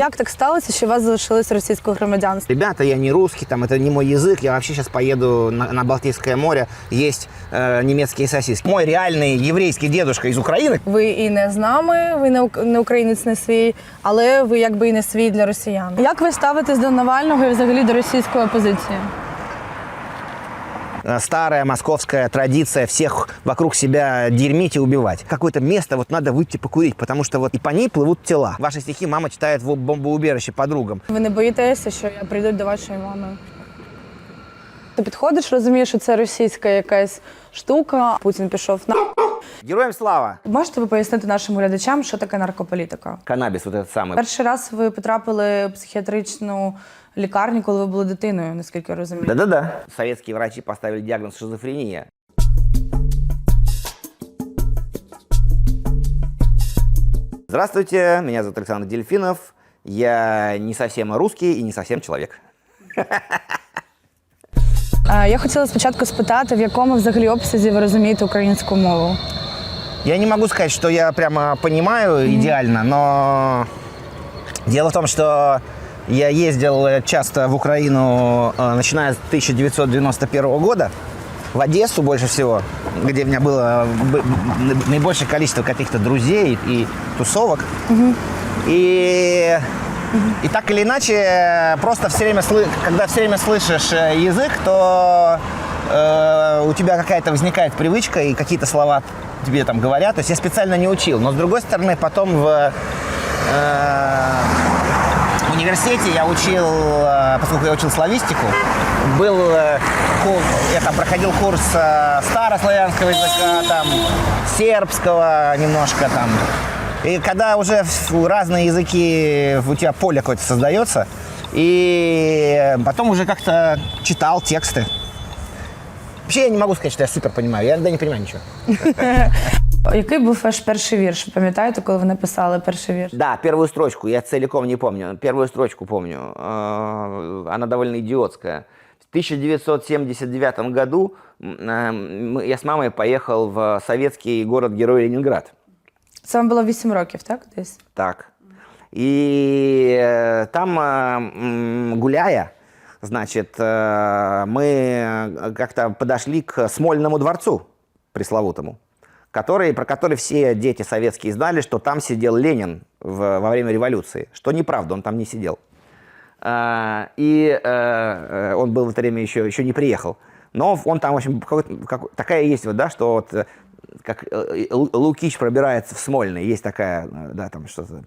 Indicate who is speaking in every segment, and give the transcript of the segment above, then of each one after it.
Speaker 1: як так сталося, що у вас залишилось російське громадянство?
Speaker 2: Ребята, я не русский, там это не мой язык, я вообще сейчас поеду на Балтийское море есть немецкие сосиски. Мой реальный еврейский дедушка из Украины.
Speaker 1: Ви і не з нами, ви не українець не свій, але ви якби і не свій для росіян. Як ви ставитесь до Навального і взагалі до російської опозиції?
Speaker 2: Старая московская традиция всех вокруг себя дерьмить и убивать. Какое-то место вот надо выйти покурить, потому что вот и по ней плывут тела. Ваши стихи мама читает в бомбоубежище подругам.
Speaker 1: Ви не боїтеся, що прийдуть до вашої мами? Ти підходиш, розумієш, що це російська якась штука, Путін пішов на...
Speaker 2: Героям слава!
Speaker 1: Можете ви пояснити нашим глядачам, що таке наркополітика?
Speaker 2: Каннабис вот этот самый.
Speaker 1: Перший раз ви потрапили в психіатричну лікарню, коли ви були дитиною, наскільки я розумію.
Speaker 2: Да-да-да. Советские врачи поставили диагноз шизофрения. Здравствуйте, меня зовут Александр Дельфинов. Я не совсем русский и не совсем человек.
Speaker 1: Я хотіла спочатку спитати, в якому взагалі обсязі ви розумієте українську мову?
Speaker 2: Я не могу сказать, что я прямо понимаю идеально, но дело в том, что я ездил часто в Украину, начиная с 1991 года, в Одессу больше всего, где у меня было наибольшее количество каких-то друзей и тусовок. И так или иначе, просто все время, когда все время слышишь язык, то у тебя какая-то возникает привычка, и какие-то слова тебе там говорят. То есть я специально не учил. Но с другой стороны, потом в университете я учил, поскольку я учил славистику, я там проходил курс старославянского языка, там, сербского немножко там. И когда уже разные языки, у тебя поле какое-то создается, и потом уже как-то читал тексты. Вообще я не могу сказать, что я супер понимаю, я иногда не понимаю ничего.
Speaker 1: Який був ваш перший вірш? Пам'ятаєте, коли ви написали перший вірш?
Speaker 2: Да, первую строчку, я целиком не помню. Первую строчку помню. Она довольно идиотская. В 1979 году я с мамой поехал в советский город-герой Ленинград.
Speaker 1: Це вам було 8 років, так? Десь?
Speaker 2: Так. И там, гуляя, значит, мы как-то подошли к Смольному дворцу пресловутому, про который все дети советские знали, что там сидел Ленин во время революции. Что неправда, он там не сидел. И он был в это время еще не приехал. Но он там, в общем, такая есть, вот, да, что вот как Лукич пробирается в Смольный, есть такая, да, там что-то,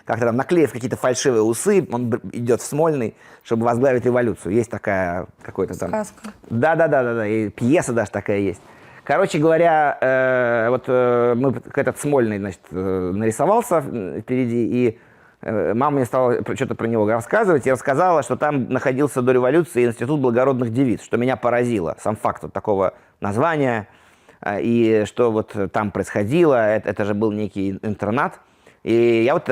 Speaker 2: как-то там наклеив какие-то фальшивые усы, он идет в Смольный, чтобы возглавить революцию. Есть такая какой-то там...
Speaker 1: Сказка.
Speaker 2: Да, и пьеса даже такая есть. Короче говоря, этот Смольный, значит, нарисовался впереди, и мама мне стала что-то про него рассказывать, и рассказала, что там находился до революции Институт благородных девиц, что меня поразило, сам факт вот такого названия, и что вот там происходило, это же был некий интернат. И я вот,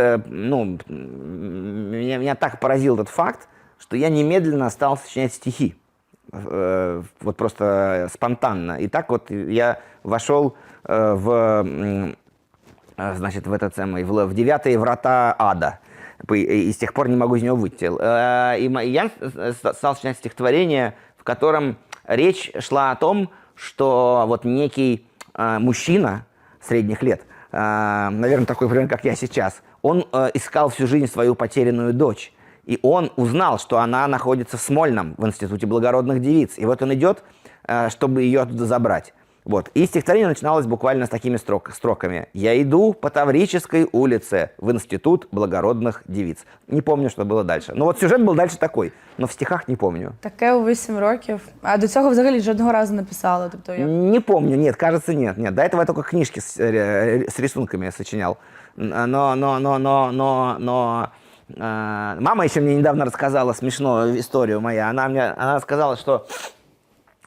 Speaker 2: меня так поразил этот факт, что я немедленно стал сочинять стихи. Вот просто спонтанно. И так вот я вошел в 9-е врата ада. И с тех пор не могу из него выйти. И я стал сочинять стихотворение, в котором речь шла о том, что вот некий мужчина средних лет, наверное, такой примерно, как я сейчас, он искал всю жизнь свою потерянную дочь. И он узнал, что она находится в Смольном, в Институте благородных девиц. И вот он идет, чтобы ее оттуда забрать. Вот. И стихотворение начиналось буквально с такими строками. «Я иду по Таврической улице в Институт благородных девиц». Не помню, что было дальше. Ну вот сюжет был дальше такой, но в стихах не помню.
Speaker 1: Таке у 8 років. А до цього взагалі жодного разу не писали? Тобто, як...
Speaker 2: Не помню, нет, кажется, нет. До этого я только книжки с рисунками сочинял. Но мама еще мне недавно рассказала смешную историю мою. Она сказала, что,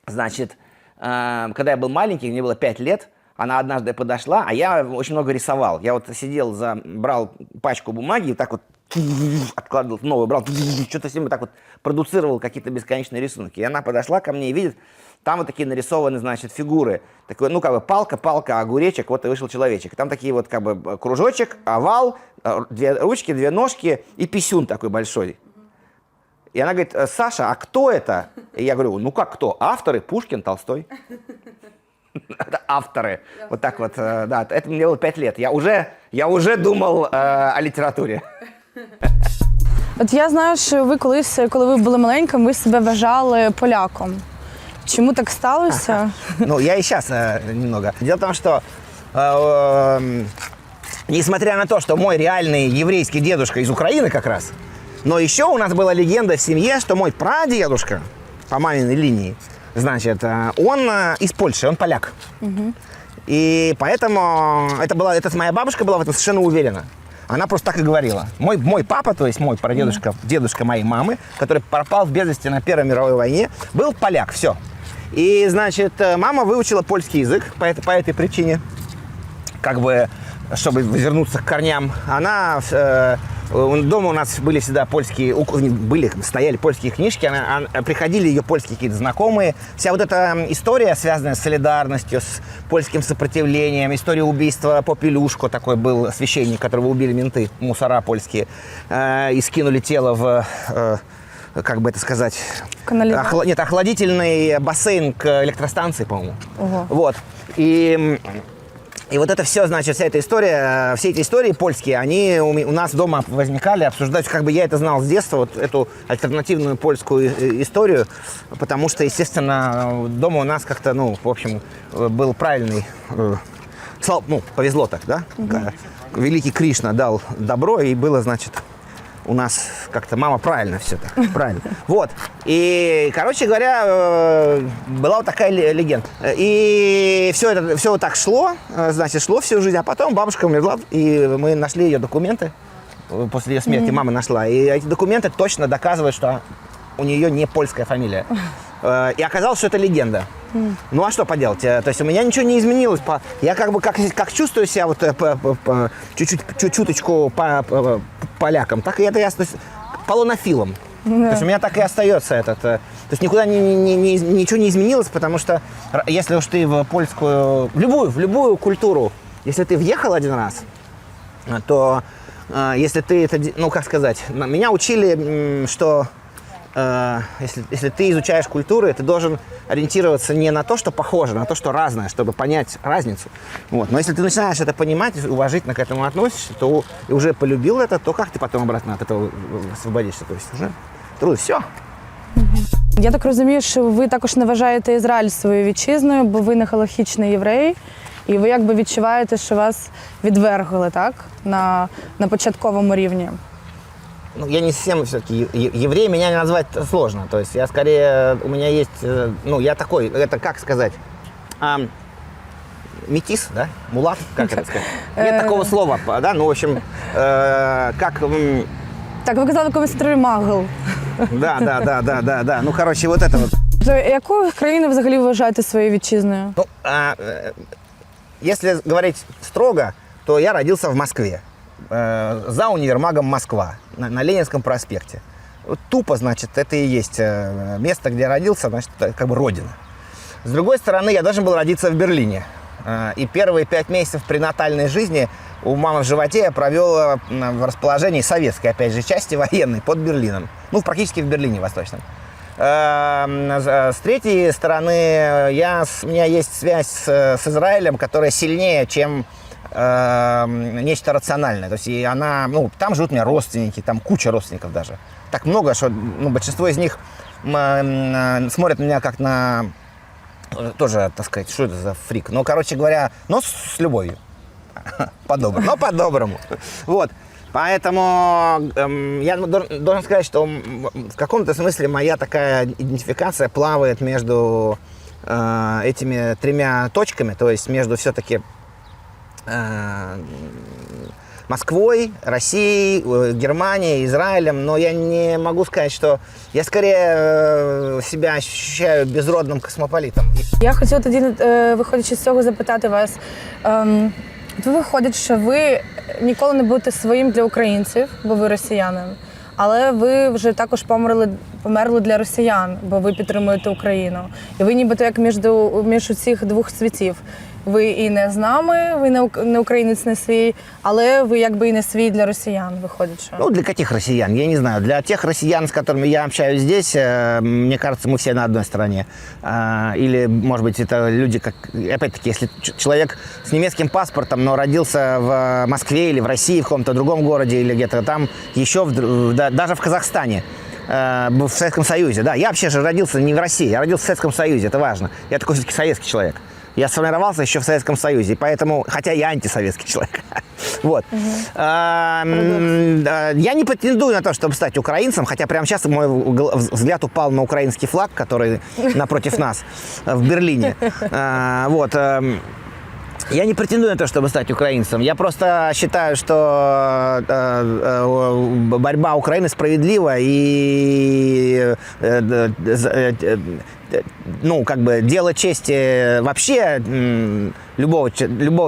Speaker 2: значит, когда я был маленький, мне было 5 лет, она однажды подошла, а я очень много рисовал. Я вот сидел, брал пачку бумаги и так вот откладывал, новый брал, что-то с ним так вот продуцировал какие-то бесконечные рисунки. И она подошла ко мне и видит, там вот такие нарисованы, значит, фигуры. Такой, ну, как бы палка, огуречек, вот и вышел человечек. Там такие вот, как бы, кружочек, овал, 2 ручки, 2 ножки и писюн такой большой. И она говорит: Саша, а кто это? И я говорю: ну как кто? Авторы Пушкин, Толстой. Это авторы. Вот так вот, да. Это мне было 5 лет. Я уже думал о літературі.
Speaker 1: От я знаю, що ви колись, коли ви були маленьким, ви себе вважали поляком. Чому так сталося?
Speaker 2: Ну, я и сейчас немного. Дело в том, что несмотря на то, что мой реальный еврейский дедушка из Украины как раз, но еще у нас была легенда в семье, что мой прадедушка по маминой линии, значит, он из Польши, он поляк. И поэтому это моя бабушка была в этом совершенно уверена. Она просто так и говорила. Мой папа, то есть мой прадедушка, дедушка моей мамы, который пропал без вести на Первой мировой войне, был поляк, все. И, значит, мама выучила польский язык по этой причине, как бы, чтобы вернуться к корням. Она... Дома у нас были всегда стояли польские книжки, приходили ее польские какие-то знакомые. Вся вот эта история, связанная с солидарностью, с польским сопротивлением, история убийства Попелюшко, такой был священник, которого убили менты, мусора польские, и скинули тело в... как бы это сказать, охладительный бассейн к электростанции, по-моему. Вот. И вот это все, значит, вся эта история, все эти истории польские, они у нас дома возникали, обсуждались, как бы я это знал с детства, вот эту альтернативную польскую историю, потому что, естественно, дома у нас как-то, ну, в общем, был правильный, повезло так, да? Великий Кришна дал добро, и было, значит, у нас как-то мама правильно все так, правильно. Вот. И, короче говоря, была вот такая легенда. И все вот так шло, значит, шло всю жизнь. А потом бабушка умерла, и мы нашли ее документы. После ее смерти мама нашла. И эти документы точно доказывают, что у нее не польская фамилия. И оказалось, что это легенда. Ну а что поделать? То есть у меня ничего не изменилось. Я как бы как чувствую себя вот чуточку поляком, так и это я полонофилом. То есть у меня так и остается этот. То есть никуда ничего не изменилось, потому что если уж ты в польскую, в любую культуру, если ты въехал один раз, то если ты это, ну как сказать, меня учили, что если ты изучаешь культуру, ты должен ориентироваться не на то, что похоже, на то, что разное, чтобы понять разницу. Вот. Но если ты начинаешь это понимать, уважительно к этому относишься, то и уже полюбил это, то как ты потом обратно от этого освободишься? То есть уже труд, все.
Speaker 1: Я так розумію, що ви також не вважаєте Ізраїль своєю вітчизною, бо ви не галахічний єврей, і ви якби відчуваєте, що вас відвергли, так? На початковому рівні.
Speaker 2: Ну, я не совсем все-таки еврей, меня назвать сложно. То есть я скорее, у меня есть, ну, я такой, это как сказать, метис, да? Мулат, как это сказать? Нет такого слова, да? Ну, в общем, как...
Speaker 1: Так, ви казали комісарі Магл.
Speaker 2: Да. Ну, короче, вот это вот.
Speaker 1: То яку країну взагалі вважаєте своєю вітчизною?
Speaker 2: Ну, если говорить строго, то я родился в Москве. За универмагом Москва, на Ленинском проспекте. Вот тупо, значит, это и есть место, где я родился, значит, как бы родина. С другой стороны, я должен был родиться в Берлине. И первые 5 месяцев пренатальной жизни у мамы в животе я провел в расположении советской, опять же, части военной под Берлином. Ну, практически в Берлине восточном. С третьей стороны, у меня есть связь с Израилем, которая сильнее, чем нечто рациональное. То есть и она, ну, там живут у меня родственники, там куча родственников даже. Так много, что большинство из них смотрят на меня как на тоже, так сказать, что это за фрик. Ну, короче говоря, но с любовью. По-доброму. Вот. Поэтому я должен сказать, что в каком-то смысле моя такая идентификация плавает между этими 3 точками, то есть между все-таки Москвой, Россией, Германией, Израилем, но я не могу сказать, что я скорее себя ощущаю безродным космополитом.
Speaker 1: Я хотіла тоді, виходячи з цього, запитати вас, виходить, що ви ніколи не будете своїм для українців, бо ви росіянин. Але ви вже також померли для росіян, бо ви підтримуєте Україну. І ви нібито як між цих двох світів. Ви і не з нами, ви не українець не свій, але ви якби і не свій для росіян, виходить, що.
Speaker 3: Ну, для каких россиян? Я не знаю. Для тех россиян, с которыми я общаюсь здесь, мне кажется, мы все на одной стороне. Или, может быть, это люди, как... Опять-таки, если человек с немецким паспортом, но родился в Москве или в России, в каком-то другом городе, или где-то там, еще даже в Казахстане, в Советском Союзе. Да, я вообще же родился не в России, я родился в Советском Союзе, это важно. Я такой все-таки советский человек. Я сформировался еще в Советском Союзе, поэтому, хотя я антисоветский человек. Вот. Я не претендую на то, чтобы стать украинцем, хотя прямо сейчас мой взгляд упал на украинский флаг, который напротив нас в Берлине. Вот. Я не претендую на то, чтобы стать украинцем. Я просто считаю, что борьба Украины справедлива и ну, как бы дело чести вообще любого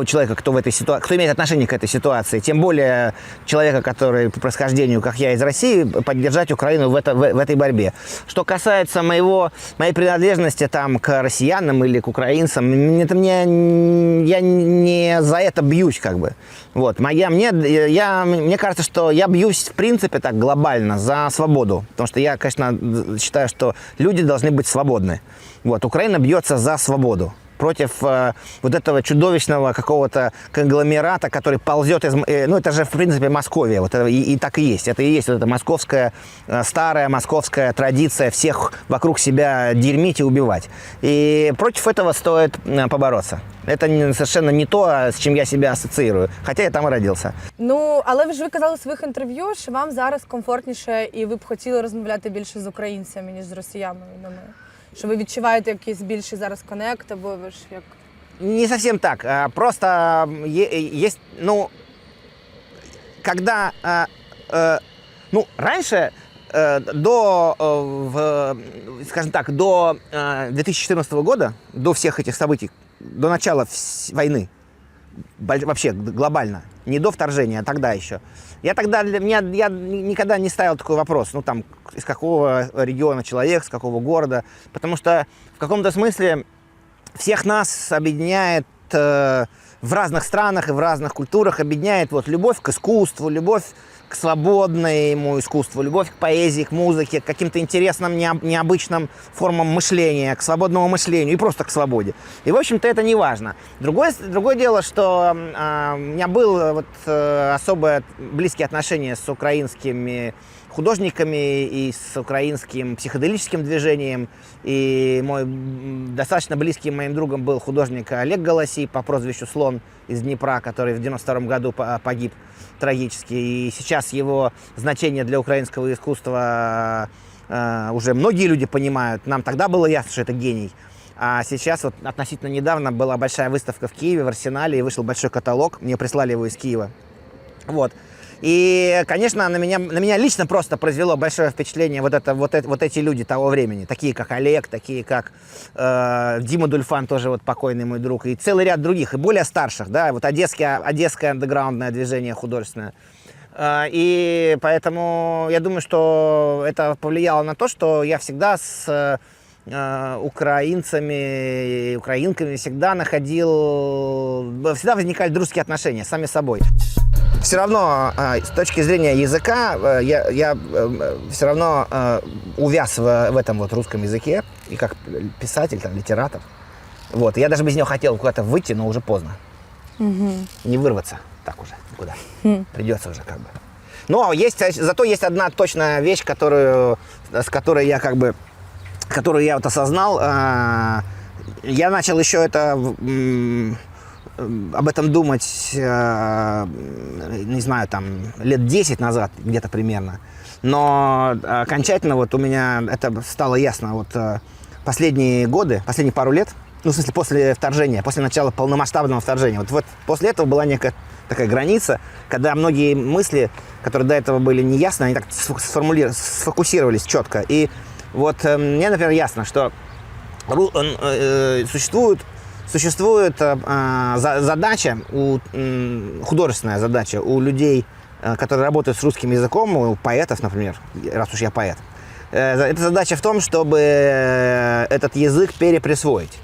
Speaker 3: человека, кто в этой ситуации, кто имеет отношение к этой ситуации, тем более человека, который по происхождению, как я, из России, поддержать Украину в этой борьбе. Что касается моей принадлежности там к россиянам или к украинцам, я не за это бьюсь, как бы. Вот. Мне кажется, что я бьюсь, в принципе, так глобально за свободу. Потому что я, конечно, считаю, что люди должны быть свободны. Вот. Украина бьется за свободу против вот этого чудовищного какого-то конгломерата, который ползет из... ну, это же, в принципе, Московия. Вот это, и так и есть. Это и есть вот эта московская, старая московская традиция всех вокруг себя дерьмить и убивать. И против этого стоит побороться. Это совершенно не то, с чем я себя ассоциирую. Хотя я там и родился.
Speaker 1: Ну, але ж ви казали в своїх інтерв'ю, що вам зараз комфортніше і ви б хотіли розмовляти більше з українцями, ніж з росіянами. Що ви відчуваєте якийсь більший зараз коннект, або ви ж як...
Speaker 3: Не совсем так. Просто есть, ну, когда, ну, раньше, скажем так, до 2014 года, до всех этих событий, до начала войны, вообще глобально, не до вторжения, а тогда еще, я никогда не ставил такой вопрос, ну, там, из какого региона человек, с какого города, потому что в каком-то смысле всех нас объединяет в разных странах и в разных культурах, объединяет вот любовь к искусству, любовь к свободному искусству, любовь к поэзии, к музыке, к каким-то интересным, необычным формам мышления, к свободному мышлению и просто к свободе. И, в общем-то, это не важно. Другое дело, что у меня было вот особо близкие отношения с украинскими художниками и с украинским психоделическим движением. И мой достаточно близким моим другом был художник Олег Голосий по прозвищу Слон из Днепра, который в 92 году погиб трагически. И сейчас его значение для украинского искусства уже многие люди понимают. Нам тогда было ясно, что это гений. А сейчас, вот относительно недавно, была большая выставка в Киеве, в Арсенале, и вышел большой каталог. Мне прислали его из Киева. Вот. И, конечно, на меня лично просто произвело большое впечатление вот эти люди того времени, такие как Олег, такие как Дима Дульфан, тоже вот покойный мой друг, и целый ряд других, и более старших, да, вот одесское андеграундное движение художественное. И поэтому я думаю, что это повлияло на то, что я всегда с украинцами и украинками всегда возникали дружеские отношения сами собой. Все равно, с точки зрения языка, я все равно увяз в этом вот русском языке, и как писатель, там, литератор. Вот. Я даже без него хотел куда-то выйти, но уже поздно. Не вырваться так уже никуда. Придется уже как бы. Но зато есть одна точная вещь, которую я вот осознал. Я начал еще об этом думать, не знаю, там, лет 10 назад, где-то примерно. Но окончательно вот у меня это стало ясно вот последние пару лет, ну, в смысле, после вторжения, после начала полномасштабного вторжения. Вот после этого была некая такая граница, когда многие мысли, которые до этого были неясны, они так сфокусировались четко. И вот мне, например, ясно, что существуют Существует задача, художественная задача у людей, которые работают с русским языком, у поэтов, например, раз уж я поэт. Эта задача в том, чтобы этот язык переприсвоить.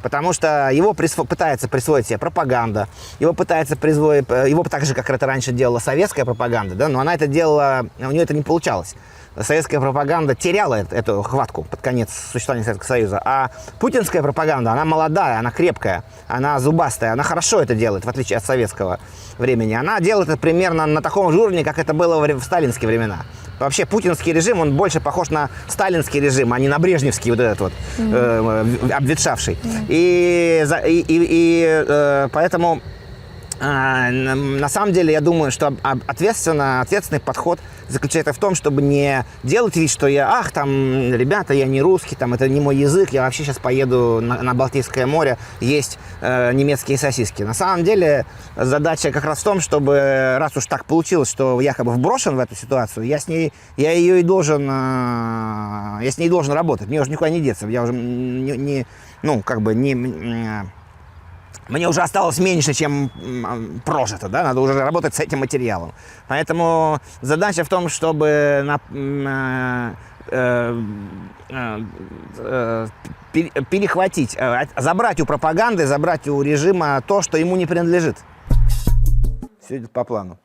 Speaker 3: Потому что его пытается присвоить себе пропаганда, его пытается присвоить, его так же, как это раньше делала советская пропаганда, да, но она это делала, у нее это не получалось. Советская пропаганда теряла эту хватку под конец существования Советского Союза, а путинская пропаганда, она молодая, она крепкая, она зубастая, она хорошо это делает, в отличие от советского времени. Она делает это примерно на таком же уровне, как это было в сталинские времена. Вообще путинский режим, он больше похож на сталинский режим, а не на брежневский вот этот вот, обветшавший. И поэтому на самом деле я думаю, что ответственный подход заключается в том, чтобы не делать вид, что ребята, я не русский, это не мой язык, я вообще сейчас поеду на Балтийское море есть немецкие сосиски. На самом деле задача как раз в том, чтобы, раз уж так получилось, что я вброшен в эту ситуацию, я с ней должен работать, мне уже никуда не деться, я уже мне уже осталось меньше, чем прожито, да, надо уже работать с этим материалом. Поэтому задача в том, чтобы перехватить, забрать у пропаганды, забрать у режима то, что ему не принадлежит. Все идет по плану.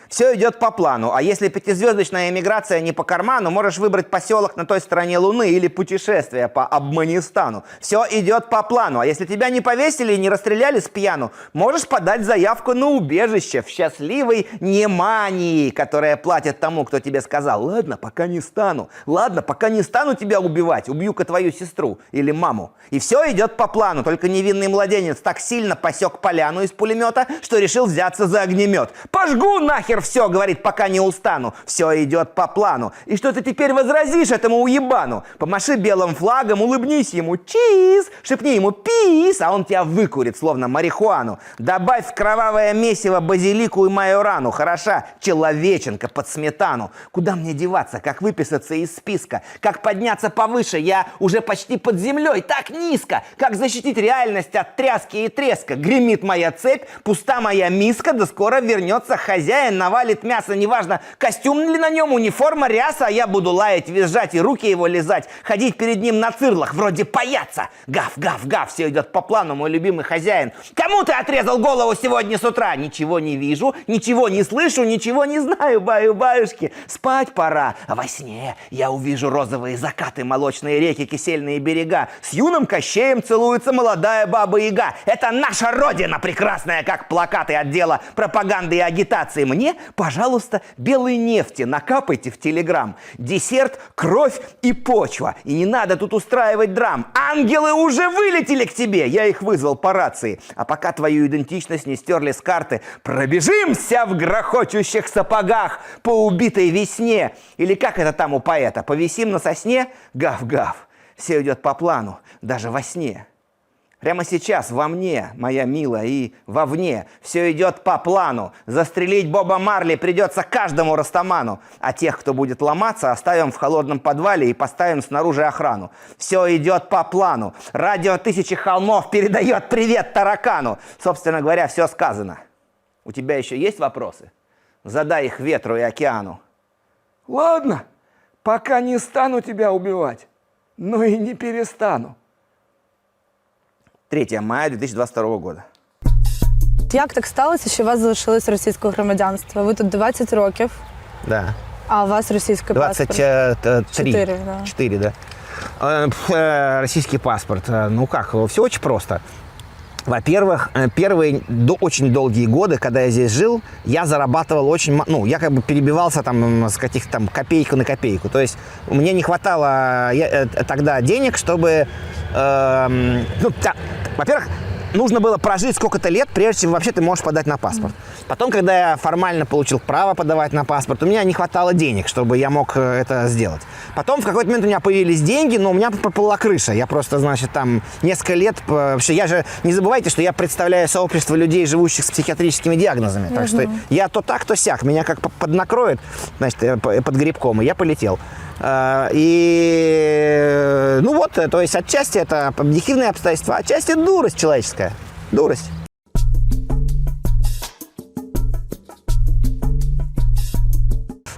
Speaker 3: Все идет по плану, а если пятизвездочная эмиграция не по карману, можешь выбрать поселок на той стороне Луны или путешествие по Абманистану. Все идет по плану, а если тебя не повесили и не расстреляли с пьяну, можешь подать заявку на убежище в счастливой Немании, которая платит тому, кто тебе сказал: ладно, пока не стану, тебя убивать, убью-ка твою сестру или маму. И все идет по плану, только невинный младенец так сильно посек поляну из пулемета, что решил взяться за огнемет. Жгу нахер все, говорит, пока не устану. Все идет по плану. И что ты теперь возразишь этому уебану? Помаши белым флагом, улыбнись ему, чиз, шепни ему пис, а он тебя выкурит, словно марихуану. Добавь в кровавое месиво базилику и майорану. Хороша человеченка под сметану. Куда мне деваться, как выписаться из списка? Как подняться повыше? Я уже почти под землей, так низко. Как защитить реальность от тряски и треска? Гремит моя цепь, пуста моя миска, да скоро вернется хозяин, навалит мясо, неважно, костюм ли на нем, униформа, ряса, а я буду лаять, визжать и руки его лизать, ходить перед ним на цирлах, вроде паяться. Гав, гав, гав, все идет по плану, мой любимый хозяин. Кому ты отрезал голову сегодня с утра? Ничего не вижу, ничего не слышу, ничего не знаю, баю-баюшки. Спать пора, а во сне я увижу розовые закаты, молочные реки, кисельные берега. С юным Кощеем целуется молодая баба-яга. Это наша родина прекрасная, как плакаты отдела пропаганды и агитации. Мне, пожалуйста, белой нефти накапайте в Телеграм. Десерт, кровь и почва. И не надо тут устраивать драм. Ангелы уже вылетели к тебе. Я их вызвал по рации. А пока твою идентичность не стерли с карты, пробежимся в грохочущих сапогах по убитой весне. Или как это там у поэта? Повисим на сосне? Гав-гав. Все идет по плану, даже во сне. Прямо сейчас во мне, моя милая, и вовне все идет по плану. Застрелить Боба Марли придется каждому растаману. А тех, кто будет ломаться, оставим в холодном подвале и поставим снаружи охрану. Все идет по плану. Радио «Тысячи холмов» передает привет таракану. Собственно говоря, все сказано. У тебя еще есть вопросы? Задай их ветру и океану. Ладно, пока не стану тебя убивать, но и не перестану. 3 мая 2022 года.
Speaker 1: Як так сталося, що у вас залишилось російське громадянство? Ви тут 20 років,
Speaker 3: Да.
Speaker 1: а у вас російський паспорт?
Speaker 3: 23.
Speaker 1: да.
Speaker 3: 4, да. Российский паспорт. Ну как, все очень просто. Во-первых, первые очень долгие годы, когда я здесь жил, я зарабатывал очень... я перебивался с каких-то копейку на копейку. То есть мне не хватало тогда денег, чтобы... во-первых, нужно было прожить сколько-то лет, прежде чем вообще ты можешь подать на паспорт. Потом, когда я формально получил право подавать на паспорт, у меня не хватало денег, чтобы я мог это сделать. Потом в какой-то момент у меня появились деньги, но у меня проплыла крыша. Я просто, несколько лет... Вообще, я же... Не забывайте, что я представляю сообщество людей, живущих с психиатрическими диагнозами. Так что я то так, то сяк. Меня как поднакроет, под грибком, и я полетел. И, ну вот, то есть отчасти это объективные обстоятельства, отчасти дурость человеческая. Дурость.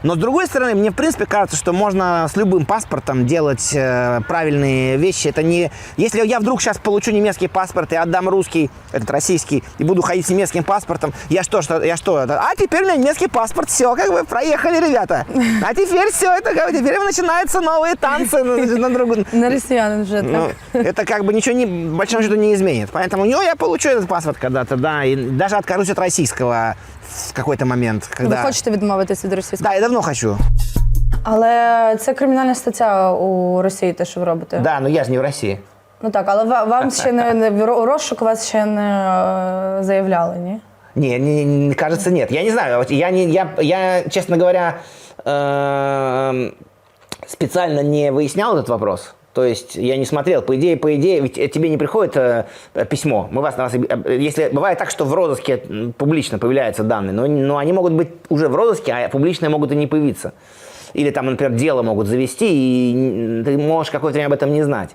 Speaker 3: Но с другой стороны, мне в принципе кажется, что можно с любым паспортом делать правильные вещи. Это не... Если я вдруг сейчас получу немецкий паспорт и отдам русский, этот российский, и буду ходить с немецким паспортом, я что? А теперь у меня немецкий паспорт, все, как бы проехали, ребята. А теперь все, это теперь начинаются новые танцы на другую.
Speaker 1: На россиян уже, так?
Speaker 3: Ну, это как бы ничего, по большому счету, не изменит. Поэтому я получу этот паспорт когда-то, да, и даже откажусь от российского в какой-то момент. Когда...
Speaker 1: Ви хочете відмовитися від російського?
Speaker 3: Да, я давно хочу.
Speaker 1: Але це кримінальна стаття у Росії, те, що ви робите.
Speaker 3: Да, но я же не в России.
Speaker 1: Ну так, але вам ще у розшук вас ще не заявляли, ні?
Speaker 3: Не, кажется, нет. Я не знаю. Я честно говоря, специально не выяснял этот вопрос. То есть я не смотрел. По идее, ведь тебе не приходит письмо. Если бывает так, что в розыске публично появляются данные, но они могут быть уже в розыске, а публичные могут и не появиться. Или там, например, дело могут завести, и ты можешь какое-то время об этом не знать.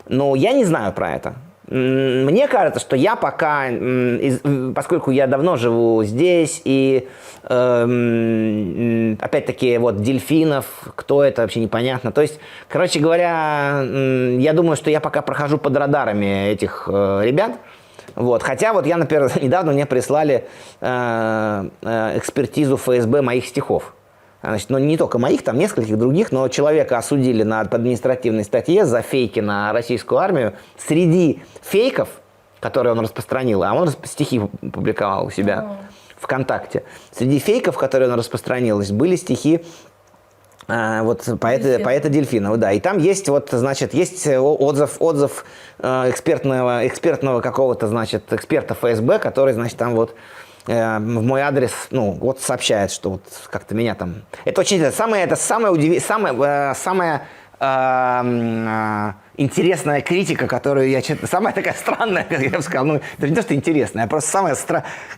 Speaker 3: Но я не знаю про это. Мне кажется, что я пока, поскольку я давно живу здесь, и опять-таки вот дельфинов, кто это вообще непонятно. То есть, короче говоря, я думаю, что я пока прохожу под радарами этих ребят. Вот. Хотя вот я, например, недавно мне прислали экспертизу ФСБ моих стихов. Значит, ну, не только моих, там нескольких других, но человека осудили по административной статье за фейки на российскую армию. Среди фейков, которые он распространил, а он стихи публиковал у себя ВКонтакте, среди фейков, которые он распространил, были стихи вот поэта Дельфинова, да. И там есть, вот, значит, есть отзыв экспертного какого-то, значит, эксперта ФСБ, который, значит, там вот в мой адрес, ну, вот сообщает, что вот как-то меня там... Это очень... самая интересная критика, которую я читаю. Самая такая странная, как я бы сказал. Ну, это не то, что интересная, а просто самая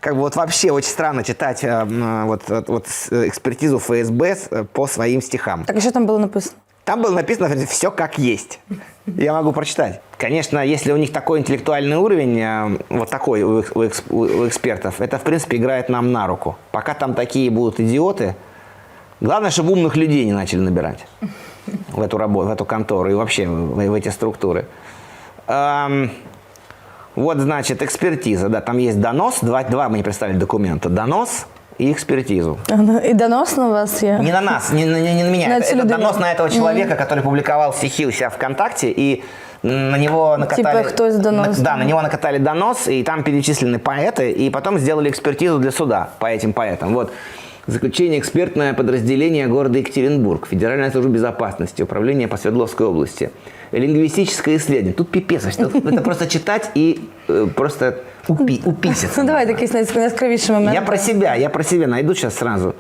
Speaker 3: как бы вот вообще очень странно читать вот экспертизу ФСБ по своим стихам.
Speaker 1: Так, а что там было написано?
Speaker 3: Там было написано все как есть. Я могу прочитать. Конечно, если у них такой интеллектуальный уровень, вот такой у экспертов, это, в принципе, играет нам на руку. Пока там такие будут идиоты, главное, чтобы умных людей не начали набирать в эту работу, в эту контору и вообще в эти структуры. Вот, значит, экспертиза. Да, там есть донос, два мне представили документа. Донос и экспертизу.
Speaker 1: И донос на вас я?
Speaker 3: Не на нас, не на меня. Это донос на этого человека, который публиковал стихи у себя ВКонтакте, и на него накатали...
Speaker 1: Типа, кто из донос?
Speaker 3: Да, на него накатали донос, и там перечислены поэты, и потом сделали экспертизу для суда по этим поэтам. Вот. Заключение экспертное подразделение города Екатеринбург, Федеральная служба безопасности, Управление по Свердловской области. Лингвистическое исследование. Тут пипец. Это просто читать и просто уписиться.
Speaker 1: Ну давай такие наискравейший момент.
Speaker 3: Я про себя найду сейчас сразу.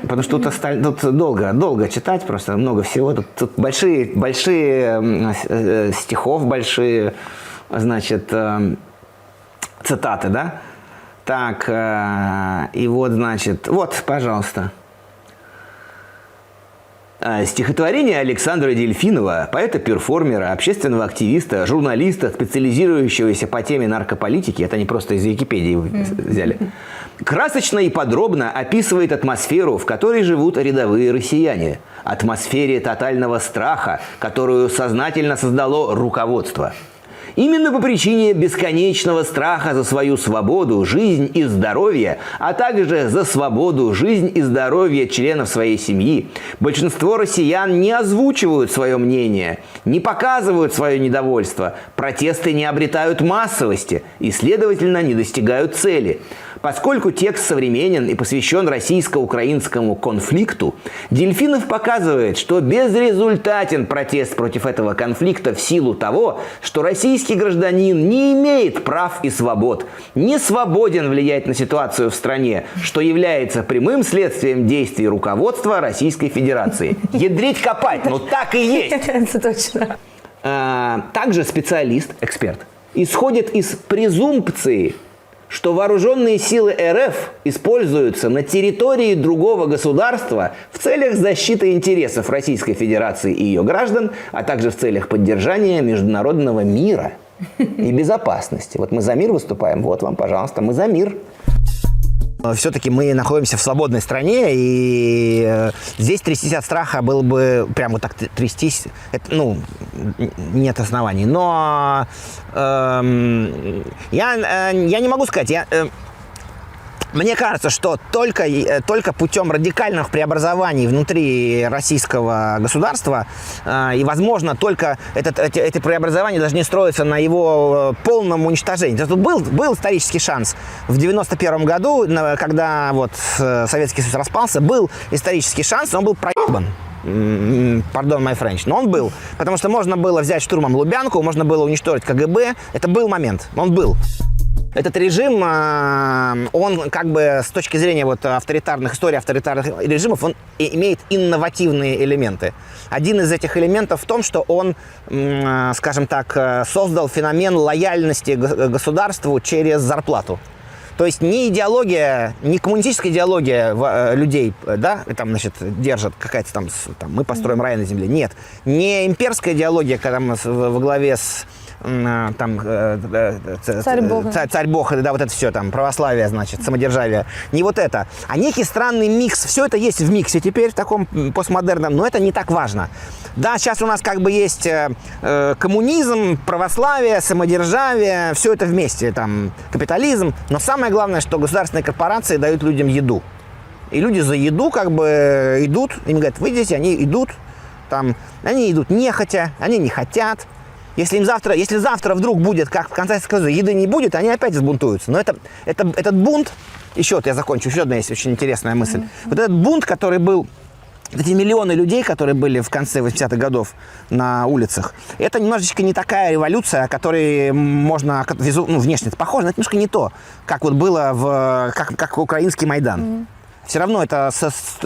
Speaker 3: Потому что тут долго читать, просто много всего. Тут большие стихов, большие, значит, цитаты, да? Так, и вот, значит, вот, пожалуйста. Стихотворение Александра Дельфинова, поэта-перформера, общественного активиста, журналиста, специализирующегося по теме наркополитики, это они просто из Википедии взяли, красочно и подробно описывает атмосферу, в которой живут рядовые россияне. Атмосфере тотального страха, которую сознательно создало руководство. Именно по причине бесконечного страха за свою свободу, жизнь и здоровье, а также за свободу, жизнь и здоровье членов своей семьи, большинство россиян не озвучивают свое мнение, не показывают свое недовольство, протесты не обретают массовости и, следовательно, не достигают цели. Поскольку текст современен и посвящен российско-украинскому конфликту, Дельфинов показывает, что безрезультатен протест против этого конфликта в силу того, что российский гражданин не имеет прав и свобод, не свободен влиять на ситуацию в стране, что является прямым следствием действий руководства Российской Федерации. Ядрить копать, ну так и есть.
Speaker 1: Это точно.
Speaker 3: Также специалист, эксперт, исходит из презумпции
Speaker 2: что вооруженные силы РФ используются на территории другого государства в целях защиты интересов Российской Федерации и ее граждан, а также в целях поддержания международного мира и безопасности. Вот мы за мир выступаем, вот вам, пожалуйста, мы за мир.
Speaker 3: Все-таки мы находимся в свободной стране, и здесь трястись от страха было бы прям вот так трястись, это, ну, нет оснований. Но я не могу сказать, мне кажется, что только путем радикальных преобразований внутри российского государства, и, возможно, только эти преобразования должны строиться на его полном уничтожении. Тут был исторический шанс. В 1991 году, когда вот Советский Союз распался, был исторический шанс, но он был проебан. Pardon my French. Но он был. Потому что можно было взять штурмом Лубянку, можно было уничтожить КГБ. Это был момент. Он был. Этот режим, он как бы с точки зрения вот истории авторитарных режимов, он имеет инновативные элементы. Один из этих элементов в том, что он, скажем так, создал феномен лояльности государству через зарплату. То есть не идеология, не коммунистическая идеология людей, да, там, значит, держат какая-то там мы построим рай на земле. Нет. Не имперская идеология, когда мы во главе с царь Бог, да, вот это все, там, православие, значит, самодержавие. Не вот это, а некий странный микс. Все это есть в миксе теперь, в таком постмодерном, но это не так важно. Да, сейчас у нас как бы есть коммунизм, православие, самодержавие, все это вместе, там, капитализм. Но самое главное, что государственные корпорации дают людям еду. И люди за еду как бы идут, им говорят, вы здесь, они идут, там, они идут нехотя, они не хотят. Если завтра вдруг будет, как в конце Союза, еды не будет, они опять взбунтуются. Но этот бунт, я закончу, еще одна есть очень интересная мысль. Вот этот бунт, который был, эти миллионы людей, которые были в конце 80-х годов на улицах, это немножечко не такая революция, о которой можно, внешне это похоже, но это немножко не то, как вот было как украинский Майдан. Все равно это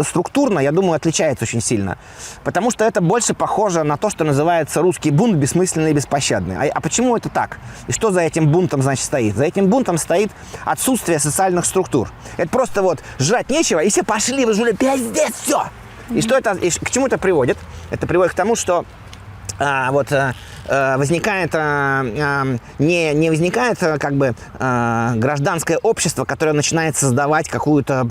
Speaker 3: структурно, я думаю, отличается очень сильно. Потому что это больше похоже на то, что называется русский бунт, бессмысленный и беспощадный. А почему это так? И что за этим бунтом, значит, стоит? За этим бунтом стоит отсутствие социальных структур. Это просто вот жрать нечего, и все пошли, вы жили, пиздец, все. И что это, и к чему это приводит? Это приводит к тому, что возникает, не возникает как бы гражданское общество, которое начинает создавать какую-то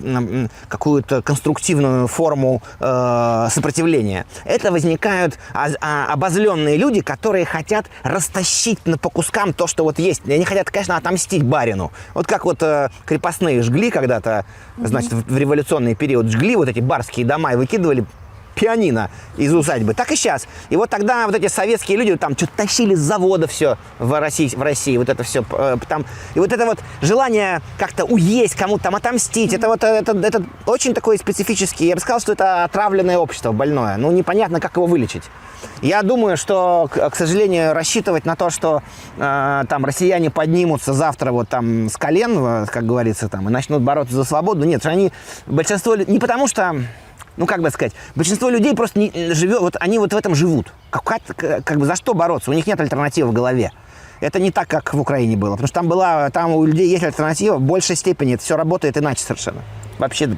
Speaker 3: конструктивную форму сопротивления. Это возникают обозленные люди, которые хотят растащить по кускам то, что вот есть. И они хотят, конечно, отомстить барину. Вот как вот крепостные жгли когда-то, значит, в революционный период жгли вот эти барские дома и выкидывали пианино из усадьбы, так и сейчас. И вот тогда вот эти советские люди там что-то тащили с завода все в России, вот это все там. И вот это вот желание как-то уесть, кому-то там отомстить, это очень такой специфический, я бы сказал, что это отравленное общество, больное. Ну, непонятно, как его вылечить. Я думаю, что, к сожалению, рассчитывать на то, что там россияне поднимутся завтра вот там с колен, как говорится, там, и начнут бороться за свободу, нет, они, большинство, не потому что, как бы сказать, большинство людей просто не живет, вот они вот в этом живут. Как бы за что бороться? У них нет альтернативы в голове. Это не так, как в Украине было. Потому что там у людей есть альтернатива, в большей степени это все работает иначе совершенно. Вообще,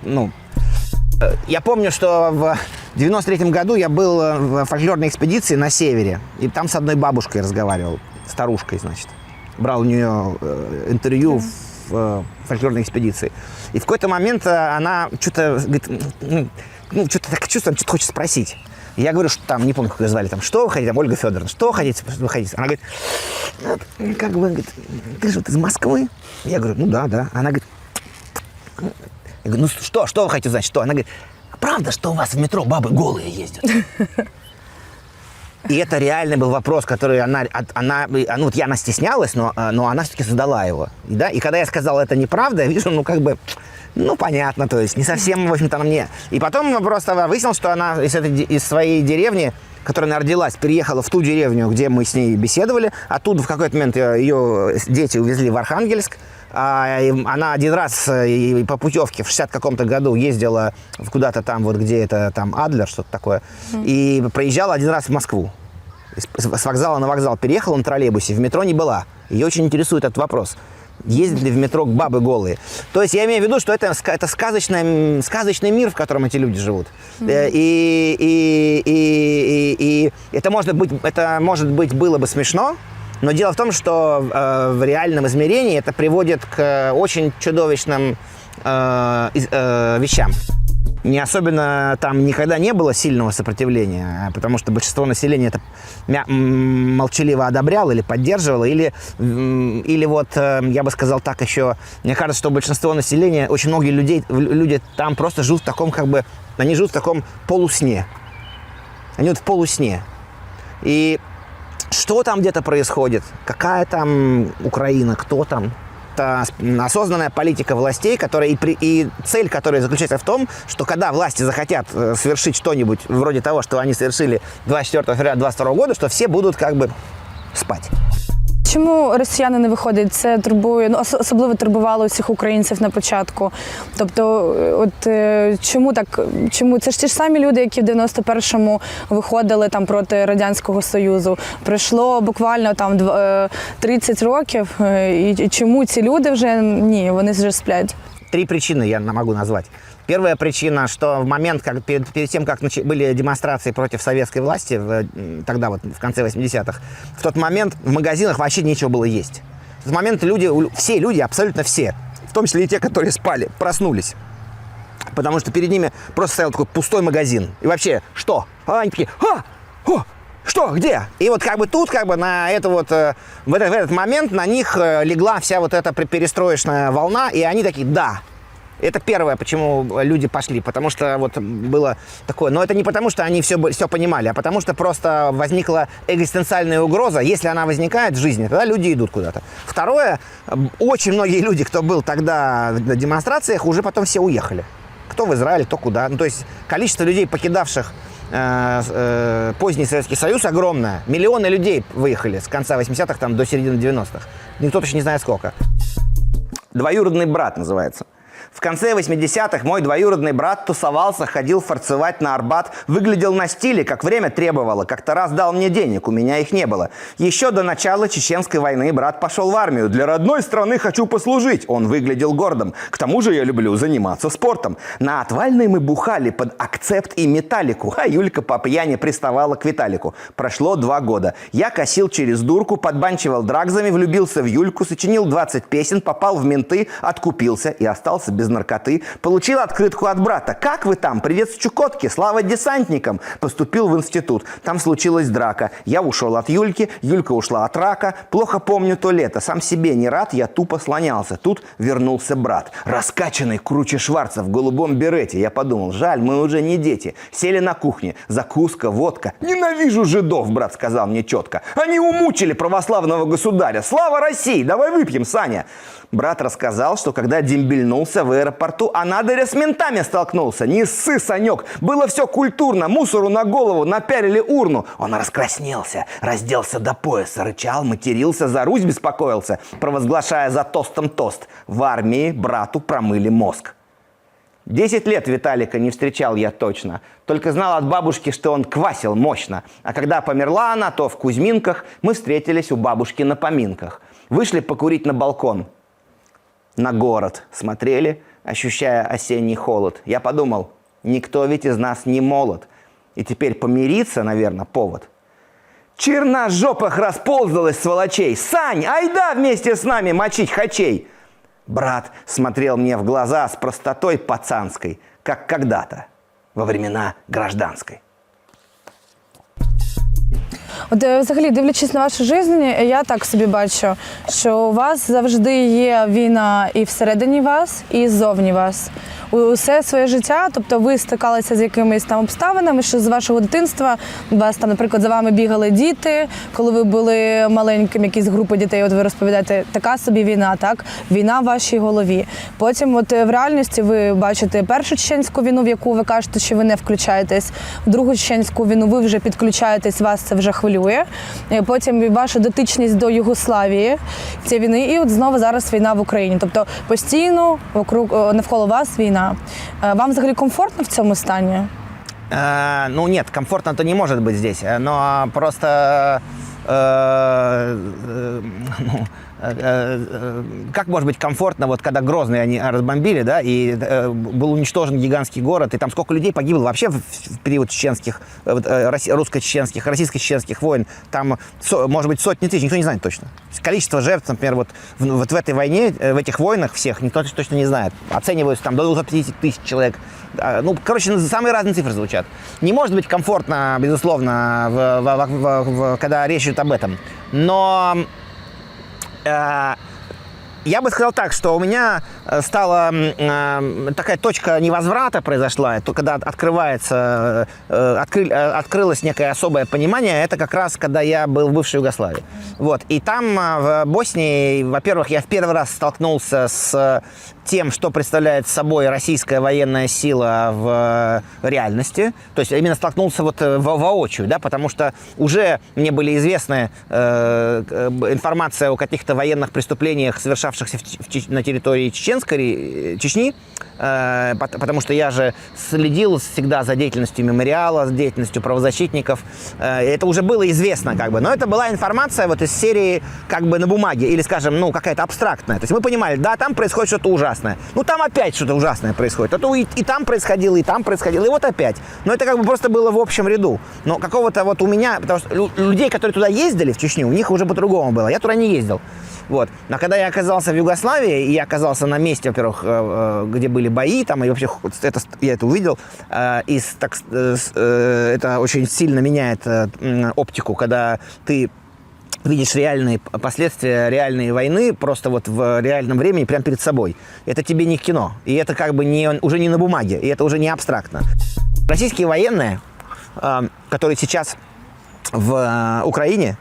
Speaker 3: я помню, что в 93-м году я был в фольклорной экспедиции на севере. И там с одной бабушкой разговаривал, старушкой, значит. Брал у нее интервью в фольклорной экспедиции. И в какой-то момент она что-то говорит, что-то так чувствую, что-то хочет спросить. Я говорю, что там, не помню, как ее звали, там, что вы хотите, там, Ольга Федоровна, что вы хотите? Она говорит, как бы, говорит, ты же вот из Москвы? Я говорю, да. Она говорит, я говорю, что вы хотите узнать, что? Она говорит, правда, что у вас в метро бабы голые ездят? И это реальный был вопрос, который она стеснялась, но она все-таки задала его. Да? И когда я сказал, это неправда, я вижу, понятно, то есть не совсем, в общем-то, она мне. И потом просто выяснилось, что она из своей деревни, которая она родилась, переехала в ту деревню, где мы с ней беседовали. Оттуда в какой-то момент ее дети увезли в Архангельск. Она один раз по путевке в 60 каком-то году ездила куда-то там, вот где это, там, Адлер, что-то такое, и проезжала один раз в Москву. С вокзала на вокзал переехала на троллейбусе, в метро не была. Ее очень интересует этот вопрос. ездили в метро бабы голые. То есть я имею в виду, что это сказочный мир, в котором эти люди живут. И это, может быть, было бы смешно, но дело в том, что в реальном измерении это приводит к очень чудовищным вещам. Не особенно там никогда не было сильного сопротивления, потому что большинство населения это молчаливо одобряло или поддерживало, или вот, я бы сказал так еще, мне кажется, что большинство населения, очень многие люди там просто живут в таком, они живут в таком полусне. Они вот в полусне. И что там где-то происходит, какая там Украина, кто там, это осознанная политика властей, и цель которой заключается в том, что когда власти захотят совершить что-нибудь вроде того, что они совершили 24 февраля 2022 года, что все будут спать.
Speaker 1: Чому росіяни не виходять? Це турбує, особливо турбувало усіх українців на початку. Тобто, чому так? Чому це ж ті ж самі люди, які в 91-му виходили там проти Радянського Союзу? Пройшло буквально там 30 років, і чому ці люди вже ні, вони вже сплять?
Speaker 3: 3 причины я могу назвать. Первая причина, что в момент, перед тем, как были демонстрации против советской власти, тогда вот в конце 80-х, в тот момент в магазинах вообще нечего было есть. В тот момент все люди, абсолютно все, в том числе и те, которые спали, проснулись. Потому что перед ними просто стоял такой пустой магазин. И вообще, что? Они такие, что, где? И вот тут на это вот, в этот момент на них легла вся вот эта перестроечная волна, и они такие, да. Это первое, почему люди пошли, потому что вот было такое. Но это не потому, что они все понимали, а потому что просто возникла экзистенциальная угроза. Если она возникает в жизни, тогда люди идут куда-то. Второе, очень многие люди, кто был тогда на демонстрациях, уже потом все уехали. Кто в Израиль, кто куда. Ну, то есть количество людей, покидавших поздний Советский Союз, огромное. Миллионы людей выехали с конца 80-х там, до середины 90-х. Никто точно не знает сколько.
Speaker 2: «Двоюродный брат» называется. В конце 80-х мой двоюродный брат тусовался, ходил фарцевать на Арбат, выглядел на стиле, как время требовало. Как-то раз дал мне денег, у меня их не было. Еще до начала Чеченской войны брат пошел в армию. «Для родной страны хочу послужить». Он выглядел гордым. К тому же я люблю заниматься спортом. На отвальной мы бухали под акцепт и металлику, а Юлька по пьяни приставала к Виталику. Прошло 2 года. Я косил через дурку, подбанчивал драгзами, влюбился в Юльку, сочинил 20 песен, попал в менты, откупился и остался без наркоты. Получил открытку от брата. «Как вы там? Привет с Чукотки! Слава десантникам!» Поступил в институт. Там случилась драка. Я ушел от Юльки, Юлька ушла от рака. Плохо помню то лето. Сам себе не рад, я тупо слонялся. Тут вернулся брат. Раскачанный, круче Шварца, в голубом берете. Я подумал, жаль, мы уже не дети. Сели на кухне. Закуска, водка. «Ненавижу жидов», брат сказал мне четко. «Они умучили православного государя. Слава России! Давай выпьем, Саня!» Брат рассказал, что когда дембельнулся в аэропорту, а на дыре с ментами столкнулся. Не ссы, Санек, было все культурно, мусору на голову напялили урну. Он раскраснелся, разделся до пояса, рычал, матерился, за Русь беспокоился, провозглашая за тостом тост. В армии брату промыли мозг. 10 лет Виталика не встречал я точно. Только знал от бабушки, что он квасил мощно. А когда померла она, то в Кузьминках мы встретились у бабушки на поминках. Вышли покурить на балкон. На город смотрели, ощущая осенний холод. Я подумал, никто ведь из нас не молод. И теперь помириться, наверное, повод. Черножопых расползалась сволочей. «Сань, айда вместе с нами мочить хачей!» Брат смотрел мне в глаза с простотой пацанской, как когда-то, во времена гражданской.
Speaker 1: От взагалі, дивлячись на вашу життя, я так собі бачу, що у вас завжди є війна і всередині вас, і ззовні вас. Усе своє життя, тобто ви стикалися з якимись там обставинами, що з вашого дитинства, вас там, наприклад, за вами бігали діти, коли ви були маленьким, якісь групи дітей, от ви розповідаєте, така собі війна, так? Війна в вашій голові. Потім от в реальності ви бачите першу чеченську війну, в яку ви кажете, що ви не включаєтесь, в другу чеченську війну ви вже підключаєтесь, вас це вже хвилює. Потім ваша дотичність до Югославії, цієї війни, і от знову зараз війна в Україні. Тобто постійно навколо вас війна. Вам взагалі комфортно в цьому стані?
Speaker 3: Ну нет, комфортно-то не может быть здесь, но просто как может быть комфортно, вот когда Грозный они разбомбили, да, и был уничтожен гигантский город, и там сколько людей погибло вообще в период чеченских, русско-чеченских, российско-чеченских войн, там, может быть, сотни тысяч, никто не знает точно. Количество жертв, например, вот в этой войне, в этих войнах всех, никто точно не знает. Оцениваются там до 250 тысяч человек. Ну, короче, самые разные цифры звучат. Не может быть комфортно, безусловно, когда речь идет об этом. Но я бы сказал так, что у меня стала такая точка невозврата произошла, то когда открылось некое особое понимание, это как раз когда я был в бывшей Югославии. Вот. И там, в Боснии, во-первых, я в первый раз столкнулся с тем, что представляет собой российская военная сила в реальности. То есть именно столкнулся вот воочию, да, потому что уже мне были известны информация о каких-то военных преступлениях, совершавшихся на территории Чечни, потому что я же следил всегда за деятельностью мемориала, за деятельностью правозащитников. Это уже было известно, как бы. Но это была информация вот из серии как бы на бумаге или, скажем, ну, какая-то абстрактная. То есть мы понимали, да, там происходит что-то ужасное. Ну, там опять что-то ужасное происходит. А то и там происходило, и вот опять. Но это как бы просто было в общем ряду. Но какого-то вот у меня, потому что людей, которые туда ездили, в Чечню, у них уже по-другому было. Я туда не ездил. Вот. Но когда я оказался в Югославии, и я оказался на месте, во-первых, где были бои, там, и вообще я это увидел, это очень сильно меняет оптику, когда ты видишь реальные последствия реальной войны просто вот в реальном времени прямо перед собой. Это тебе не кино, и это как бы уже не на бумаге, и это уже не абстрактно. Российские военные, которые сейчас в Украине,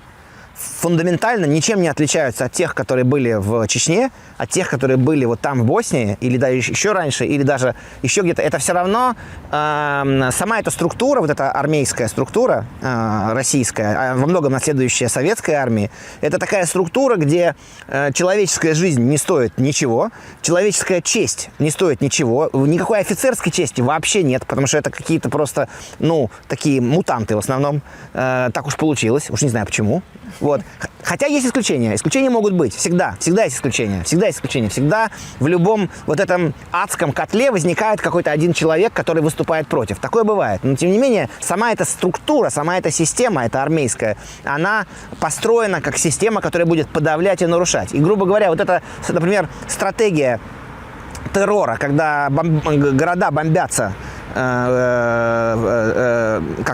Speaker 3: фундаментально ничем не отличаются от тех, которые были в Чечне, от тех, которые были вот там в Боснии, или даже еще раньше, или даже еще где-то. Это все равно сама эта структура, вот эта армейская структура российская, во многом наследующая советской армии, это такая структура, где человеческая жизнь не стоит ничего, человеческая честь не стоит ничего, никакой офицерской чести вообще нет, потому что это какие-то просто, ну, такие мутанты в основном. Так уж получилось, уж не знаю почему. Вот. Хотя есть исключения. Исключения могут быть. Всегда. Всегда есть исключения. Всегда есть исключения. Всегда в любом вот этом адском котле возникает какой-то один человек, который выступает против. Такое бывает. Но, тем не менее, сама эта структура, сама эта система, эта армейская, она построена как система, которая будет подавлять и нарушать. И, грубо говоря, вот это, например, стратегия террора, когда города бомбятся, как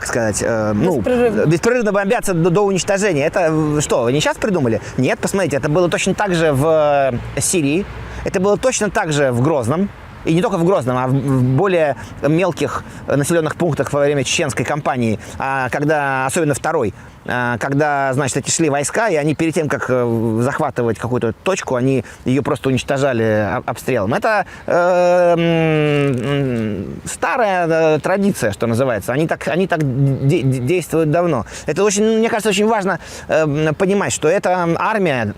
Speaker 3: сказать, беспрерывно бомбятся до уничтожения. Это что, вы не сейчас придумали? Нет, посмотрите, это было точно так же в Сирии, это было точно так же в Грозном. И не только в Грозном, а в более мелких населенных пунктах во время чеченской кампании, когда, особенно второй, когда, значит, эти шли войска, и они перед тем, как захватывать какую-то точку, они ее просто уничтожали обстрелом. Это старая традиция, что называется. Они так действуют давно. Это очень, мне кажется, очень важно понимать, что эта армия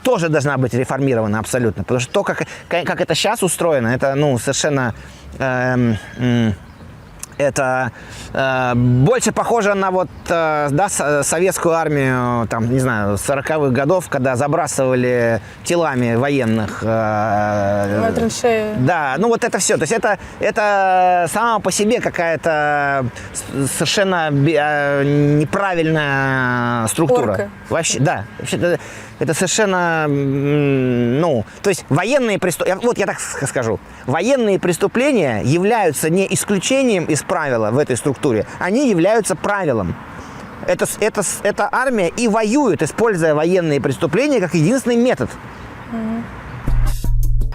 Speaker 3: тоже должна быть реформирована абсолютно. Потому что то, как это сейчас устроено, это, ну, совершенно... это больше похоже на вот, да, советскую армию, там, не знаю, 40-х годов, когда забрасывали телами военных.
Speaker 1: Траншеи.
Speaker 3: Да, ну вот это все. То есть это сама по себе какая-то совершенно неправильная структура.
Speaker 1: Орка.
Speaker 3: Вообще, да. Вообще, это совершенно, ну, то есть военные преступления, вот я так скажу, военные преступления являются не исключением из правила в этой структуре, они являются правилом. Эта армия и воюет, используя воєнні преступлення як єдиний метод.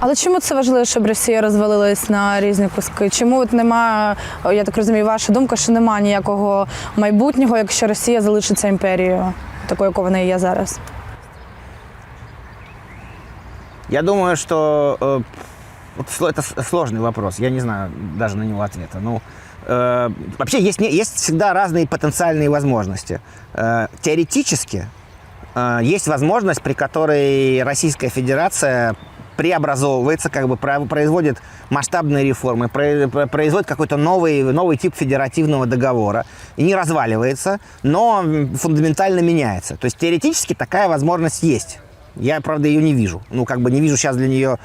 Speaker 1: Але чому це важливо, щоб Росія розвалилась на різні куски? Чому от немає, я так розумію, ваша думка, що немає ніякого майбутнього, якщо Росія залишиться імперією, такою, якою вона є зараз?
Speaker 3: Я думаю, что это сложный вопрос. Я не знаю даже на него ответа. Ну, вообще есть всегда разные потенциальные возможности. Теоретически есть возможность, при которой Российская Федерация преобразовывается, как бы производит масштабные реформы, производит какой-то новый тип федеративного договора и не разваливается, но фундаментально меняется. То есть теоретически такая возможность есть. Я, правда, ее не вижу. Ну, как бы не вижу сейчас для нее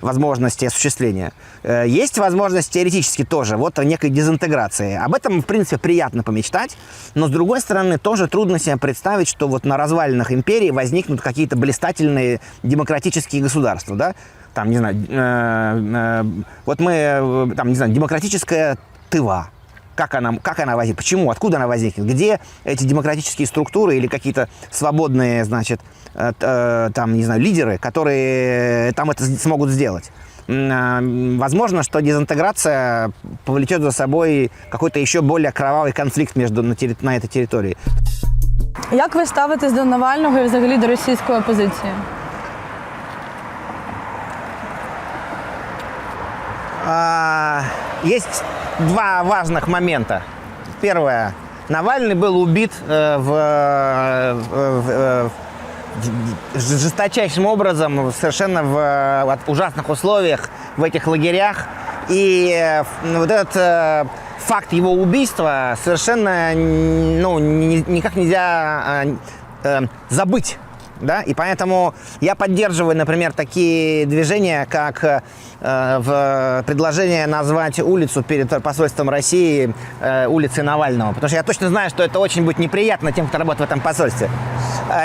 Speaker 3: возможности осуществления. Есть возможность теоретически тоже, вот некой дезинтеграции. Об этом, в принципе, приятно помечтать, но, с другой стороны, тоже трудно себе представить, что вот на развалинах империи возникнут какие-то блистательные демократические государства, да? Там, не знаю, вот мы, там, не знаю, демократическая Тыва. Как она возникнет? Почему? Откуда она возникнет? Где эти демократические структуры или какие-то свободные, значит, там, не знаю, лидеры, которые там это смогут сделать? Возможно, что дезинтеграция повлечет за собой какой-то еще более кровавый конфликт на этой территории.
Speaker 1: Як ви ставитесь до Навального і взагалі до російської опозиції?
Speaker 3: Есть два важных момента. Первое. Навальный был убит жесточайшим образом, совершенно в ужасных условиях в этих лагерях. И вот этот факт его убийства совершенно никак нельзя забыть. Да? И поэтому я поддерживаю, например, такие движения, как предложение назвать улицу перед посольством России улицей Навального. Потому что я точно знаю, что это очень будет неприятно тем, кто работает в этом посольстве.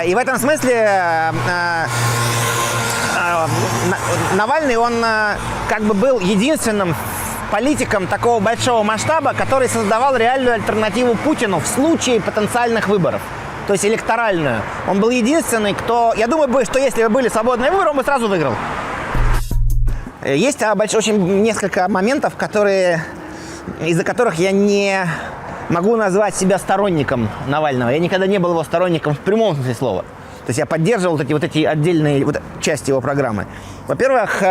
Speaker 3: И в этом смысле Навальный, он как бы был единственным политиком такого большого масштаба, который создавал реальную альтернативу Путину в случае потенциальных выборов. То есть электоральную. Он был единственный, кто... Я думаю, что если бы были свободные выборы, он бы сразу выиграл. Есть очень несколько моментов, из-за которых я не могу назвать себя сторонником Навального. Я никогда не был его сторонником в прямом смысле слова. То есть я поддерживал вот эти отдельные части его программы. Во-первых,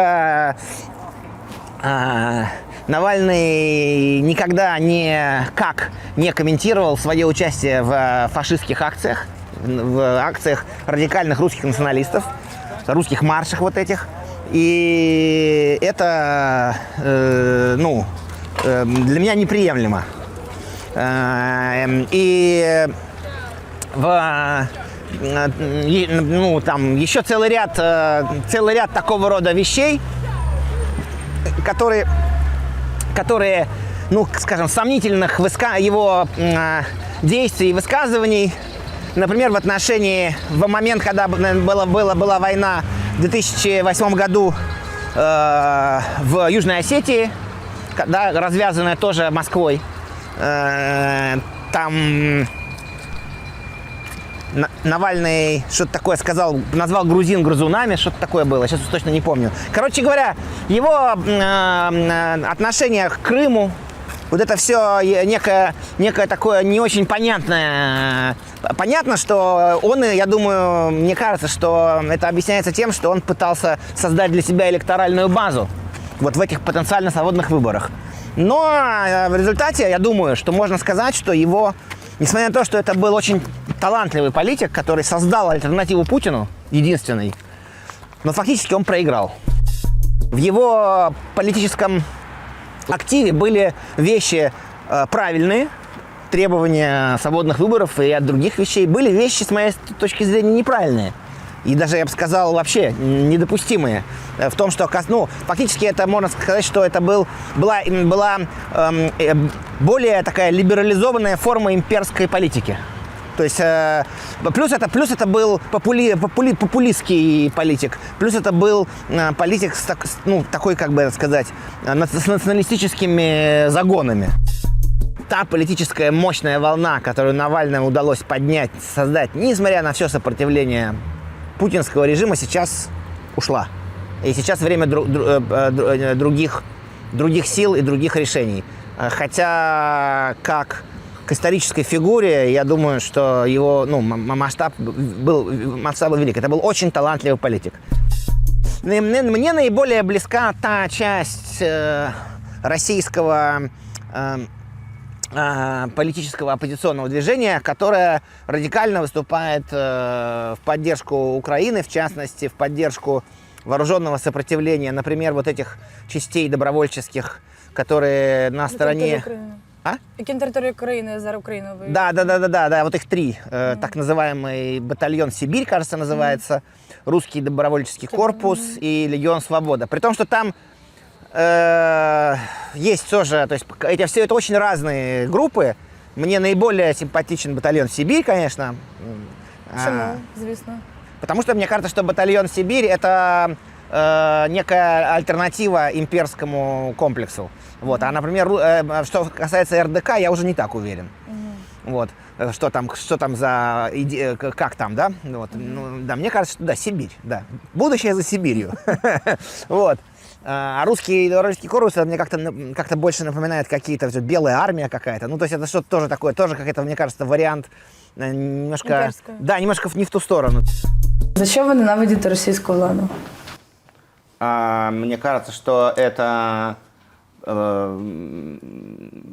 Speaker 3: Навальный никогда не комментировал свое участие в фашистских акциях, в акциях радикальных русских националистов, русских маршах вот этих. И это, для меня неприемлемо. И там еще целый ряд такого рода вещей, которые, скажем, сомнительных его действий и высказываний. Например, в момент, когда была война в 2008 году в Южной Осетии, да, развязанная тоже Москвой, там Навальный что-то такое сказал, назвал грузин грызунами, что-то такое было, сейчас точно не помню. Короче говоря, его отношение к Крыму, вот это все некое такое не очень понятное. Понятно, что он, я думаю, мне кажется, что это объясняется тем, что он пытался создать для себя электоральную базу вот в этих потенциально свободных выборах. Но в результате, я думаю, что можно сказать, что его, несмотря на то, что это был очень талантливый политик, который создал альтернативу Путину, единственный, но фактически он проиграл. В его политическом активе были вещи правильные, требования свободных выборов и от других вещей. Были вещи, с моей точки зрения, неправильные. И даже, я бы сказал, вообще недопустимые. В том, что, фактически это можно сказать, что это была более такая либерализованная форма имперской политики. То есть плюс это был популистский политик, плюс это был политик с такой, как бы сказать, с националистическими загонами. Та политическая мощная волна, которую Навальному удалось поднять, создать, несмотря на все сопротивление путинского режима, сейчас ушла. И сейчас время других сил и других решений. Хотя, как к исторической фигуре, я думаю, что его масштаб был велик. Это был очень талантливый политик. Мне наиболее близка та часть российского политического оппозиционного движения, которое радикально выступает в поддержку Украины, в частности, в поддержку вооруженного сопротивления, например, вот этих частей добровольческих, которые на стороне...
Speaker 1: Які території України за Україну ви?
Speaker 3: Да, вот их три. Так называемый батальон «Сибирь», кажется, называется, русский добровольческий корпус и легион «Свобода». При том, что там есть тоже, то есть все это очень разные группы. Мне наиболее симпатичен батальон «Сибирь», конечно.
Speaker 1: Чому, звісно?
Speaker 3: Потому что мне кажется, что батальон «Сибирь» — это некая альтернатива имперскому комплексу. Вот. А, например, что касается РДК, я уже не так уверен. Вот. Что там за идея, как там, да? Вот. Ну, да, мне кажется, что да, Сибирь, да. Будущее за Сибирью. Вот. А русский корпус мне как-то больше напоминает какие-то белая армия какая-то. Ну, то есть это что-то тоже такое, тоже какой-то, мне кажется, вариант немножко...
Speaker 1: Имперская.
Speaker 3: Да, немножко не в ту сторону.
Speaker 1: За що ви ненавидите російську владу?
Speaker 2: Мне кажется, что это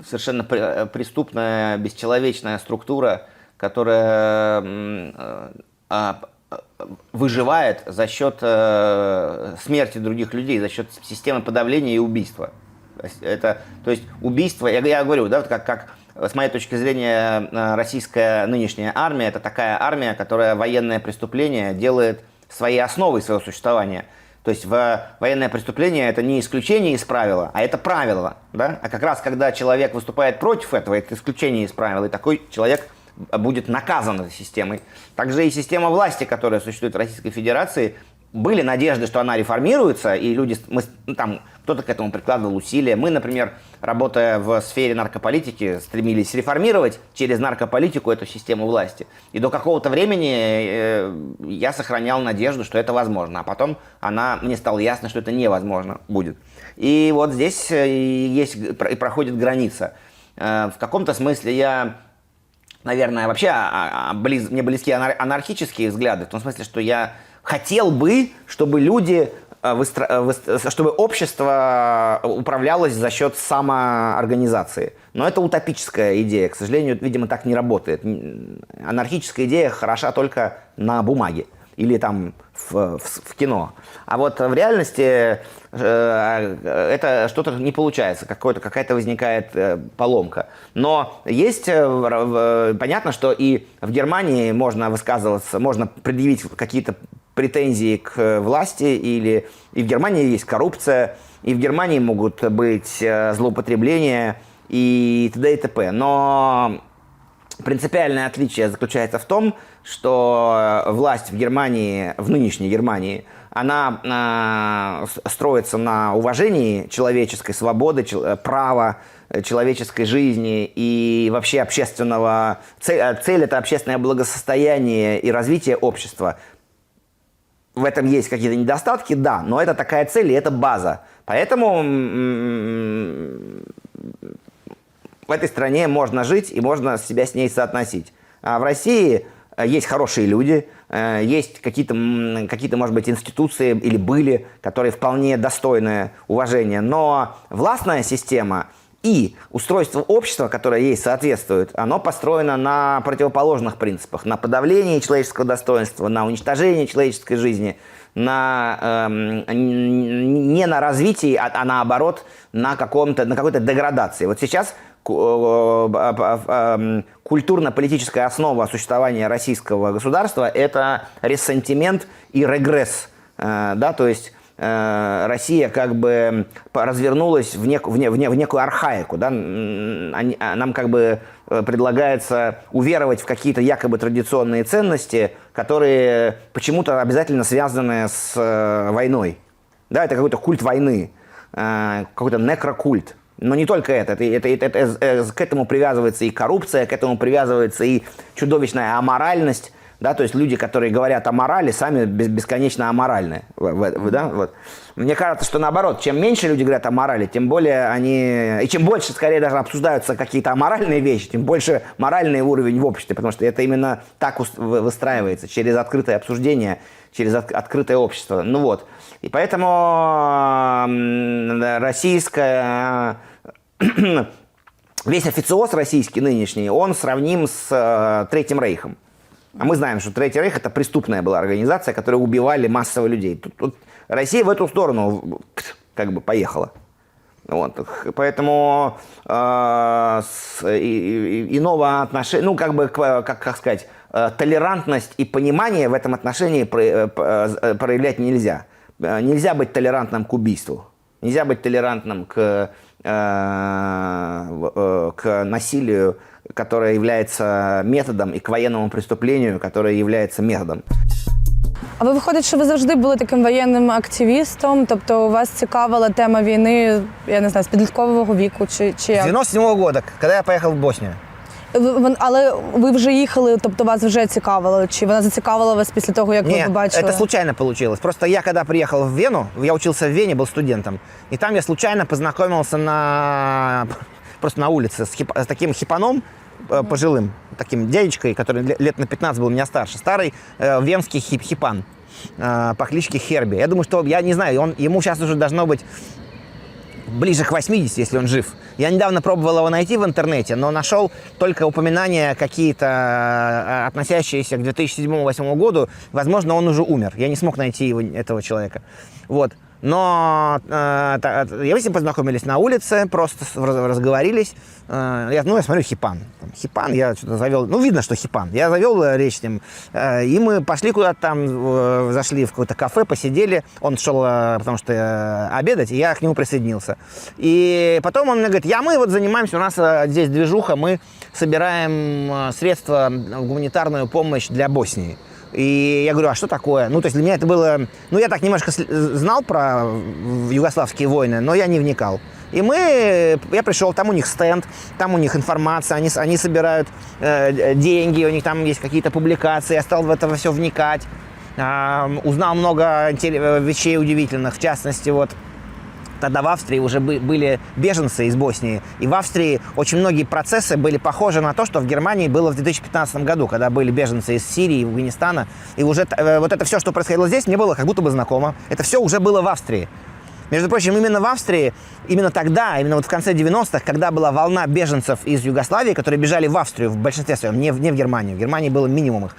Speaker 2: совершенно преступная, бесчеловечная структура, которая выживает за счет смерти других людей, за счет системы подавления и убийства. То есть убийство, я говорю, да, как с моей точки зрения, российская нынешняя армия – это такая армия, которая военное преступление делает своей основой своего существования. То есть военное преступление – это не исключение из правила, а это правило. Да? А как раз, когда человек выступает против этого, это исключение из правила, и такой человек будет наказан этой системой. Также и система власти, которая существует в Российской Федерации, были надежды, что она реформируется, и люди, кто-то к этому прикладывал усилия. Мы, например, работая в сфере наркополитики, стремились реформировать через наркополитику эту систему власти. И до какого-то времени я сохранял надежду, что это возможно. А потом мне стало ясно, что это невозможно будет. И вот здесь есть и проходит граница. В каком-то смысле я, наверное, вообще мне близки анархические взгляды, в том смысле, что я хотел бы, чтобы чтобы общество управлялось за счет самоорганизации. Но это утопическая идея. К сожалению, видимо, так не работает. Анархическая идея хороша только на бумаге или там в кино. А вот в реальности это что-то не получается, какая-то возникает поломка. Но есть, понятно, что и в Германии можно высказываться, можно предъявить какие-то претензии к власти, и в Германии есть коррупция, и в Германии могут быть злоупотребления и т.д. и т.п. Но принципиальное отличие заключается в том, что власть в Германии, в нынешней Германии, она строится на уважении человеческой свободы, права, человеческой жизни и вообще общественного... Цель – это общественное благосостояние и развитие общества. В этом есть какие-то недостатки, да, но это такая цель, и это база. Поэтому в этой стране можно жить и можно себя с ней соотносить. А в России есть хорошие люди, есть какие-то, может быть, институции или были, которые вполне достойны уважения. Но властная система и устройство общества, которое ей соответствует, оно построено на противоположных принципах. На подавлении человеческого достоинства, на уничтожении человеческой жизни, не на развитии, а наоборот, на какой-то деградации. Вот сейчас культурно-политическая основа существования российского государства – это рессентимент и регресс. Да, то есть Россия как бы развернулась в некую архаику. Да? Нам как бы предлагается уверовать в какие-то якобы традиционные ценности, которые почему-то обязательно связаны с войной. Да, это какой-то культ войны, какой-то некрокульт. Но не только это к этому привязывается и коррупция, к этому привязывается и чудовищная аморальность. Да, то есть люди, которые говорят о морали, сами бесконечно аморальны. Да, вот. Мне кажется, что наоборот, чем меньше люди говорят о морали, тем более и чем больше, скорее, даже обсуждаются какие-то аморальные вещи, тем больше моральный уровень в обществе, потому что это именно так выстраивается, через открытое обсуждение, через открытое общество. Ну вот. И поэтому весь официоз российский нынешний, он сравним с Третьим Рейхом. А мы знаем, что Третий Рейх – это преступная была организация, которая убивали массово людей. Тут Россия в эту сторону как бы поехала. Вот. Поэтому иного отношения, ну, как бы, как сказать, толерантность и понимание в этом отношении проявлять нельзя. Нельзя быть толерантным к убийству. Нельзя быть толерантным к насилию, которое является методом, і к воєнному преступлению, которое является методом.
Speaker 1: А ви виходить, що ви завжди були таким воєнним активістом? Тобто вас цікавила тема війни, я не знаю, з підліткового віку чи
Speaker 3: С
Speaker 1: як?
Speaker 3: 97 года, когда я поехал в Боснию.
Speaker 1: Але ви вже їхали, тобто вас вже цікавило? Чи вона зацікавила вас після того, як ви
Speaker 3: Нет,
Speaker 1: побачили?
Speaker 3: это случайно получилось. Просто я, когда приехал в Вену, я учился в Вене, был студентом, и там я случайно познакомился просто на улице с таким хипаном пожилым, таким дядечкой, который лет на 15 был меня старше, старый венский хипан по кличке Херби. Я думаю, что, я не знаю, ему сейчас уже должно быть ближе к 80, если он жив. Я недавно пробовал его найти в интернете, но нашел только упоминания какие-то, относящиеся к 2007-2008 году. Возможно, он уже умер. Я не смог найти этого человека. Вот. Но мы с ним познакомились на улице, просто разговорились. Я смотрю, хипан. Хипан, я что-то завел, ну, видно, что хипан. Я завел речь с ним, и мы пошли куда-то там, зашли в какое-то кафе, посидели. Он шел, потому что обедать, и я к нему присоединился. И потом он мне говорит, мы вот занимаемся, у нас здесь движуха, мы собираем средства в гуманитарную помощь для Боснии. И я говорю, а что такое? Ну, то есть для меня это было... Ну, я так немножко знал про югославские войны, но я не вникал. И я пришел, там у них стенд, там у них информация, они собирают деньги, у них там есть какие-то публикации. Я стал в это все вникать, узнал много вещей удивительных. В частности, вот тогда в Австрии уже были беженцы из Боснии. И в Австрии очень многие процессы были похожи на то, что в Германии было в 2015 году, когда были беженцы из Сирии, и Афганистана. И уже вот это все, что происходило здесь, мне было как будто бы знакомо. Это все уже было в Австрии. Между прочим, именно в Австрии, именно тогда, именно вот в конце 90-х, когда была волна беженцев из Югославии, которые бежали в Австрию в большинстве своем, не в Германию. В Германии было минимум их.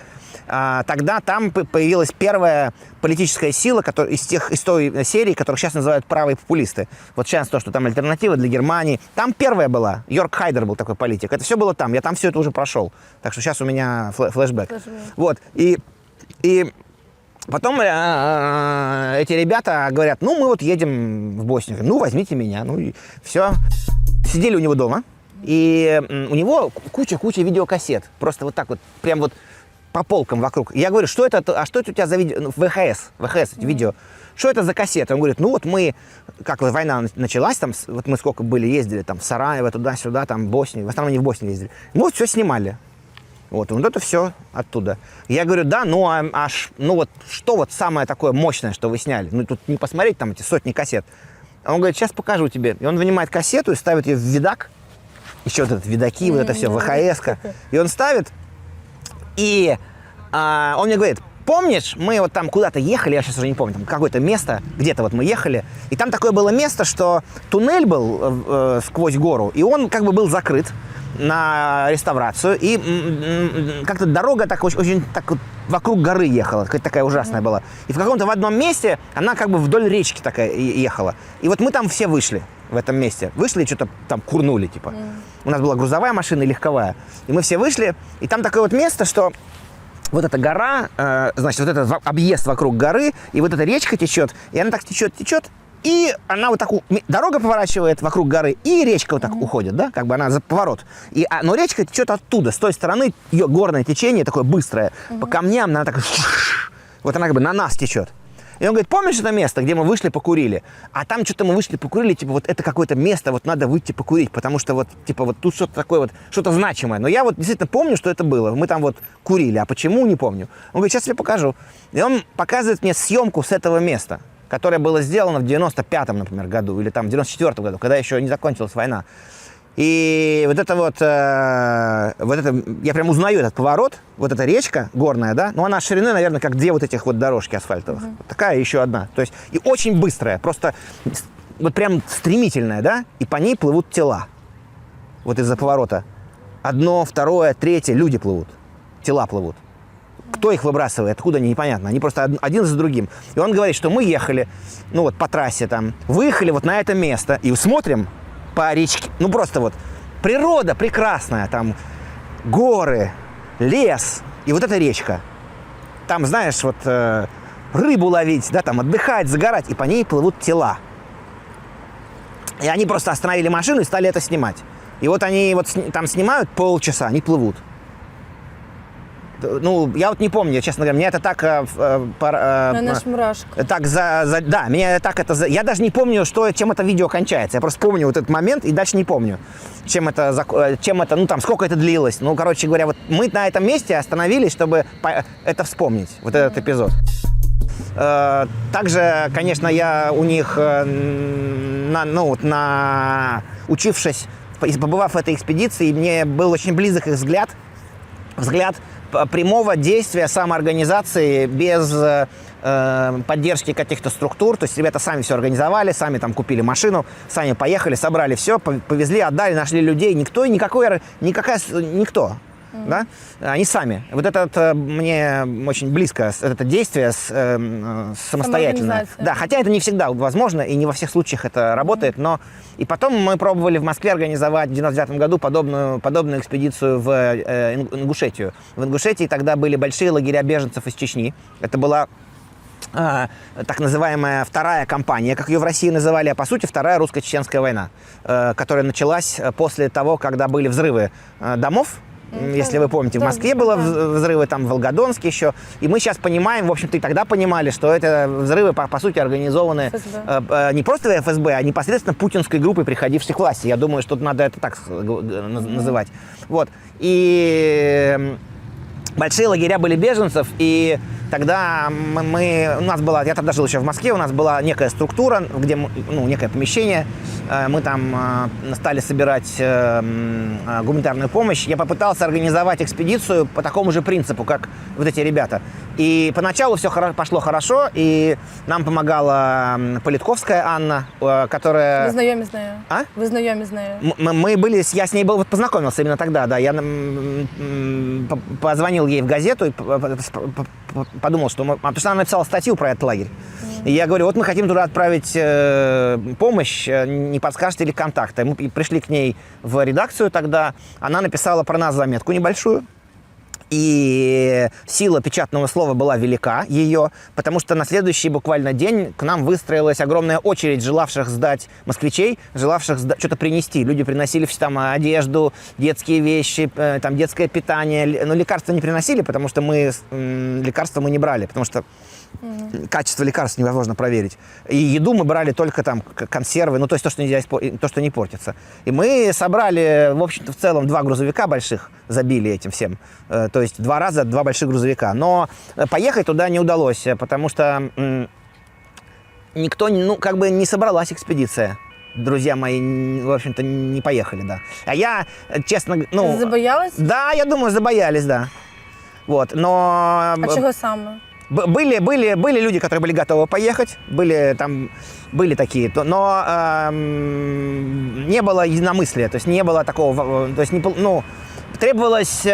Speaker 3: Тогда там появилась первая политическая сила из той серии, которых сейчас называют правые популисты. Вот сейчас то, что там альтернатива для Германии. Там первая была. Йорк Хайдер был такой политик. Это все было там. Я там все это уже прошел. Так что сейчас у меня флешбэк. Вот. И потом эти ребята говорят, мы вот едем в Боснию. Ну, возьмите меня. Ну, и все. Сидели у него дома. И у него куча видеокассет. Просто вот так вот. Прям вот по полкам вокруг. Я говорю, что это у тебя за видео? ВХС эти видео. Что это за кассеты? Он говорит, как война началась, там, вот мы сколько ездили, там, в Сараево, туда-сюда, там, в Боснию, в основном не в Боснию ездили. Мы вот все снимали. Вот это все оттуда. Я говорю, да, что вот самое такое мощное, что вы сняли? Ну, тут не посмотреть, там, эти сотни кассет. А он говорит, сейчас покажу тебе. И он вынимает кассету и ставит ее в видак. Еще вот этот видаки, вот это все, ВХС-ка. И он ставит. И он мне говорит, помнишь, мы вот там куда-то ехали, я сейчас уже не помню, там какое-то место, где-то вот мы ехали, и там такое было место, что туннель был сквозь гору, и он как бы был закрыт на реставрацию, и как-то дорога так очень так вот вокруг горы ехала, какая-то такая ужасная была. И в каком-то в одном месте она как бы вдоль речки такая ехала. И вот мы там все вышли в этом месте. Вышли и что-то там курнули, типа. У нас была грузовая машина и легковая. И мы все вышли, и там такое вот место, что вот эта гора, значит, вот этот объезд вокруг горы, и вот эта речка течет, и она так течет, и она вот так, дорога поворачивает вокруг горы, и речка вот так уходит, да, как бы она за поворот. Но речка течет оттуда, с той стороны, ее горное течение такое быстрое, по камням, она так, вот она как бы на нас течет. И он говорит, помнишь это место, где мы вышли, покурили? А там что-то мы вышли, покурили, типа, вот это какое-то место, вот надо выйти покурить, потому что вот, типа, вот тут что-то такое вот, что-то значимое. Но я вот действительно помню, что это было. Мы там вот курили, а почему, не помню. Он говорит, сейчас тебе покажу. И он показывает мне съемку с этого места, которое было сделано в 95-м, например, году, или там в 94-м году, когда еще не закончилась война. И вот это я прям узнаю этот поворот, вот эта речка горная, да, но она шириной, наверное, как две вот этих вот дорожки асфальтовых. Вот такая еще одна. То есть и очень быстрая, просто вот прям стремительная, да, и по ней плывут тела. Вот из-за поворота. Одно, второе, третье, люди плывут, тела плывут. кто их выбрасывает, откуда они, непонятно. Они просто один за другим. И он говорит, что мы ехали, ну вот по трассе там, выехали вот на это место и смотрим по речке, ну просто вот природа прекрасная, там горы, лес и вот эта речка. Там, знаешь, вот рыбу ловить, да, там отдыхать, загорать, и по ней плывут тела. И они просто остановили машину и стали это снимать. И вот они вот там снимают полчаса, они плывут. Ну, я вот не помню, честно говоря, мне это так...
Speaker 1: Наш мурашка.
Speaker 3: Так да, меня так это... Я даже не помню, чем это видео кончается. Я просто помню вот этот момент и дальше не помню, чем это, ну, там, сколько это длилось. Ну, короче говоря, вот мы на этом месте остановились, чтобы это вспомнить, вот этот эпизод. Также, конечно, я у них, учившись, побывав в этой экспедиции, мне был очень близок их взгляд прямого действия самоорганизации без поддержки каких-то структур. То есть ребята сами все организовали, сами там купили машину, сами поехали, собрали все, повезли, отдали, нашли людей. Никто. Да? Они сами. Вот это мне очень близко, это действие самостоятельное. Да, хотя это не всегда возможно, и не во всех случаях это работает, но... И потом мы пробовали в Москве организовать в 1999 году подобную экспедицию в Ингушетию. В Ингушетии тогда были большие лагеря беженцев из Чечни. Это была так называемая вторая кампания, как ее в России называли, а по сути вторая русско-чеченская война, которая началась после того, когда были взрывы домов. Если вы помните, в Москве было взрывы, там в Волгодонске еще. И мы сейчас понимаем, в общем-то и тогда понимали, что это взрывы, по сути, организованы не просто ФСБ, а непосредственно путинской группой, приходившей к власти. Я думаю, что надо это так называть. Вот. И большие лагеря были беженцев, и тогда у нас была, я тогда жил еще в Москве, у нас была некая структура, где, некое помещение, мы там стали собирать гуманитарную помощь. Я попытался организовать экспедицию по такому же принципу, как вот эти ребята. И поначалу все пошло хорошо, и нам помогала Политковская Анна, которая...
Speaker 1: Вы знакомы?
Speaker 3: А?
Speaker 1: Вы знакомы?
Speaker 3: Мы были, я с ней познакомился именно тогда, да. Я позвонил ей в газету и подумал, потому что она написала статью про этот лагерь. И я говорю, вот мы хотим туда отправить помощь, не подскажете ли контакты? Мы пришли к ней в редакцию тогда, она написала про нас заметку небольшую. И сила печатного слова была велика ее, потому что на следующий буквально день к нам выстроилась огромная очередь желавших сдать москвичей, желавших что-то принести. Люди приносили там одежду, детские вещи, там детское питание. Но лекарства не приносили, потому что лекарства мы не брали, потому что качество лекарств невозможно проверить. И еду мы брали только там консервы, то есть то, что не портится. И мы собрали, в общем-то, в целом 2 грузовика больших, забили этим всем. То есть 2 раза 2 больших грузовика. Но поехать туда не удалось, потому что никто, не собралась экспедиция. Друзья мои, в общем-то, не поехали, да. А я, честно,
Speaker 1: Забоялась?
Speaker 3: Да, я думаю, забоялись, да. Вот, но...
Speaker 1: А чего саме?
Speaker 3: Были люди, которые были готовы поехать, были такие, но не было единомыслия, то есть не было такого, то есть требовалось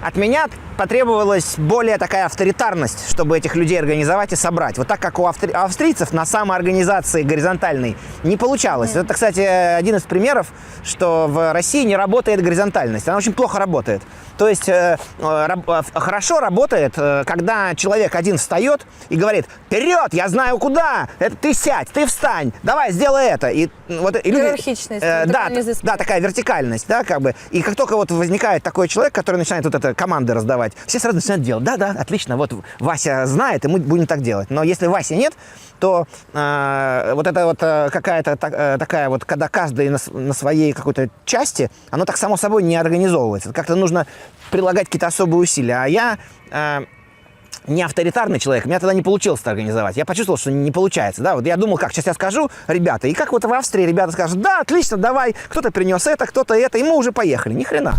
Speaker 3: от меня потребовалась более такая авторитарность, чтобы этих людей организовать и собрать. Вот так как у австрийцев на самоорганизации горизонтальной не получалось. Это, кстати, один из примеров, что в России не работает горизонтальность. Она очень плохо работает. То есть хорошо работает, когда человек один встает и говорит: «Вперед, я знаю куда! Это ты сядь, ты встань, давай, сделай это!» И
Speaker 1: иерархичность.
Speaker 3: Да, такая вертикальность, да, как бы. И как только вот возникает такой человек, который начинает вот это команды раздавать, все сразу начинают делать. Да, отлично, вот Вася знает, и мы будем так делать. Но если Васи нет, то вот это вот какая-то такая вот, когда каждый на своей какой-то части, оно так само собой не организовывается. Как-то нужно прилагать какие-то особые усилия. А я не авторитарный человек, у меня тогда не получилось это организовать. Я почувствовал, что не получается. Да? Вот я думал, как сейчас я скажу, ребята, и как вот в Австрии ребята скажут: да, отлично, давай, кто-то принес это, кто-то это, и мы уже поехали. Ни хрена.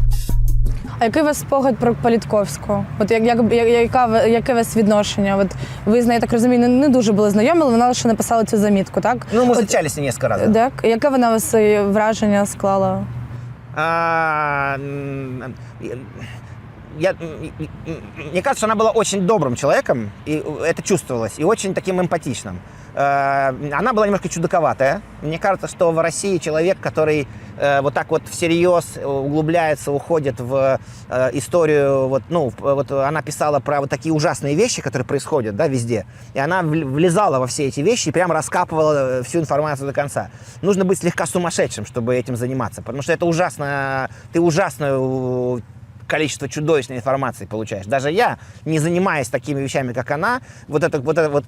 Speaker 1: А який у вас спогад про Політковську? От яке у вас відношення? От ви з нею, так розумію, не дуже були знайомі, але вона лише написала цю замітку, так?
Speaker 3: Ну, ми зустрічалися кілька разів.
Speaker 1: Так? Яке вона у вас враження склала?
Speaker 3: мне кажется, что она была очень добрым человеком, и это чувствовалось, и очень таким эмпатичным. Она была немножко чудаковатая. Мне кажется, что в России человек, который вот так вот всерьез углубляется, уходит в историю, вот она писала про вот такие ужасные вещи, которые происходят, да, везде, и она влезала во все эти вещи и прям раскапывала всю информацию до конца. Нужно быть слегка сумасшедшим, чтобы этим заниматься, потому что это ужасно, ты ужасную количество чудовищной информации получаешь. Даже я, не занимаясь такими вещами, как она, вот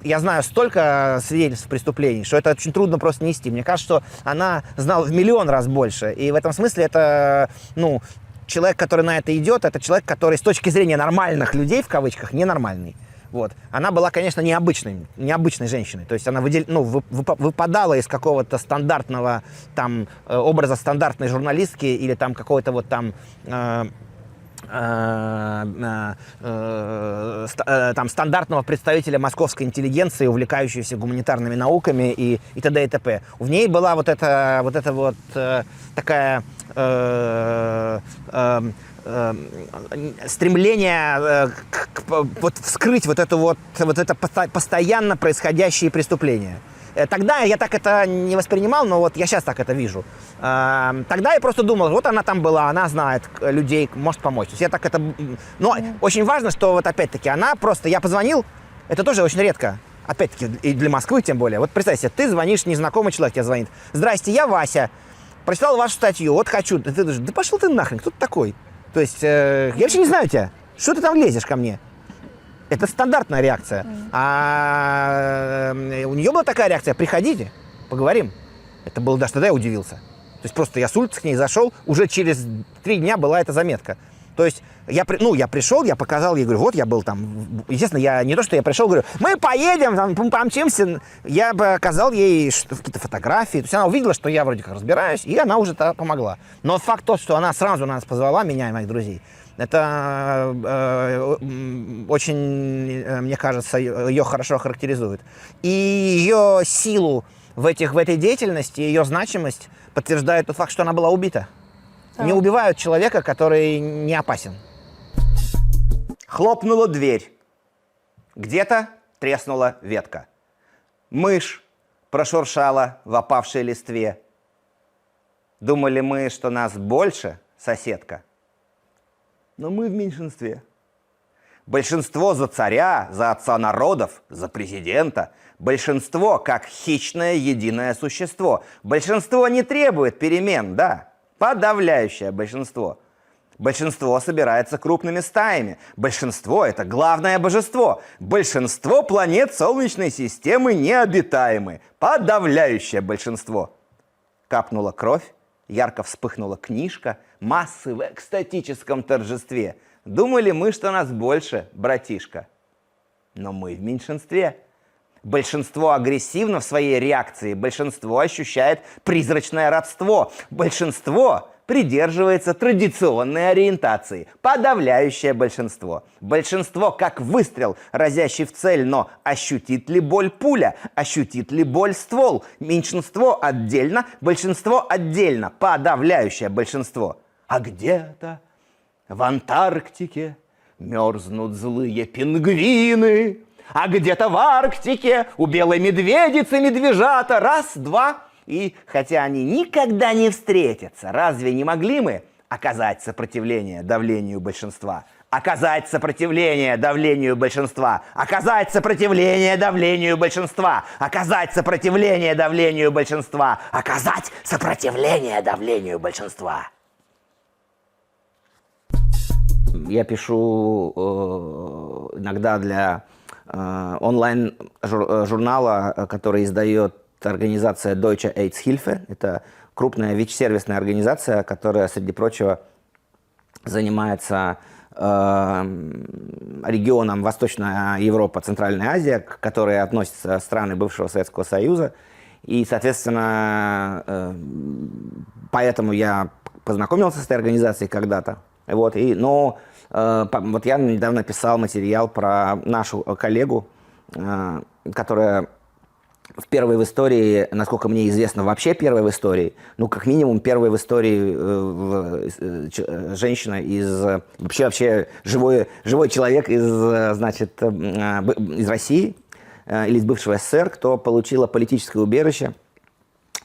Speaker 3: я знаю столько свидетельств преступлений, что это очень трудно просто нести. Мне кажется, что она знала в миллион раз больше. И в этом смысле это, человек, который на это идет, это человек, который с точки зрения нормальных людей, в кавычках, ненормальный. Вот. Она была, конечно, необычной женщиной. То есть она выпадала из какого-то стандартного там образа стандартной журналистки или там какой-то вот там стандартного представителя московской интеллигенции, увлекающегося гуманитарными науками и т.д. и т.п. В ней была такая стремление вскрыть вот это постоянно происходящие преступления. Тогда я так это не воспринимал, но вот я сейчас так это вижу. Тогда я просто думал, вот она там была, она знает людей, может помочь. То есть я так это... Но очень важно, что вот опять-таки она просто... Я позвонил, это тоже очень редко. Опять-таки, и для Москвы тем более. Вот представь себе, ты звонишь, незнакомый человек тебе звонит. Здрасте, я Вася. Прочитал вашу статью, вот хочу. Ты думаешь, да пошел ты нахрен, кто ты такой? То есть я вообще не знаю тебя. Что ты там лезешь ко мне? Это стандартная реакция. А у нее была такая реакция: приходите, поговорим. Это было даже тогда я удивился. То есть просто я с улицы к ней зашел, уже через 3 дня была эта заметка. То есть я пришел, я показал ей, говорю, вот я был там. Естественно, я не то, что я пришел, говорю, мы поедем, там, помчимся. Я показал ей какие-то фотографии. То есть она увидела, что я вроде как разбираюсь, и она уже помогла. Но факт тот, что она сразу нас позвала, меня и моих друзей, это очень, мне кажется, ее хорошо характеризует. И ее силу в этой деятельности, ее значимость подтверждает тот факт, что она была убита. Так. Не убивают человека, который не опасен.
Speaker 2: Хлопнула дверь. Где-то треснула ветка. Мышь прошуршала в опавшей листве. Думали мы, что нас больше, соседка. Но мы в меньшинстве. Большинство за царя, за отца народов, за президента. Большинство как хищное единое существо. Большинство не требует перемен, да. Подавляющее большинство. Большинство собирается крупными стаями. Большинство – это главное божество. Большинство планет Солнечной системы необитаемы. Подавляющее большинство. Капнула кровь. Ярко вспыхнула книжка, массы в экстатическом торжестве. Думали мы, что нас больше, братишка. Но мы в меньшинстве. Большинство агрессивно в своей реакции, большинство ощущает призрачное родство, большинство придерживается традиционной ориентации, подавляющее большинство. Большинство как выстрел, разящий в цель, но ощутит ли боль пуля, ощутит ли боль ствол? Меньшинство отдельно, большинство отдельно, подавляющее большинство. А где-то в Антарктике мерзнут злые пингвины, а где-то в Арктике у белой медведицы медвежата раз-два. И хотя они никогда не встретятся, разве не могли мы оказать сопротивление давлению большинства? Оказать сопротивление давлению большинства. Оказать сопротивление давлению большинства. Оказать сопротивление давлению большинства. Оказать сопротивление давлению большинства. Я пишу иногда для онлайн-журнала, который издает организация Deutsche AIDS-Hilfe. Это крупная ВИЧ-сервисная организация, которая, среди прочего, занимается регионом Восточная Европа, Центральная Азия, к которой относятся страны бывшего Советского Союза. И, соответственно, поэтому я познакомился с этой организацией когда-то. Вот, вот я недавно писал материал про нашу коллегу, которая в первой в истории, насколько мне известно, вообще первой в истории, ну, как минимум, первой в истории женщина из... Вообще живой человек из, значит, из России или из бывшего СССР, кто получила политическое убежище,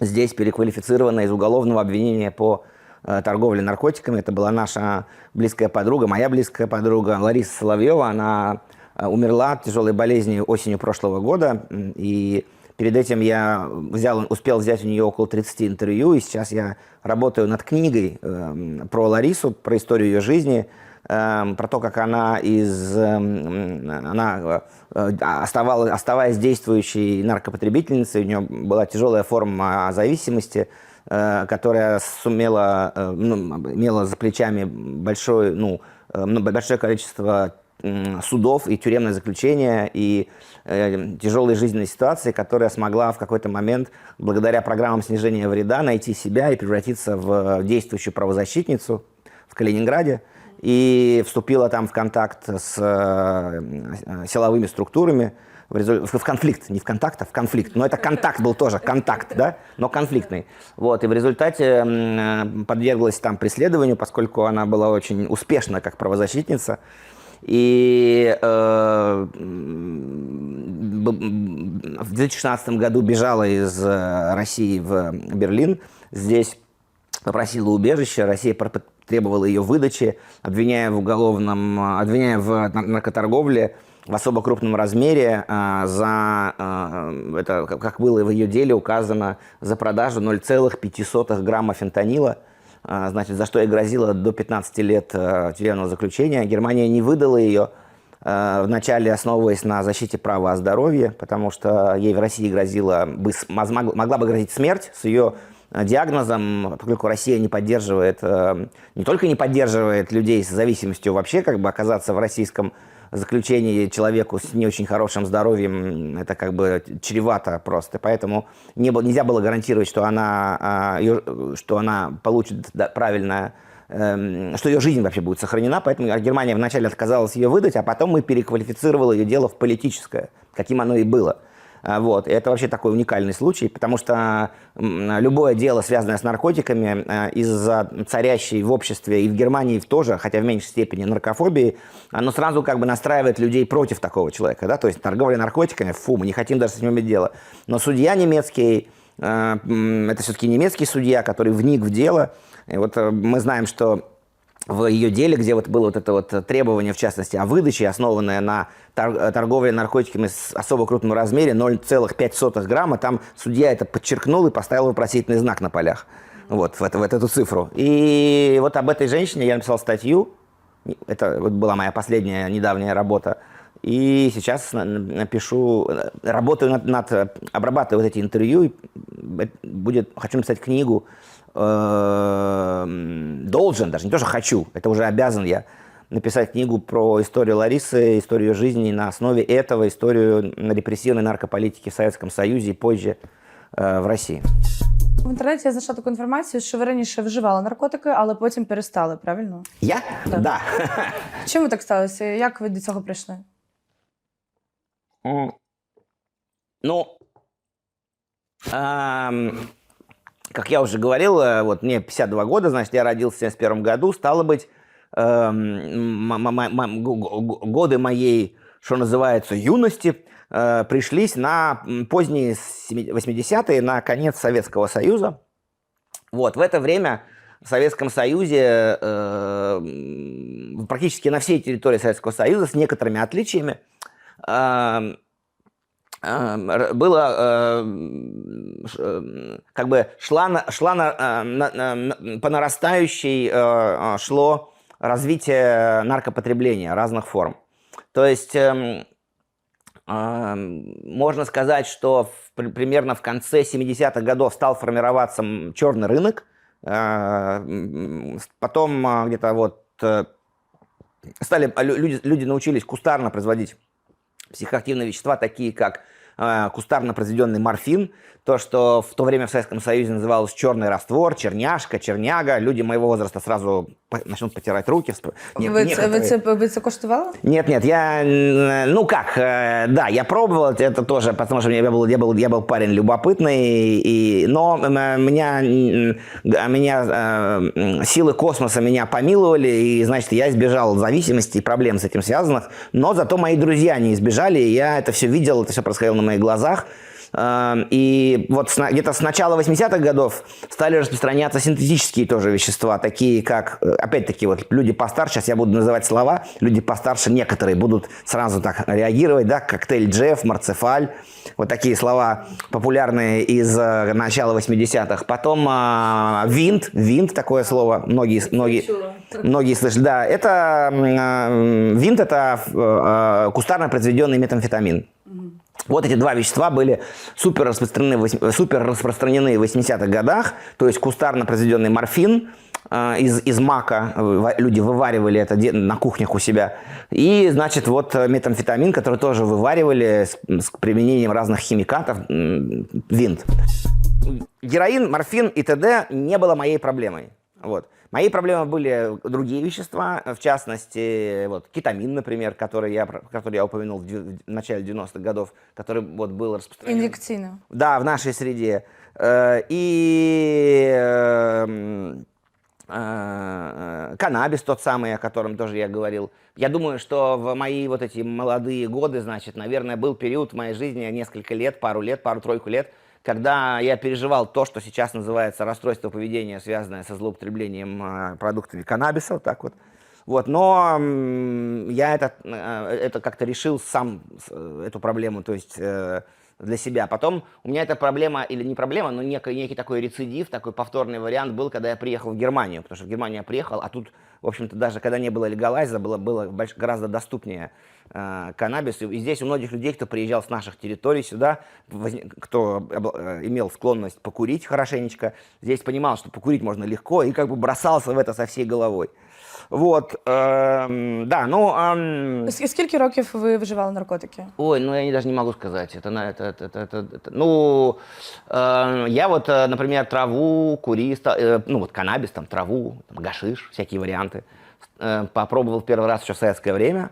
Speaker 2: здесь переквалифицирована из уголовного обвинения по торговле наркотиками. Это была наша близкая подруга, моя близкая подруга Лариса Соловьева. Она умерла от тяжелой болезни осенью прошлого года. И перед этим я успел взять у нее около 30 интервью. И сейчас я работаю над книгой про Ларису, про историю ее жизни, про то, как она оставаясь действующей наркопотребительницей, у нее была тяжелая форма зависимости, которая имела за плечами большое количество судов и тюремное заключение, и тяжелые жизненные ситуации, которая смогла в какой-то момент, благодаря программам снижения вреда, найти себя и превратиться в действующую правозащитницу в Калининграде. И вступила там в контакт с силовыми структурами, в конфликт, не в контакт, а в конфликт. Но это контакт был тоже, контакт, да, но конфликтный. Вот, и в результате подверглась там преследованию, поскольку она была очень успешна как правозащитница. И в 2016 году бежала из России в Берлин. Здесь попросила убежище, Россия требовала ее выдачи, обвиняя в наркоторговле в особо крупном размере, это, как было в ее деле указано, за продажу 0,05 грамма фентанила, значит, за что ей грозило до 15 лет тюремного заключения. Германия не выдала ее, вначале основываясь на защите права о здоровье, потому что ей в России могла бы грозить смерть с ее диагнозом, поскольку Россия не поддерживает, не только не поддерживает людей с зависимостью вообще, как бы оказаться в российском заключении человеку с не очень хорошим здоровьем, это как бы чревато просто. Поэтому нельзя было гарантировать, что она получит правильное, что ее жизнь вообще будет сохранена. Поэтому Германия вначале отказалась ее выдать, а потом мы переквалифицировали ее дело в политическое, каким оно и было. Вот. И это вообще такой уникальный случай, потому что любое дело, связанное с наркотиками, из-за царящей в обществе и в Германии тоже, хотя в меньшей степени, наркофобии, оно сразу как бы настраивает людей против такого человека. Да? То есть торговля наркотиками, фу, мы не хотим даже с ним иметь дело. Но судья немецкий, это все-таки немецкий судья, который вник в дело. И вот мы знаем, что в ее деле, где вот было вот это вот требование, в частности, о выдаче, основанное на торговле наркотиками с особо крупном размере, 0,05 грамма, там судья это подчеркнул и поставил вопросительный знак на полях, вот, в эту цифру. И вот об этой женщине я написал статью, это вот была моя последняя недавняя работа, и сейчас работаю обрабатываю вот эти интервью, и хочу написать книгу, должен, даже не то, что хочу, это уже обязан я написать книгу про историю Ларисы, историю ее жизни, на основе этого историю репрессивной наркополитики в Советском Союзе и позже в Росії.
Speaker 1: В інтернеті я знайшла таку інформацію, що ви раніше вживали наркотики, але потім перестали, правильно?
Speaker 2: Я?
Speaker 1: Так.
Speaker 2: Да.
Speaker 1: Чому так сталося? Як ви до цього прийшли?
Speaker 2: Ну, как я уже говорил, вот мне 52 года, значит, я родился в 1971 году, стало быть, годы моей, что называется, юности пришлись на поздние 80-е, на конец Советского Союза. Вот, в это время в Советском Союзе, практически на всей территории Советского Союза, с некоторыми отличиями, было, как бы по нарастающей шло развитие наркопотребления разных форм. То есть можно сказать, что примерно в конце 70-х годов стал формироваться черный рынок, потом где-то вот люди научились кустарно производить психоактивные вещества, такие как кустарно произведенный морфин, то, что в то время в Советском Союзе называлось черный раствор, черняшка, черняга. Люди моего возраста сразу
Speaker 3: начнут потирать руки.
Speaker 1: Ви це коштували?
Speaker 3: Нет, ну как, да, я пробовал это тоже, потому что я был парень любопытный, но меня силы космоса меня помиловали, и, значит, я избежал зависимости и проблем с этим связанных, но зато мои друзья не избежали, и я это все видел, это все происходило на моих глазах. И вот где-то с начала 80-х годов стали распространяться синтетические тоже вещества, такие как, опять-таки, вот люди постарше, сейчас я буду называть слова, люди постарше некоторые будут сразу так реагировать, да, коктейль Джефф, марцефаль, вот такие слова популярные из начала 80-х. Потом винт, такое слово, многие слышали, да, это винт, это кустарно произведенный метамфетамин. Вот эти два вещества были супер распространены в 80-х годах, то есть кустарно произведенный морфин из мака, люди вываривали это на кухнях у себя, и, значит, вот метамфетамин, который тоже вываривали с применением разных химикатов, винт. Героин, морфин и т.д. не было моей проблемой. Вот. Моей проблемой были другие вещества, в частности, вот, кетамин, например, который я упомянул в начале 90-х годов, который вот, был распространен.
Speaker 1: Инъекцийно.
Speaker 3: Да, в нашей среде. Каннабис тот самый, о котором тоже я говорил. Я думаю, что в мои вот эти молодые годы, значит, наверное, был период в моей жизни, несколько лет, пару-тройку лет, когда я переживал то, что сейчас называется расстройство поведения, связанное со злоупотреблением продуктами каннабиса, вот так вот. Вот, но я это как-то решил сам, эту проблему, то есть для себя. Потом у меня эта проблема, или не проблема, но некий такой рецидив, такой повторный вариант был, когда я приехал в Германию, потому что в Германию я приехал, а тут, в общем-то, даже когда не было легалайза, было гораздо доступнее каннабис. И здесь у многих людей, кто приезжал с наших территорий сюда, кто имел склонность покурить хорошенечко, здесь понимал, что покурить можно легко, и как бы бросался в это со всей головой. Вот, да, ну...
Speaker 1: Скільки років ви вживали наркотики?
Speaker 3: Ой, ну я даже не могу сказать. Я вот, например, траву, ну вот каннабис, там, траву, там, гашиш, всякие варианты. Попробовал первый раз еще в советское время.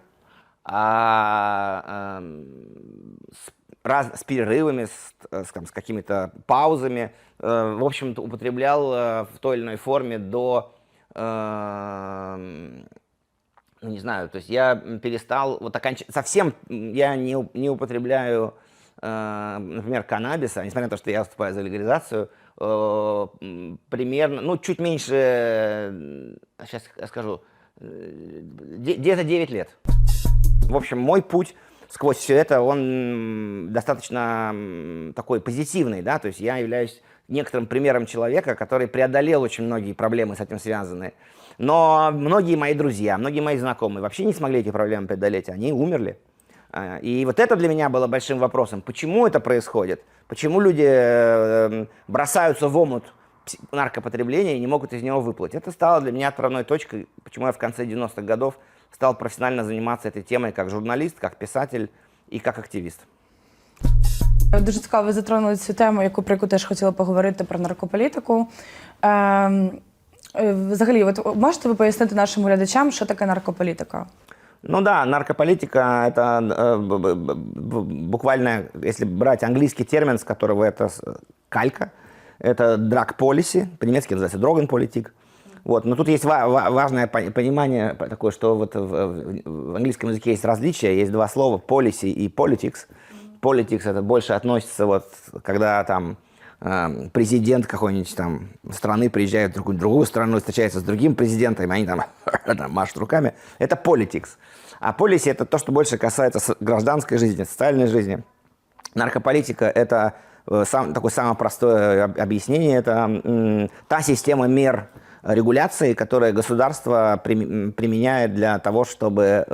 Speaker 3: С перерывами, с какими-то паузами. В общем-то, употреблял в той или иной форме до... ну, не знаю, то есть я перестал, вот совсем я не употребляю, например, каннабиса, несмотря на то, что я выступаю за легализацию, примерно, ну, чуть меньше, сейчас скажу, где-то 9 лет. В общем, мой путь сквозь все это, он достаточно такой позитивный, да, то есть я являюсь некоторым примером человека, который преодолел очень многие проблемы с этим связанные. Но многие мои друзья, многие мои знакомые вообще не смогли эти проблемы преодолеть, они умерли. И вот это для меня было большим вопросом. Почему это происходит? Почему люди бросаются в омут наркопотребления и не могут из него выплыть? Это стало для меня отправной точкой, почему я в конце 90-х годов стал профессионально заниматься этой темой как журналист, как писатель и как активист.
Speaker 1: Дуже цікаво, ви затронули цю тему, про яку теж хотіла поговорити, про наркополітику. Взагалі, от можете ви пояснити нашим глядачам, що таке наркополітика?
Speaker 3: Ну да, наркополитика – это буквально, если брать английский термин, с которого это калька, это drug policy, по-немецки называется drogenpolitik. Вот. Но тут есть важное понимание такое, что вот в английском языке есть различия, есть два слова – policy и politics. Politics это больше относится, вот, когда там президент какой-нибудь там страны приезжает в другую страну, встречается с другим президентом, и они там машут руками. Это politics. А policy это то, что больше касается гражданской жизни, социальной жизни. Наркополитика это такое самое простое объяснение. Это та система мер регуляции, которые государство применяет для того, чтобы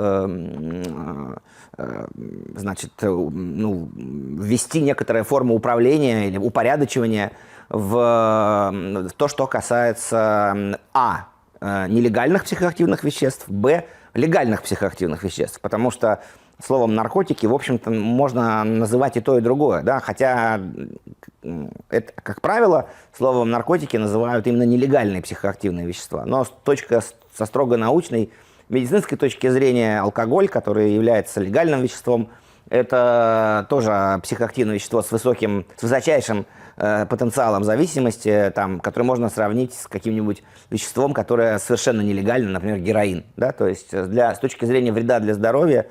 Speaker 3: значит, ну, ввести некоторые формы управления или упорядочивания в то, что касается нелегальных психоактивных веществ, легальных психоактивных веществ, потому что словом наркотики, в общем-то, можно называть и то, и другое, да, хотя, это, как правило, словом наркотики называют именно нелегальные психоактивные вещества, но с
Speaker 2: со строго научной медицинской точки зрения алкоголь, который является легальным веществом, это тоже психоактивное вещество с высочайшим потенциалом зависимости, там, который можно сравнить с каким-нибудь веществом, которое совершенно нелегально, например, героин. Да? То есть с точки зрения вреда для здоровья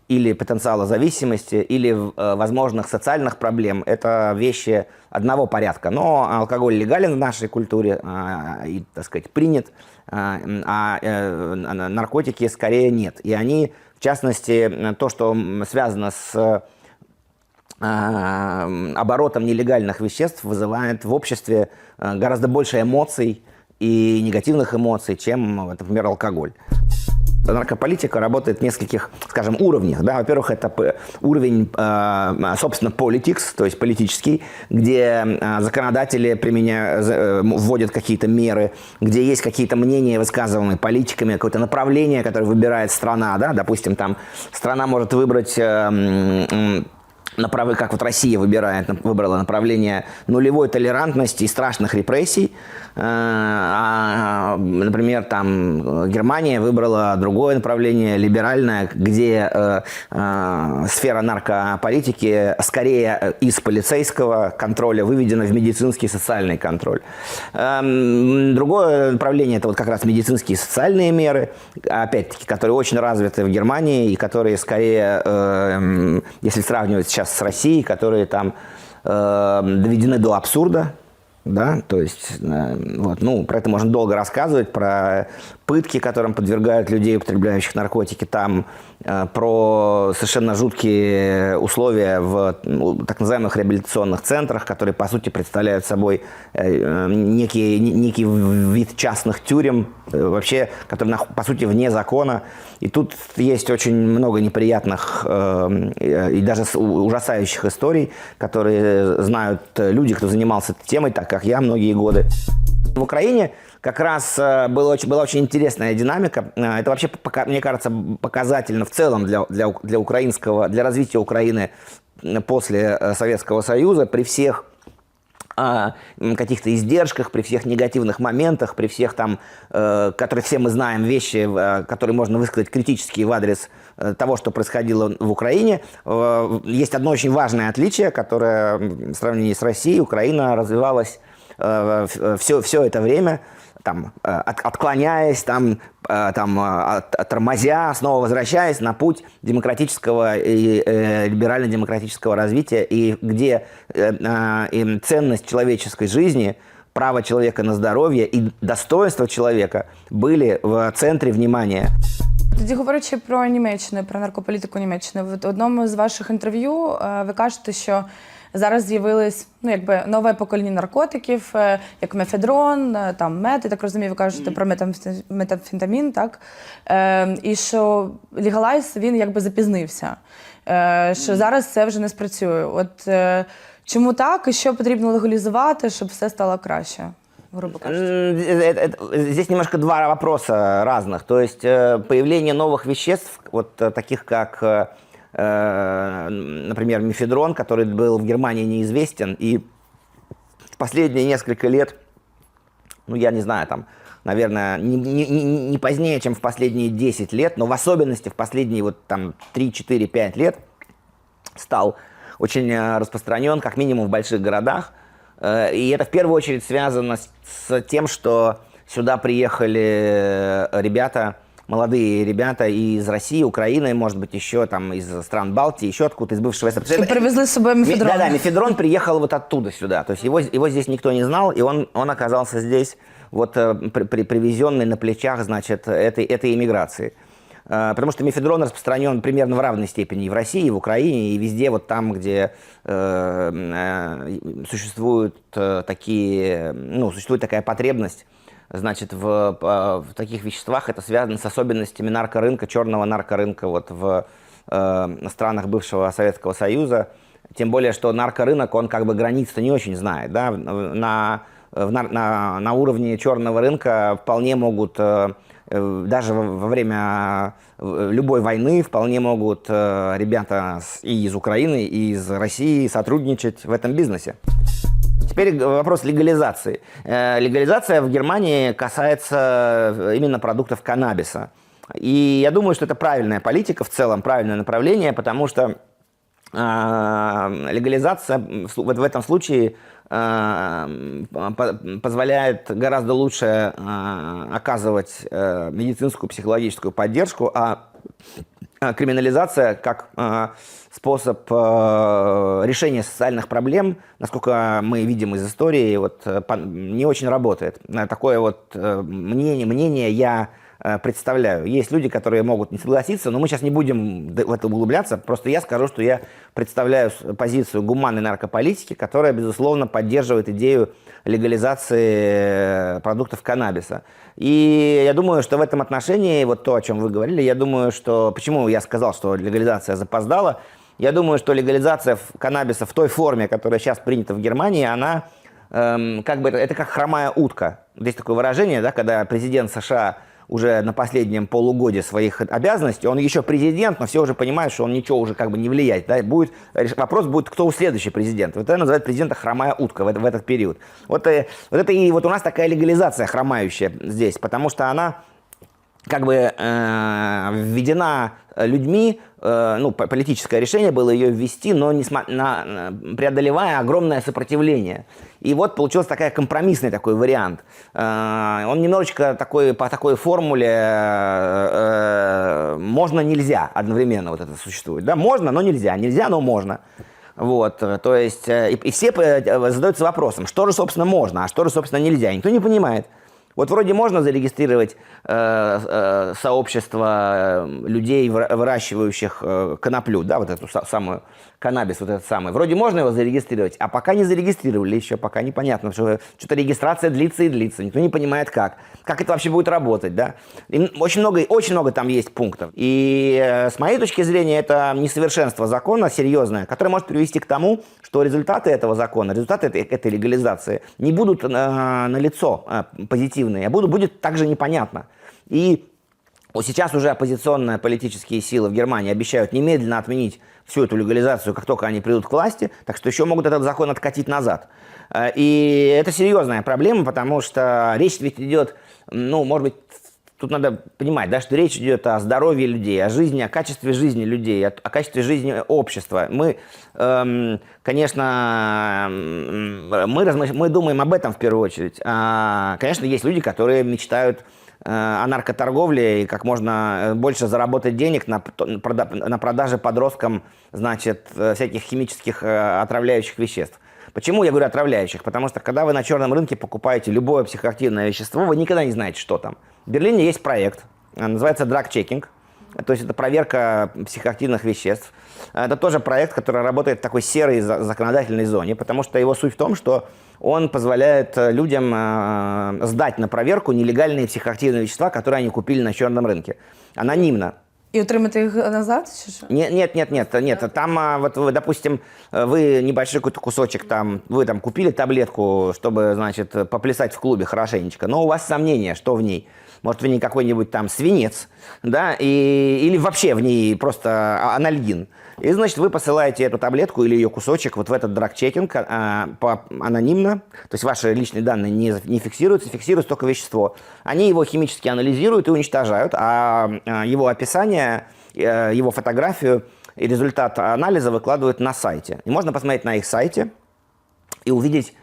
Speaker 2: или потенциала зависимости, или возможных социальных проблем, это вещи одного порядка. Но алкоголь легален в нашей культуре и, так сказать, принят, а наркотики скорее нет. И они, в частности, то, что связано с оборотом нелегальных веществ, вызывает в обществе гораздо больше эмоций и негативных эмоций, чем, например, алкоголь. Наркополитика работает в нескольких, скажем, уровнях. Да? Во-первых, это уровень, собственно, politics, то есть политический, где законодатели вводят какие-то меры, где есть какие-то мнения, высказываемые политиками, какое-то направление, которое выбирает страна. Да? Допустим, там страна может выбрать... как вот Россия выбрала направление нулевой толерантности и страшных репрессий. Например, там Германия выбрала другое направление, либеральное, где сфера наркополитики скорее из полицейского контроля выведена в медицинский и социальный контроль. Другое направление – это вот как раз медицинские и социальные меры, опять-таки, которые очень развиты в Германии и которые скорее, если сравнивать сейчас с Россией, которые там доведены до абсурда, да, то есть, вот, ну, про это можно долго рассказывать, про пытки, которым подвергают людей, употребляющих наркотики, там, про совершенно жуткие условия в так называемых реабилитационных центрах, которые, по сути, представляют собой некий вид частных тюрем, вообще, которые, по сути, вне закона. И тут есть очень много неприятных и даже ужасающих историй, которые знают люди, кто занимался этой темой, так как я многие годы. В Украине как раз была очень интересная динамика. Это вообще, мне кажется, показательно в целом для развития Украины после Советского Союза, при всех каких-то издержках, при всех негативных моментах, при всех там, которые все мы знаем, вещи, которые можно высказать критические в адрес того, что происходило в Украине. Есть одно очень важное отличие, которое в сравнении с Россией, Украина развивалась все это время, там, отклоняясь, тормозя, снова возвращаясь на путь демократического и либерально-демократического развития, и где ценность человеческой жизни, право человека на здоровье и достоинство человека были в центрі внимания.
Speaker 1: Тоді, говорячи про Німеччину, про наркополітику Німеччини, в одному з ваших інтерв'ю ви кажете, що зараз з'явилось нове покоління наркотиків, як мефедрон, там мет, я так розумію, ви кажете про метамфетамін, так? І що легалайз, він запізнився, що зараз це вже не спрацює. От чому так і що потрібно легалізувати, щоб все стало краще? Грубо кажучи.
Speaker 2: Здесь немножко два вопроса разных. То есть появление новых веществ, вот таких как, например, мефедрон, который был в Германии неизвестен, и в последние несколько лет, ну я не знаю, там, наверное, не позднее, чем в последние 10 лет, но в особенности в последние вот там 3-4-5 лет стал очень распространен, как минимум в больших городах. И это в первую очередь связано с тем, что сюда приехали ребята, молодые ребята из России, Украины, может быть, еще там из стран Балтии, еще откуда-то, из бывшего СССР.
Speaker 1: И привезли с собой мефедрон.
Speaker 2: Да, мефедрон приехал вот оттуда сюда. То есть его здесь никто не знал, и он оказался здесь, вот привезенный на плечах, значит, этой иммиграции. Потому что мефедрон распространен примерно в равной степени и в России, и в Украине, и везде вот там, где существует такая потребность, значит, в таких веществах. Это связано с особенностями наркорынка, черного наркорынка вот в странах бывшего Советского Союза. Тем более, что наркорынок, он как бы границ-то не очень знает. Да? На уровне черного рынка вполне могут... Даже во время любой войны вполне могут ребята и из Украины, и из России сотрудничать в этом бизнесе. теперь вопрос легализации. Легализация в Германии касается именно продуктов каннабиса. И я думаю, что это правильная политика, в целом правильное направление, потому что легализация в этом случае позволяет гораздо лучше оказывать медицинскую, психологическую поддержку, а криминализация как способ решения социальных проблем, насколько мы видим из истории, вот, не очень работает. Такое вот мнение я представляю. Есть люди, которые могут не согласиться, но мы сейчас не будем в это углубляться. Просто я скажу, что я представляю позицию гуманной наркополитики, которая, безусловно, поддерживает идею легализации продуктов каннабиса. И я думаю, что в этом отношении, вот то, о чем вы говорили, я думаю, что... Почему я сказал, что легализация запоздала? Я думаю, что легализация каннабиса в той форме, которая сейчас принята в Германии, она как бы... Это как хромая утка. Здесь такое выражение, да, когда президент США уже на последнем полугодии своих обязанностей, он еще президент, но все уже понимают, что он ничего уже как бы не влияет. Да? Вопрос будет, кто следующий президент. Вот это называют президента хромая утка в этот период. Вот у нас такая легализация хромающая здесь, потому что она как бы введена людьми, политическое решение было ее ввести, но преодолевая огромное сопротивление. И вот получился компромиссный такой вариант. Он немножечко по такой формуле можно-нельзя одновременно вот это существует. Да? Можно, но нельзя. Нельзя, но можно. Вот, то есть, и все задаются вопросом, что же, собственно, можно, а что же, собственно, нельзя. Никто не понимает. Вот вроде можно зарегистрировать сообщество людей, выращивающих коноплю, да, вот эту самую каннабис, вот этот самый. Вроде можно его зарегистрировать, а пока не зарегистрировали еще, пока непонятно, что что-то регистрация длится и длится, никто не понимает как это вообще будет работать, да. И очень много там есть пунктов. И с моей точки зрения это несовершенство закона серьезное, которое может привести к тому, что результаты этого закона, результаты этой легализации не будут налицо позитивные, а будет также непонятно. И сейчас уже оппозиционные политические силы в Германии обещают немедленно отменить всю эту легализацию, как только они придут к власти, так что еще могут этот закон откатить назад. И это серьезная проблема, потому что речь ведь идет, может быть, тут надо понимать, да, что речь идет о здоровье людей, о жизни, о качестве жизни людей, о качестве жизни общества. Мы, конечно, мы думаем об этом в первую очередь. Конечно, есть люди, которые мечтают о наркоторговле и как можно больше заработать денег на продаже подросткам, всяких химических отравляющих веществ. Почему я говорю отравляющих? Потому что когда вы на черном рынке покупаете любое психоактивное вещество, вы никогда не знаете, что там. В Берлине есть проект, называется Drug Checking, то есть это проверка психоактивных веществ. Это тоже проект, который работает в такой серой законодательной зоне, потому что его суть в том, что он позволяет людям сдать на проверку нелегальные психоактивные вещества, которые они купили на черном рынке, анонимно.
Speaker 1: І отримати їх назад? Чи що?
Speaker 2: Нет. Там, вот вы, допустим, вы небольшой какой-то кусочек вы там купили таблетку, чтобы, поплясать в клубе хорошенечко, но у вас сомнения, что в ней. Может, в ней какой-нибудь там свинец, да, или вообще в ней просто анальгин. И, вы посылаете эту таблетку или ее кусочек вот в этот драг-чекинг анонимно, то есть ваши личные данные не фиксируются, фиксируется только вещество. Они его химически анализируют и уничтожают, а его описание, его фотографию и результат анализа выкладывают на сайте. И можно посмотреть на их сайте и увидеть,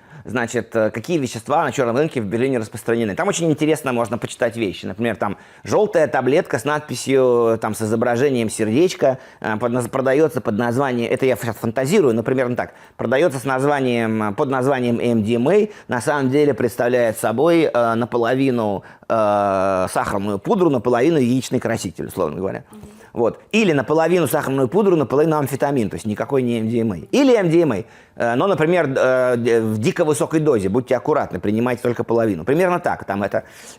Speaker 2: какие вещества на черном рынке в Берлине распространены. Там очень интересно можно почитать вещи. Например, там желтая таблетка с надписью, с изображением сердечка, продается под названием, это я сейчас фантазирую, но примерно так, продается под названием MDMA, на самом деле представляет собой наполовину сахарную пудру, наполовину яичный краситель, условно говоря. Вот. Или наполовину сахарную пудру, наполовину амфетамин, то есть никакой не MDMA. Или MDMA, но, например, в дико высокой дозе, будьте аккуратны, принимайте только половину. Примерно так.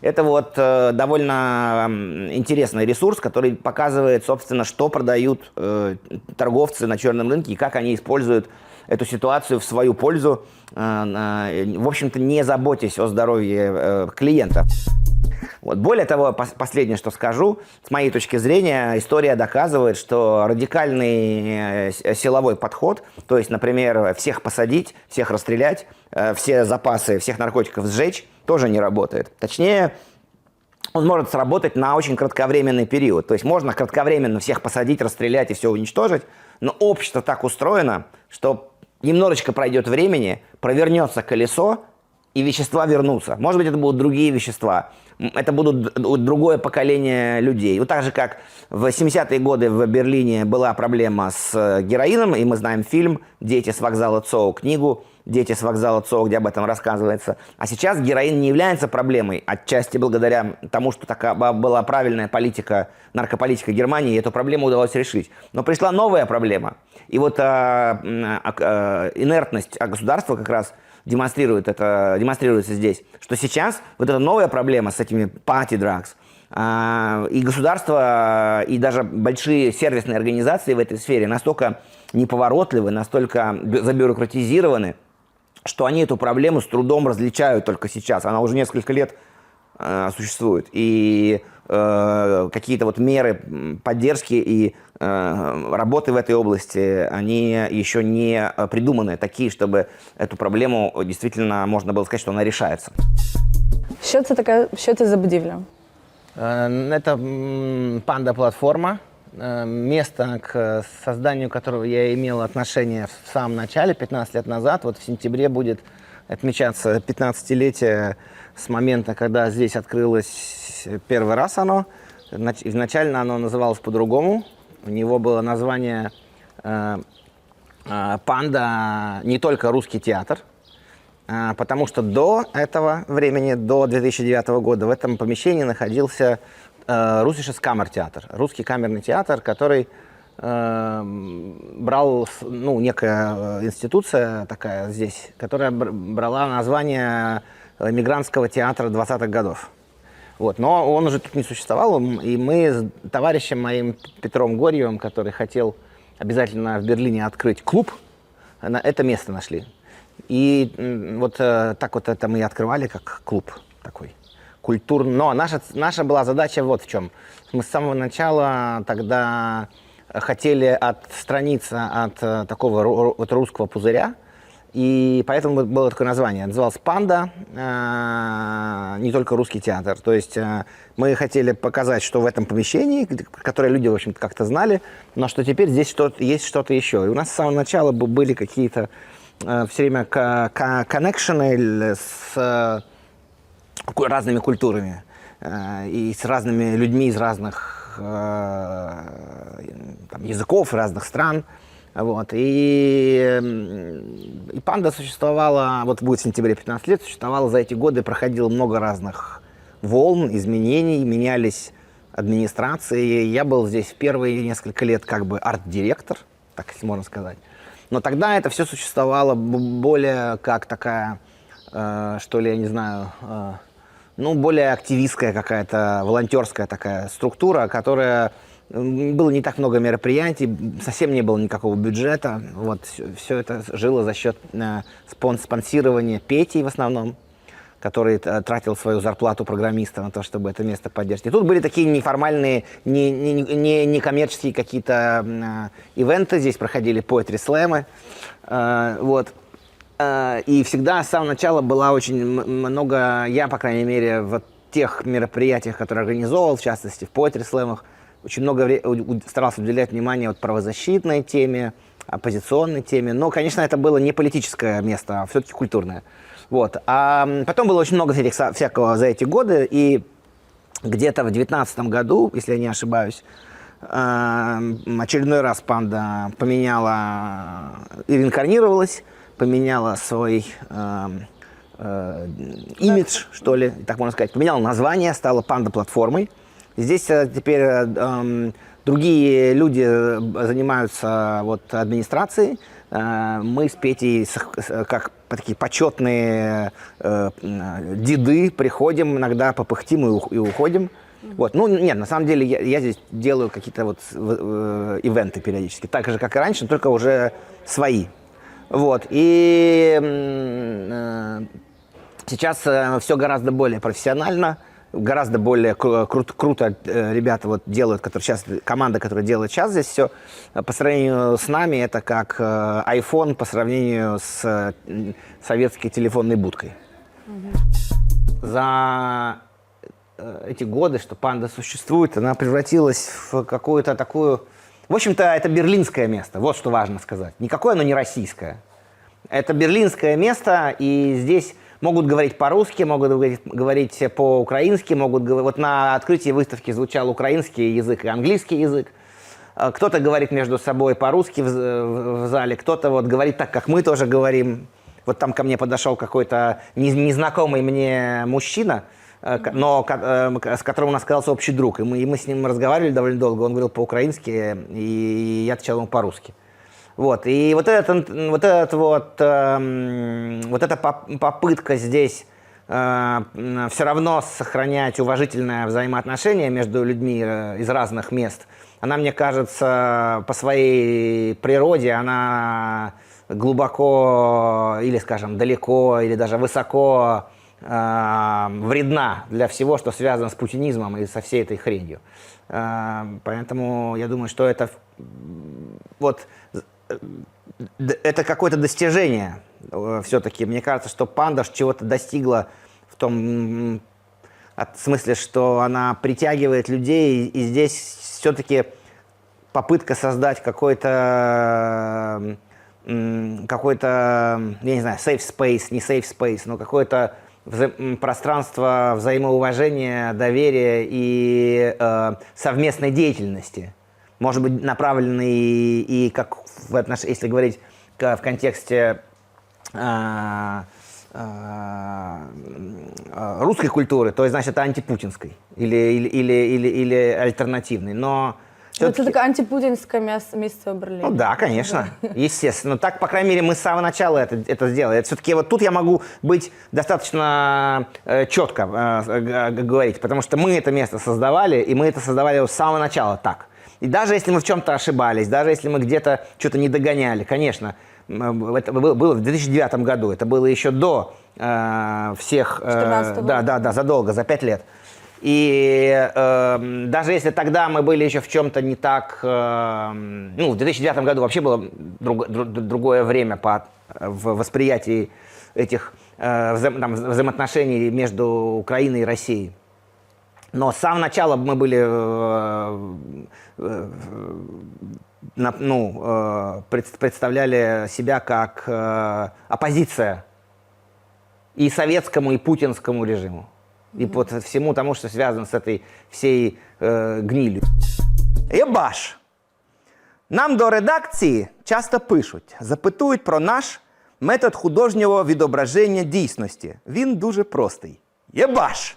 Speaker 2: Это вот довольно интересный ресурс, который показывает, собственно, что продают торговцы на черном рынке и как они используют эту ситуацию в свою пользу, в общем-то, не заботясь о здоровье клиента. Вот. Более того, последнее, что скажу, с моей точки зрения, история доказывает, что радикальный силовой подход, то есть, например, всех посадить, всех расстрелять, все запасы всех наркотиков сжечь, тоже не работает. Точнее, он может сработать на очень кратковременный период. То есть можно кратковременно всех посадить, расстрелять и все уничтожить, но общество так устроено, что немножечко пройдет времени, провернется колесо, и вещества вернутся. Может быть, это будут другие вещества. Это будут другое поколение людей. Вот так же, как в 70-е годы в Берлине была проблема с героином, и мы знаем фильм «Дети с вокзала ЦОУ», книгу «Дети с вокзала ЦОУ», где об этом рассказывается. А сейчас героин не является проблемой, отчасти благодаря тому, что такая была правильная политика, наркополитика Германии, и эту проблему удалось решить. Но пришла новая проблема. И вот инертность государства как раз демонстрируется здесь, что сейчас вот эта новая проблема с этими party drugs, и государство, и даже большие сервисные организации в этой сфере настолько неповоротливы, настолько забюрократизированы, что они эту проблему с трудом различают только сейчас. Она уже несколько лет существует. И какие-то вот меры поддержки и работы в этой области, они еще не придуманы такие, чтобы эту проблему действительно можно было сказать, что она решается.
Speaker 1: Що це за будівля?
Speaker 3: Это панда-платформа, место, к созданию которого я имел отношение в самом начале, 15 лет назад. Вот в сентябре будет отмечаться 15-летие с момента, когда здесь открылось первый раз оно. Изначально оно называлось по-другому. У него было название «Панда» не только русский театр, потому что до этого времени, до 2009 года, в этом помещении находился Russisches Kammertheater, русский камерный театр, который брал, некая институция такая здесь, которая брала название мигрантского театра 20-х годов. Вот. Но он уже тут не существовал, и мы с товарищем моим Петром Горьевым, который хотел обязательно в Берлине открыть клуб, это место нашли. И вот так вот это мы и открывали, как клуб такой культурный. Но наша была задача вот в чем. Мы с самого начала тогда хотели отстраниться от такого вот русского пузыря, и поэтому было такое название. Называлось «Панда», не только русский театр. То есть мы хотели показать, что в этом помещении, которое люди, в общем-то, как-то знали, но что теперь здесь есть что-то еще. И у нас с самого начала были какие-то все время коннекшены с разными культурами и с разными людьми из разных языков, разных стран. Вот. И «Панда» существовала, вот будет в сентябре 15 лет, существовала за эти годы, проходило много разных волн, изменений, менялись администрации. Я был здесь в первые несколько лет как бы арт-директор, так если можно сказать. Но тогда это все существовало более как такая, что ли, я не знаю, более активистская какая-то, волонтерская такая структура, которая... Было не так много мероприятий, совсем не было никакого бюджета. Вот, все это жило за счет спонсирования Пети в основном, который тратил свою зарплату программиста на то, чтобы это место поддержать. И тут были такие неформальные, некоммерческие какие-то ивенты. Здесь проходили поэтри-слэмы. Вот. И всегда с самого начала было очень много, я, по крайней мере, в тех мероприятиях, которые организовывал, в частности, в поэтри-слэмах, очень много старался уделять внимание вот правозащитной теме, оппозиционной теме. Но, конечно, это было не политическое место, а все-таки культурное. Вот. А потом было очень много всякого за эти годы. И где-то в 2019 году, если я не ошибаюсь, очередной раз «Панда» поменяла и реинкарнировалась, поменяла свой имидж, что ли, так можно сказать. Поменяла название, стала «Панда-платформой». Здесь теперь другие люди занимаются вот администрацией. Мы с Петей, как такие почетные деды, приходим, иногда попыхтим и уходим. Вот. Нет, на самом деле я здесь делаю какие-то вот ивенты периодически, так же, как и раньше, только уже свои. Вот. И сейчас все гораздо более профессионально. гораздо более круто ребята вот делают, которые сейчас, команда, которая делает сейчас здесь все, по сравнению с нами, это как iPhone по сравнению с советской телефонной будкой. За эти годы, что панда существует, она превратилась в какую-то такую... В общем-то, это берлинское место, вот что важно сказать. Никакое оно не российское. Это берлинское место, и здесь могут говорить по-русски, могут говорить по-украински, вот на открытии выставки звучал украинский язык и английский язык. Кто-то говорит между собой по-русски в зале, кто-то вот говорит так, как мы тоже говорим. Вот там ко мне подошел какой-то незнакомый мне мужчина, но с которым у нас оказался общий друг. И мы с ним разговаривали довольно долго, он говорил по-украински, и я отвечал ему по-русски. Вот. И вот эта попытка здесь все равно сохранять уважительное взаимоотношение между людьми из разных мест, она, мне кажется, по своей природе, она глубоко или, скажем, далеко, или даже высоко вредна для всего, что связано с путинизмом и со всей этой хренью. Поэтому я думаю, что это какое-то достижение все-таки. Мне кажется, что панда чего-то достигла в том смысле, что она притягивает людей, и здесь все-таки попытка создать какой-то, я не знаю, safe space, не safe space, но какое-то пространство взаимоуважения, доверия и совместной деятельности. Может быть, направленный и как если говорить в контексте русской культуры, то значит это антипутинской или альтернативной. Но
Speaker 1: это такое антипутинское место в Берлине.
Speaker 3: Ну да, конечно, естественно. Но так, по крайней мере, мы с самого начала это сделали. Это все-таки вот тут я могу быть достаточно четко говорить, потому что мы это место создавали, и мы это создавали с самого начала так. И даже если мы в чем-то ошибались, даже если мы где-то что-то не догоняли, конечно, это было в 2009 году, это было еще до всех...
Speaker 1: 14 года.
Speaker 3: Да, задолго, за 5 лет. И даже если тогда мы были еще в чем-то не так... в 2009 году вообще было другое время в восприятии этих взаимоотношений между Украиной и Россией. Но с самого начала мы были представляли себя как оппозиция и советскому, и путинскому режиму. И по всему тому, что связано с этой всей гнилью. Єбаш! Нам до редакції часто пишуть, запитують про наш метод художнього відображення дійсності. Він дуже простий. Єбаш!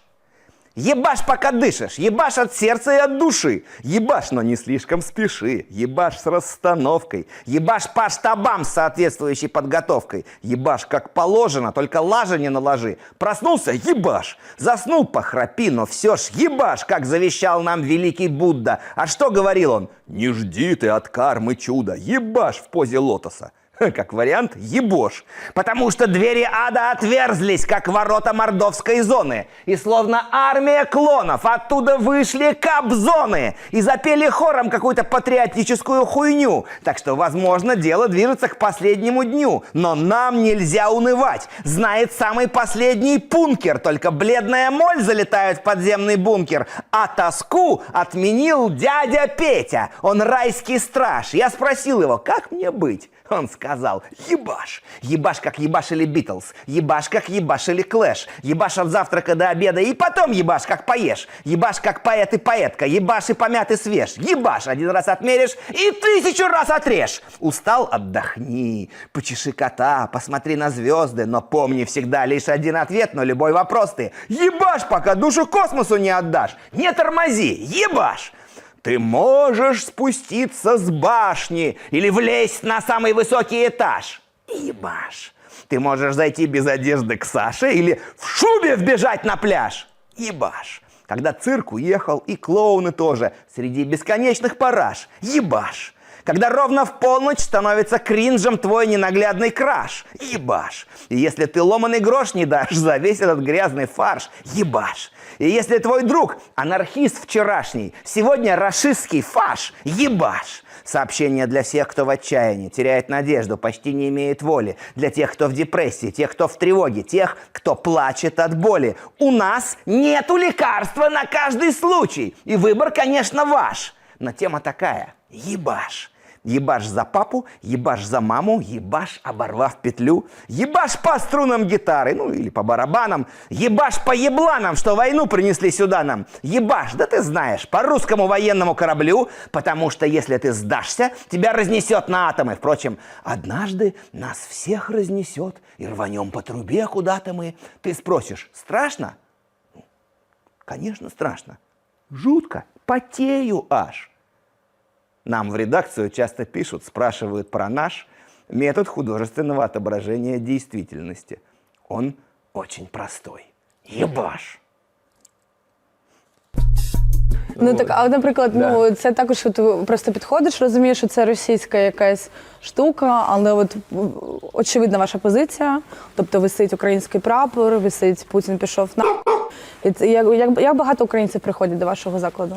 Speaker 3: Ебашь, пока дышишь, ебашь от сердца и от души, ебашь, но не слишком спеши, ебашь с расстановкой, ебашь по штабам с соответствующей подготовкой, ебашь как положено, только лажа не наложи, проснулся, ебашь, заснул, похрапи, но все ж ебашь, как завещал нам великий Будда. А что говорил он? Не жди ты от кармы чуда, ебашь в позе лотоса. Как вариант, ебошь. Потому что двери ада отверзлись, как ворота мордовской зоны. И словно армия клонов оттуда вышли кобзоны и запели хором какую-то патриотическую хуйню. Так что, возможно, дело движется к последнему дню. Но нам нельзя унывать. Знает самый последний пункер. Только бледная моль залетает в подземный бункер. А тоску отменил дядя Петя. Он райский страж. Я спросил его, как мне быть? Он сказал, ебашь. Ебашь, как ебашили Битлз. Ебашь, как ебашили Клэш. Ебашь от завтрака до обеда и потом ебашь, как поешь. Ебашь, как поэт и поэтка. Ебашь и помят и свеж. Ебашь, один раз отмеришь и 1000 раз отрежь. Устал? Отдохни. Почеши кота, посмотри на звезды. Но помни всегда лишь один ответ на любой вопрос ты. Ебашь, пока душу космосу не отдашь. Не тормози, ебашь. Ты можешь спуститься с башни или влезть на самый высокий этаж. Ебашь. Ты можешь зайти без одежды к Саше или в шубе вбежать на пляж. Ебашь. Когда цирк уехал и клоуны тоже среди бесконечных параж. Ебашь. Когда ровно в полночь становится кринжем твой ненаглядный краш. Ебаш. И если ты ломаный грош не дашь за весь этот грязный фарш. Ебаш. И если твой друг анархист вчерашний, сегодня рашистский фаш. Ебаш. Сообщение для всех, кто в отчаянии, теряет надежду, почти не имеет воли. Для тех, кто в депрессии, тех, кто в тревоге, тех, кто плачет от боли. У нас нету лекарства на каждый случай. И выбор, конечно, ваш. Но тема такая. Ебаш. Ебаш за папу, ебаш за маму, ебаш, оборвав петлю, ебаш по струнам гитары, ну или по барабанам, ебаш по ебланам, что войну принесли сюда нам, ебаш, да ты знаешь, по русскому военному кораблю, потому что если ты сдашься, тебя разнесет на атомы. Впрочем, однажды нас всех разнесет, и рванем по трубе куда-то мы. Ты спросишь, страшно? Конечно, страшно. Жутко, потею аж. Нам в редакцию часто пишут, спрашивают про наш метод художественного отображения действительности. Он очень простой. Єбаш.
Speaker 1: Ну так, а наприклад, ну це також от просто підходиш, розумієш, що це російська якась штука, але от очевидна ваша позиція, тобто висить український прапор, висить Путін пішов на. Як багато українців приходять до вашого закладу?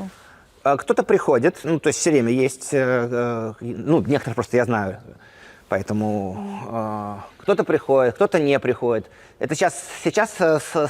Speaker 3: Кто-то приходит, ну, то есть все время есть, ну, некоторых просто я знаю, поэтому кто-то приходит, кто-то не приходит. Это сейчас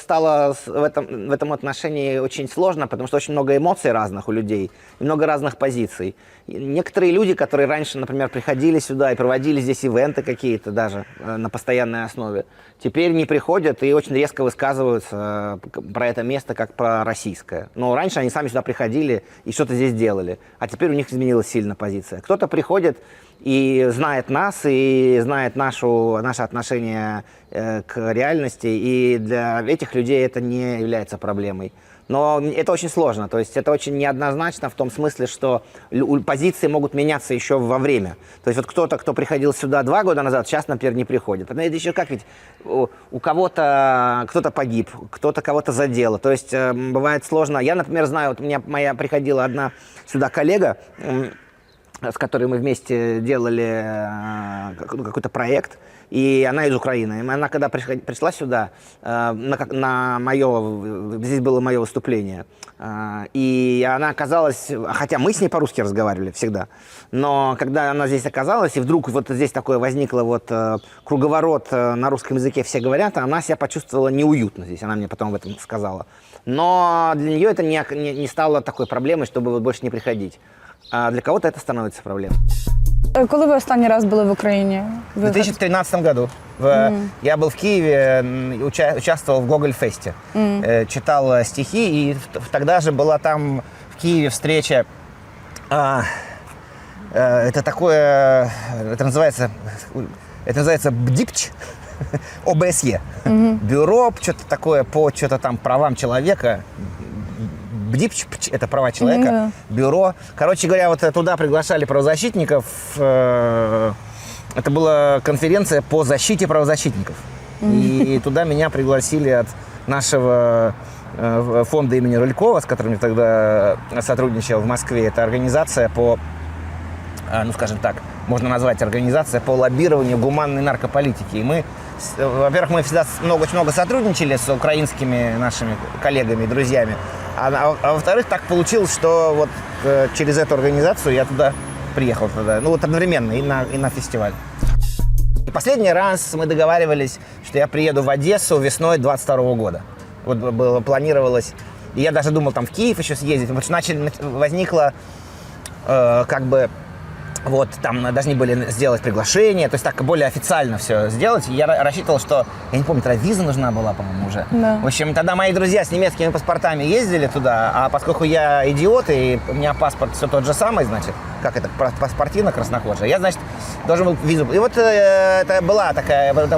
Speaker 3: стало в этом отношении очень сложно, потому что очень много эмоций разных у людей, и много разных позиций. И некоторые люди, которые раньше, например, приходили сюда и проводили здесь ивенты какие-то даже на постоянной основе, теперь не приходят и очень резко высказываются про это место как про российское. Но раньше они сами сюда приходили и что-то здесь делали, а теперь у них изменилась сильно позиция. Кто-то приходит и знает нас, и знает наше отношение к реальности, и для этих людей это не является проблемой. Но это очень сложно, то есть это очень неоднозначно в том смысле, что позиции могут меняться еще во время. То есть вот кто-то, кто приходил сюда 2 года назад, сейчас, например, не приходит. Это еще как ведь у кого-то кто-то погиб, кто-то кого-то задело. То есть бывает сложно. Я, например, знаю, вот у меня приходила одна сюда коллега, с которой мы вместе делали какой-то проект, и она из Украины. И она, когда пришла сюда, здесь было мое выступление, и она оказалась, хотя мы с ней по-русски разговаривали всегда, но когда она здесь оказалась, и вдруг вот здесь такое возникло вот круговорот на русском языке, все говорят, она себя почувствовала неуютно здесь, она мне потом об этом сказала. Но для нее это не стало такой проблемой, чтобы вот больше не приходить. А для кого-то это становится проблемой.
Speaker 1: Коли ви останній раз були в Україні?
Speaker 3: В 2013 году. Я был в Киеве, участвовал в Гоголь-фесте, читал стихи, и тогда же была там в Киеве встреча. Это такое, это называется БДИПЧ, ОБСЕ, бюро, что-то такое по что-то там правам человека. БДИПЧ, это права человека, бюро. Короче говоря, вот туда приглашали правозащитников. Это была конференция по защите правозащитников. И туда меня пригласили от нашего фонда имени Рылькова, с которым я тогда сотрудничал в Москве. Это организация по, ну скажем так, можно назвать организация по лоббированию гуманной наркополитики. И мы, во-первых, мы всегда очень много сотрудничали с украинскими нашими коллегами, друзьями. А во-вторых, так получилось, что вот через эту организацию я туда приехал, ну вот одновременно и на фестиваль. И последний раз мы договаривались, что я приеду в Одессу весной 22 года. Вот планировалось, и я даже думал там в Киев еще съездить, потому что возникло как бы, вот там должны были сделать приглашение, то есть так более официально все сделать. Я рассчитывал, что, я не помню, тогда виза нужна была, по-моему, уже. Да. В общем, тогда мои друзья с немецкими паспортами ездили туда, а поскольку я идиот, и у меня паспорт все тот же самый, значит, как это, паспортина краснокожая, я, значит, должен был визу. И вот это была такая, вот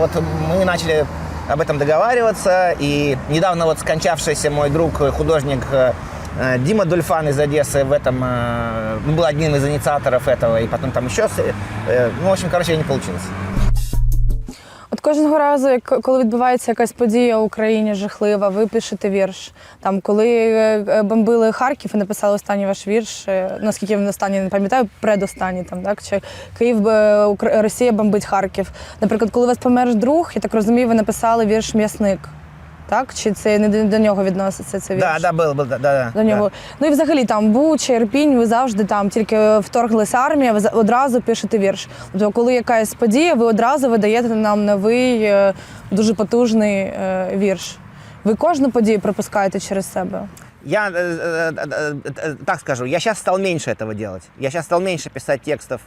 Speaker 3: мы начали об этом договариваться, и недавно вот скончавшийся мой друг, художник Дима Дульфан из Одессы в этом был одним из инициаторов этого, и потом там еще, ну, в общем, короче, не получилось.
Speaker 1: От кожного разу, коли відбувається якась подія в Україні жахлива, ви пишете вірш. Там, коли бомбили Харків і написали останній ваш вірш, наскільки він останній, не пам'ятаю, предостанній там, так? Чи Київ, Росія бомбить Харків. Наприклад, коли у вас помер друг, я так розумію, ви написали вірш «М'ясник». Так? Чи це не до нього відноситься цей вірш?
Speaker 3: Да, был, да.
Speaker 1: До нього. Ну і взагалі там Буча, Ірпінь, ви завжди там, тільки вторглася армія, ви одразу пишете вірш. Тобто, коли якась подія, ви одразу видаєте нам новий, дуже потужний вірш. Ви кожну подію пропускаєте через себе.
Speaker 3: Я так скажу, я сейчас стал меньше этого делать. Я сейчас стал меньше писать текстов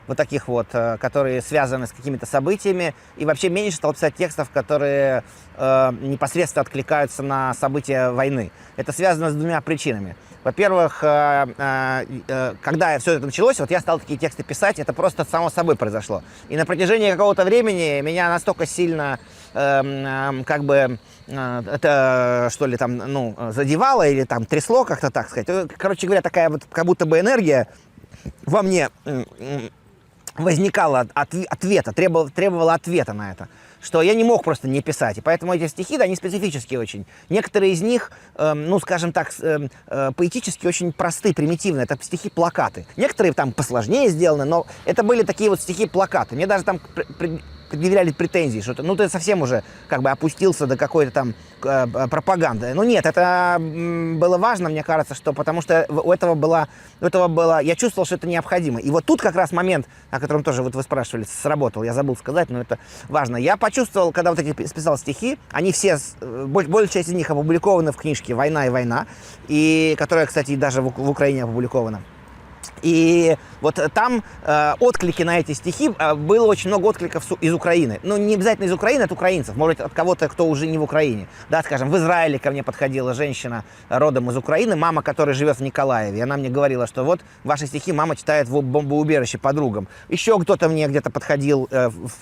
Speaker 3: вот таких вот, которые связаны с какими-то событиями, и вообще меньше стал писать текстов, которые непосредственно откликаются на события войны. Это связано с двумя причинами. Во-первых, когда все это началось, вот я стал такие тексты писать, это просто само собой произошло. И на протяжении какого-то времени меня настолько сильно как бы это, что ли, там, ну, задевало или там трясло, как-то так сказать. Короче говоря, такая вот как будто бы энергия во мне возникала ответа, требовала ответа на это, что я не мог просто не писать. И поэтому эти стихи, да, они специфические очень. Некоторые из них, ну, скажем так, поэтически очень простые, примитивные. Это стихи-плакаты. Некоторые там посложнее сделаны, но это были такие вот стихи-плакаты. Мне даже там предъявляли претензии, что ну ты совсем уже как бы опустился до какой-то там пропаганды. Ну нет, это было важно, мне кажется, что потому что у этого было, я чувствовал, что это необходимо. И вот тут как раз момент, о котором тоже вот вы спрашивали, сработал, я забыл сказать, но это важно. Я почувствовал, когда вот эти писал стихи, они все, большая часть из них опубликованы в книжке «Война и война», и которая, кстати, даже в Украине опубликована. И вот там отклики на эти стихи, было очень много откликов из Украины. Ну, не обязательно из Украины, от украинцев, может, от кого-то, кто уже не в Украине. Да, скажем, в Израиле ко мне подходила женщина родом из Украины, мама, которая живет в Николаеве. И она мне говорила, что вот ваши стихи мама читает в бомбоубежище подругам. Еще кто-то мне где-то подходил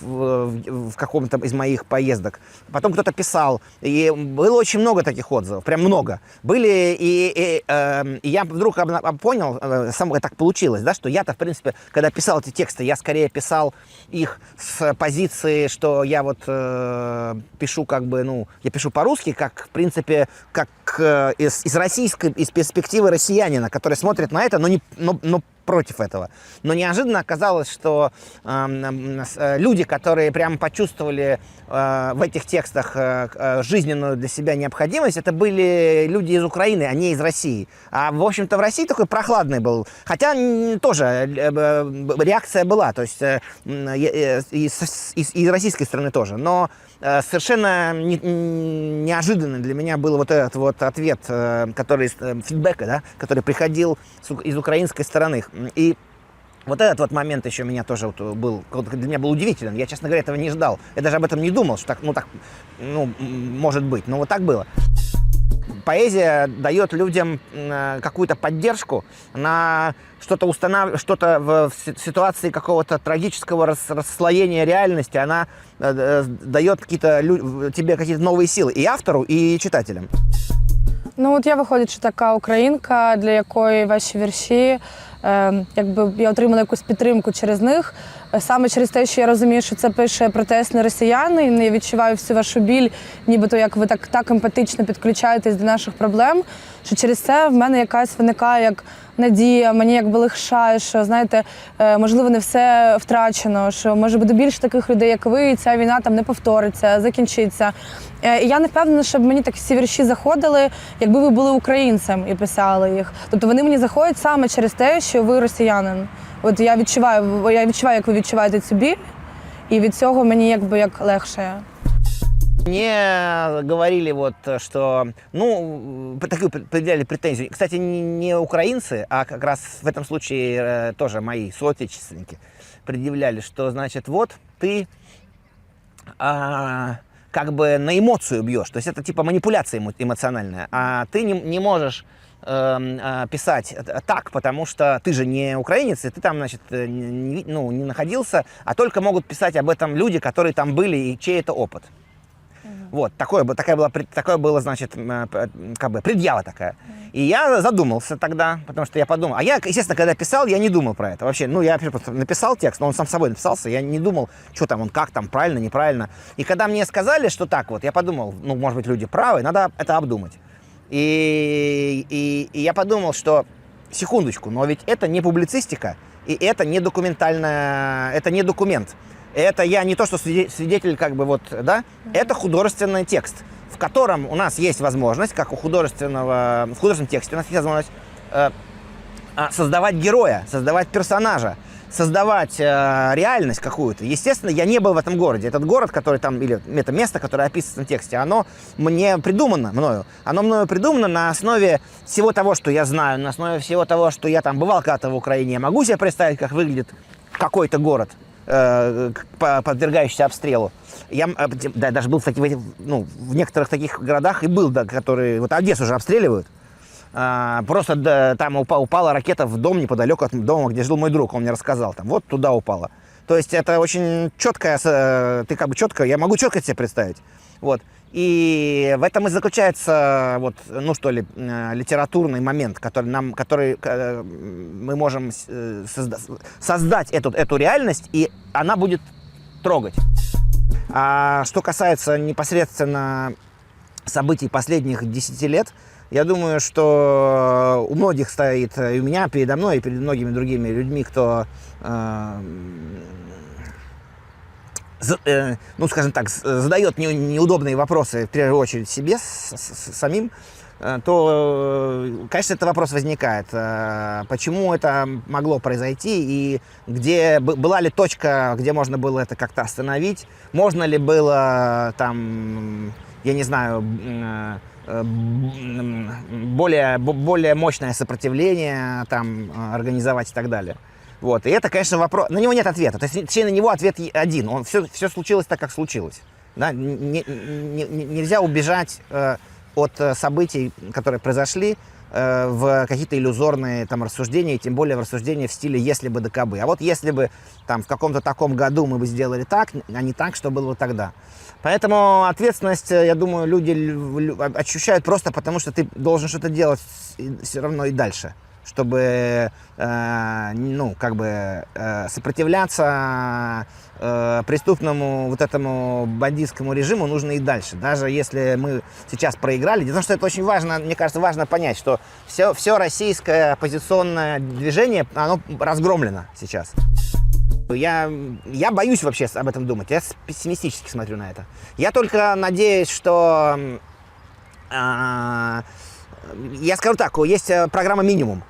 Speaker 3: в каком-то из моих поездок. Потом кто-то писал. И было очень много таких отзывов, прям много. Были, и я вдруг понял, так получилось, да, что я-то, в принципе, когда писал эти тексты, я скорее писал их с позиции, что я вот пишу как бы, ну, я пишу по-русски, как, в принципе, как из российской, из перспективы россиянина, который смотрит на это, но против этого. Но неожиданно оказалось, что люди, которые прямо почувствовали в этих текстах жизненную для себя необходимость, это были люди из Украины, а не из России. А, в общем-то, в России такой прохладный был. Хотя тоже реакция была, то есть и с российской стороны тоже. Но совершенно неожиданно для меня был вот этот вот ответ, который фидбэка, да, который приходил из украинской стороны. И вот этот вот момент еще меня тоже вот был, для меня был удивителен. Я, честно говоря, этого не ждал. Я даже об этом не думал, что так, может быть. Но вот так было. Поэзия дает людям какую-то поддержку на что-то в ситуации какого-то трагического расслоения реальности. Она дает тебе какие-то новые силы и автору, и читателям.
Speaker 1: Ну от я, виходячи така українка, для якої ваші вірші, якби я отримала якусь підтримку через них, саме через те, що я розумію, що це пише протестний росіянин, і я відчуваю всю вашу біль, нібито як ви так емпатично підключаєтесь до наших проблем, що через це в мене якась виникає як надія, мені якби легшає, що, знаєте, можливо, не все втрачено, що може буде більше таких людей, як ви, і ця війна там не повториться, закінчиться. І я не впевнена, щоб мені так всі вірші заходили, якби ви були українцем і писали їх. Тобто вони мені заходять саме через те, що ви росіянин. От я відчуваю, як ви відчуваєте цю біль, і від цього мені якби як легше.
Speaker 3: Мне говорили вот, что, ну, такую предъявляли претензию. Кстати, не украинцы, а как раз в этом случае тоже мои соотечественники предъявляли, что, значит, вот ты как бы на эмоцию бьешь. То есть это типа манипуляция эмоциональная. А ты не можешь писать так, потому что ты же не украинец, и ты там, значит, не находился, а только могут писать об этом люди, которые там были, и чей это опыт. Вот, такое было, значит, как бы предъява такая. И я задумался тогда, потому что я подумал. А я, естественно, когда писал, я не думал про это вообще. Ну, я просто написал текст, но он сам собой написался, я не думал, что там он, как там, правильно, неправильно. И когда мне сказали, что так вот, я подумал, ну, может быть, люди правы, надо это обдумать. И я подумал, что, секундочку, но ведь это не публицистика, и это не документальная, это не документ. Это я не то, что свидетель, как бы вот, да, это художественный текст, в котором у нас есть возможность, как в художественном тексте у нас есть возможность создавать героя, создавать персонажа, создавать реальность какую-то. Естественно, я не был в этом городе. Этот город, который там, или это место, которое описано в тексте, оно мне придумано мною. Оно мною придумано на основе всего того, что я знаю, на основе всего того, что я там бывал когда-то в Украине. Я могу себе представить, как выглядит какой-то город, подвергающийся обстрелу. Я даже был, кстати, в некоторых таких городах и был, да, которые... Вот Одессу уже обстреливают. Просто там упала ракета в дом неподалеку от дома, где жил мой друг, он мне рассказал, там, вот туда упала. То есть это очень четкое, ты как бы четко, я могу четко себе представить. Вот. И в этом и заключается, вот, ну что ли, литературный момент, который мы можем создать эту реальность, и она будет трогать. А что касается непосредственно событий последних 10 лет, я думаю, что у многих стоит, и у меня передо мной, и перед многими другими людьми, кто, ну, скажем так, задает неудобные вопросы, в первую очередь, себе самим, то, конечно, этот вопрос возникает. Почему это могло произойти, и где была ли точка, где можно было это как-то остановить, можно ли было там, я не знаю, более мощное сопротивление там организовать и так далее. Вот. И это, конечно, вопрос. На него нет ответа. То есть, точнее, на него ответ один. Все случилось так, как случилось. Да? Нельзя убежать от событий, которые произошли, в какие-то иллюзорные там рассуждения, и тем более в рассуждения в стиле «если бы да кабы». А вот если бы там в каком-то таком году мы бы сделали так, а не так, что было бы тогда. Поэтому ответственность, я думаю, люди ощущают просто потому, что ты должен что-то делать все равно и дальше, чтобы, ну, как бы сопротивляться преступному вот этому бандитскому режиму нужно и дальше. Даже если мы сейчас проиграли. Дело в том, что это очень важно, мне кажется, важно понять, что все российское оппозиционное движение, оно разгромлено сейчас. Я боюсь вообще об этом думать, я пессимистически смотрю на это. Я только надеюсь, что... я скажу так, есть программа «Минимум».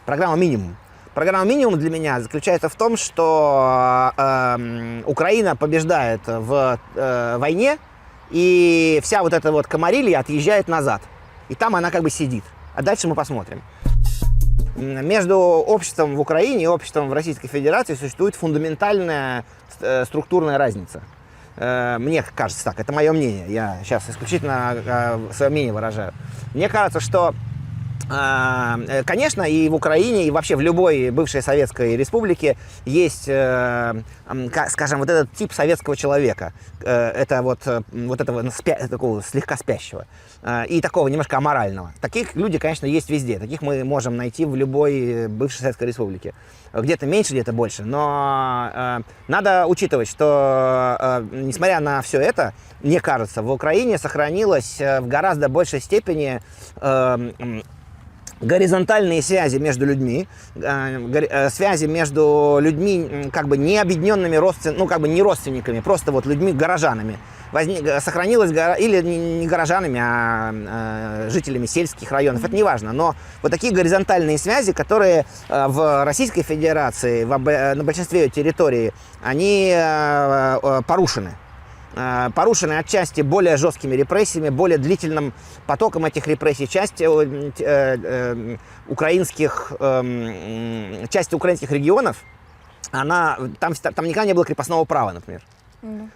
Speaker 3: Программа «Минимум». Программа «Минимум» для меня заключается в том, что Украина побеждает в войне, и вся вот эта вот комарилья отъезжает назад. И там она как бы сидит. А дальше мы посмотрим. Между обществом в Украине и обществом в Российской Федерации существует фундаментальная структурная разница. Мне кажется так, это мое мнение. Я сейчас исключительно свое мнение выражаю. Мне кажется, что, конечно, и в Украине, и вообще в любой бывшей советской республике есть, скажем, вот этот тип советского человека. Это вот этого такого слегка спящего. И такого немножко аморального. Таких людей, конечно, есть везде. Таких мы можем найти в любой бывшей Советской Республике. Где-то меньше, где-то больше. Но надо учитывать, что, несмотря на все это, мне кажется, в Украине сохранилось в гораздо большей степени горизонтальные связи между людьми, связи между людьми как бы не объединенными родственниками, ну как бы не родственниками, просто вот людьми, горожанами. Сохранилось, или не горожанами, а жителями сельских районов, это не важно, но вот такие горизонтальные связи, которые в Российской Федерации, на большинстве территорий, они порушены. Порушены отчасти более жесткими репрессиями, более длительным потоком этих репрессий. Часть украинских регионов, там никогда не было крепостного права, например.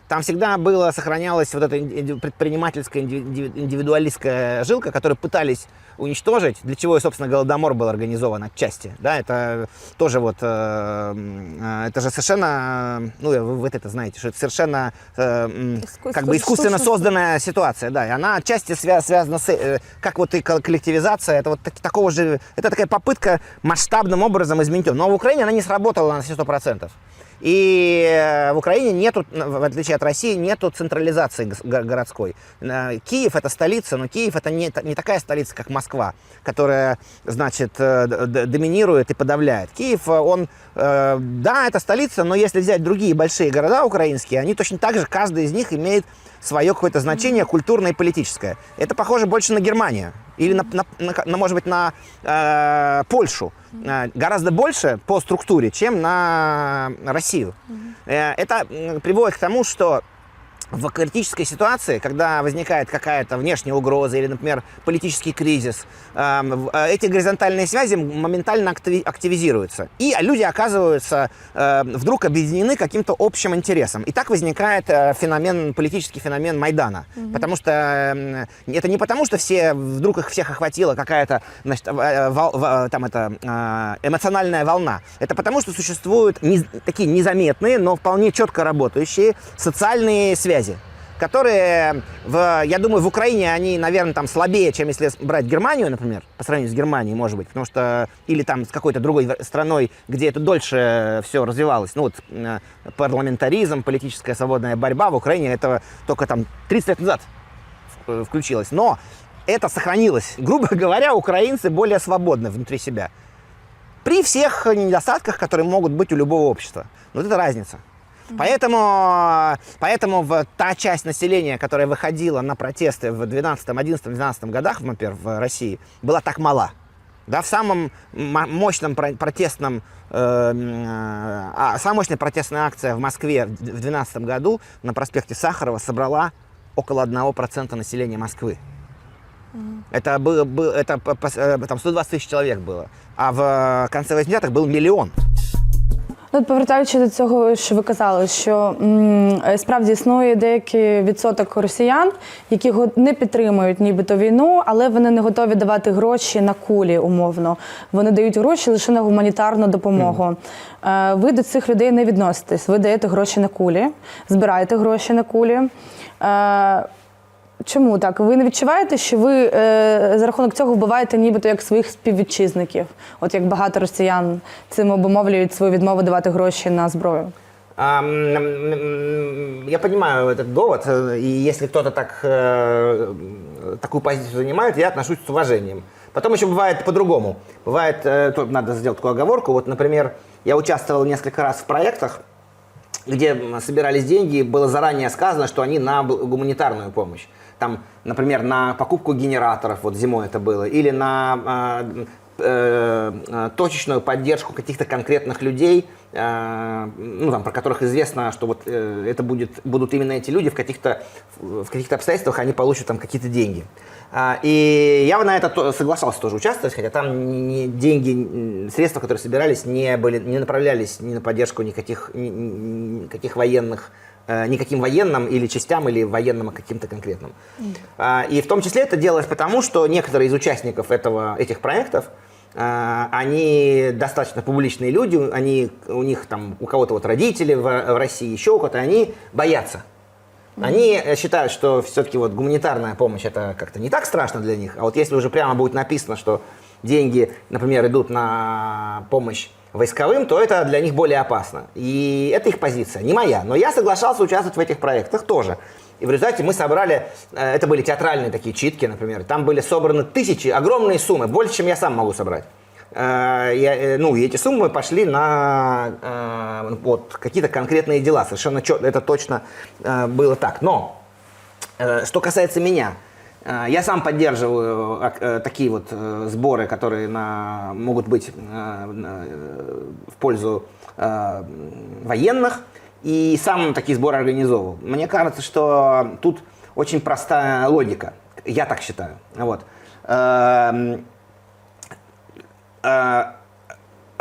Speaker 3: Там всегда сохранялась вот эта предпринимательская, индивидуалистская жилка, которую пытались уничтожить, для чего и, собственно, Голодомор был организован отчасти. Да, это тоже вот, это же совершенно, ну, вы это знаете, что это совершенно как бы искусственно созданная ситуация, да, и она отчасти связана с, как вот и коллективизация, это вот такого же, это такая попытка масштабным образом изменить. Но в Украине она не сработала на все 100%. И в Украине нету, в отличие от России, нету централизации городской. Киев — это столица, но Киев — это не такая столица, как Москва, которая, значит, доминирует и подавляет. Киев, он, да, это столица, но если взять другие большие города украинские, они точно так же, каждый из них имеет свое какое-то значение культурное и политическое. Это похоже больше на Германию или, может быть, на Польшу. Гораздо больше по структуре, чем на Россию. Это приводит к тому, что в критической ситуации, когда возникает какая-то внешняя угроза или, например, политический кризис, эти горизонтальные связи моментально активизируются. И люди оказываются вдруг объединены каким-то общим интересом. И так возникает политический феномен Майдана. Потому что это не потому, что вдруг их всех охватила какая-то, значит, эмоциональная волна. Это потому, что существуют такие незаметные, но вполне четко работающие социальные связи, которые, я думаю, в Украине они, наверное, там слабее, чем если брать Германию, например, по сравнению с Германией, может быть, потому что, или там с какой-то другой страной, где это дольше все развивалось. Ну вот парламентаризм, политическая свободная борьба в Украине, это только там 30 лет назад включилось. Но это сохранилось. Грубо говоря, украинцы более свободны внутри себя. При всех недостатках, которые могут быть у любого общества. Вот это разница. Поэтому та часть населения, которая выходила на протесты в 12, 11, 12 годах, например, в России, была так мала. Да, в самом мощном протестном, самая мощная протестная акция в Москве в 2012 году на проспекте Сахарова собрала около 1% населения Москвы. Это там 120 тысяч человек было. А в конце 80-х был 1 мільйон.
Speaker 1: Ну, повертаючись до цього, що ви казали, що справді існує деякий відсоток росіян, які не підтримують нібито війну, але вони не готові давати гроші на кулі, умовно. Вони дають гроші лише на гуманітарну допомогу. Ви до цих людей не відноситесь. Ви даєте гроші на кулі, збираєте гроші на кулі. Чому так? Ви не відчуваєте, що ви за рахунок цього вбиваєте нібито як своїх співвітчизників? От як багато росіян цим обумовлюють свою відмову давати гроші на зброю?
Speaker 3: Я понимаю этот довод, и если кто-то такую позицию занимает, я отношусь с уважением. Потом еще бывает по-другому. Бывает, тут надо сделать такую оговорку. Вот, например, я участвовал несколько раз в проектах, где собирались деньги, было заранее сказано, что они на гуманитарную помощь. Там, например, на покупку генераторов, вот зимой это было, или на точечную поддержку каких-то конкретных людей, ну, там, про которых известно, что вот это будут именно эти люди, в каких-то обстоятельствах они получат там какие-то деньги. И я на это соглашался тоже участвовать, хотя там деньги, средства, которые собирались, не направлялись ни на поддержку никаких военных, никаким военным или частям, или военным каким-то конкретным. И в том числе это делалось потому, что некоторые из участников этих проектов, они достаточно публичные люди, у них там, у кого-то вот родители в России, еще у кого-то, они боятся. Они считают, что все-таки вот гуманитарная помощь это как-то не так страшно для них, а вот если уже прямо будет написано, что деньги, например, идут на помощь войсковым, то это для них более опасно. И это их позиция, не моя. Но я соглашался участвовать в этих проектах тоже. И в результате мы собрали, это были театральные такие читки, например, там были собраны тысячи, огромные суммы, больше, чем я сам могу собрать. И эти суммы пошли на вот, какие-то конкретные дела, совершенно это точно было так. Но, что касается меня, я сам поддерживаю такие вот сборы, которые могут быть в пользу военных, и сам такие сборы организовывал. Мне кажется, что тут очень простая логика, я так считаю. Вот.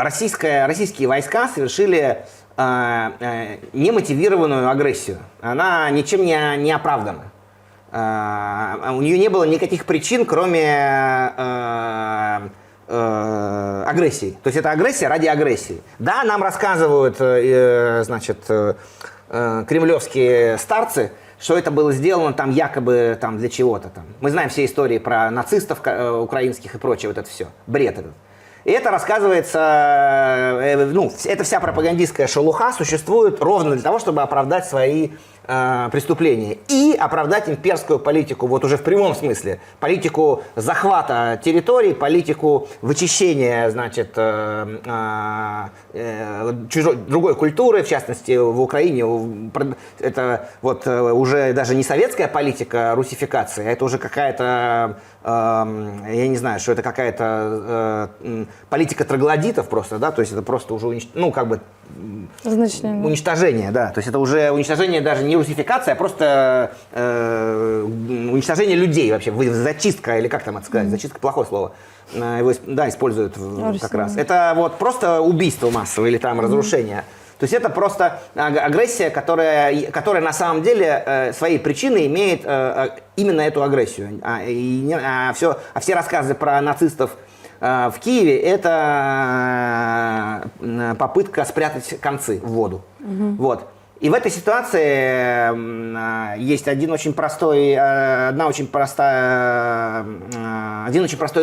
Speaker 2: российские войска совершили немотивированную агрессию. Она ничем не оправдана. У нее не было никаких причин, кроме агрессии. То есть это агрессия ради агрессии. Да, нам рассказывают, значит, кремлевские старцы, что это было сделано там якобы там, для чего-то там. Мы знаем все истории про нацистов украинских и прочее, вот это все. Бред этот. И это рассказывается, ну, эта вся пропагандистская шелуха существует ровно для того, чтобы оправдать свои преступления и оправдать имперскую политику, вот уже в прямом смысле, политику захвата территорий, политику вычищения, значит, другой культуры, в частности, в Украине. Это вот уже даже не советская политика русификации, а это уже какая-то, я не знаю, что это какая-то политика троглодитов просто, да, то есть это просто уже, ну, как бы, уничтожение, да, то есть это уже уничтожение даже не русификация, а просто уничтожение людей вообще, зачистка, или как там это сказать, зачистка плохое слово, его, да, используют как раз. Это вот просто убийство массовое или там разрушение. То есть это просто агрессия, которая на самом деле своей причиной имеет именно эту агрессию. А все рассказы про нацистов в Киеве – это попытка спрятать концы в воду. Вот. И в этой ситуации есть один очень простой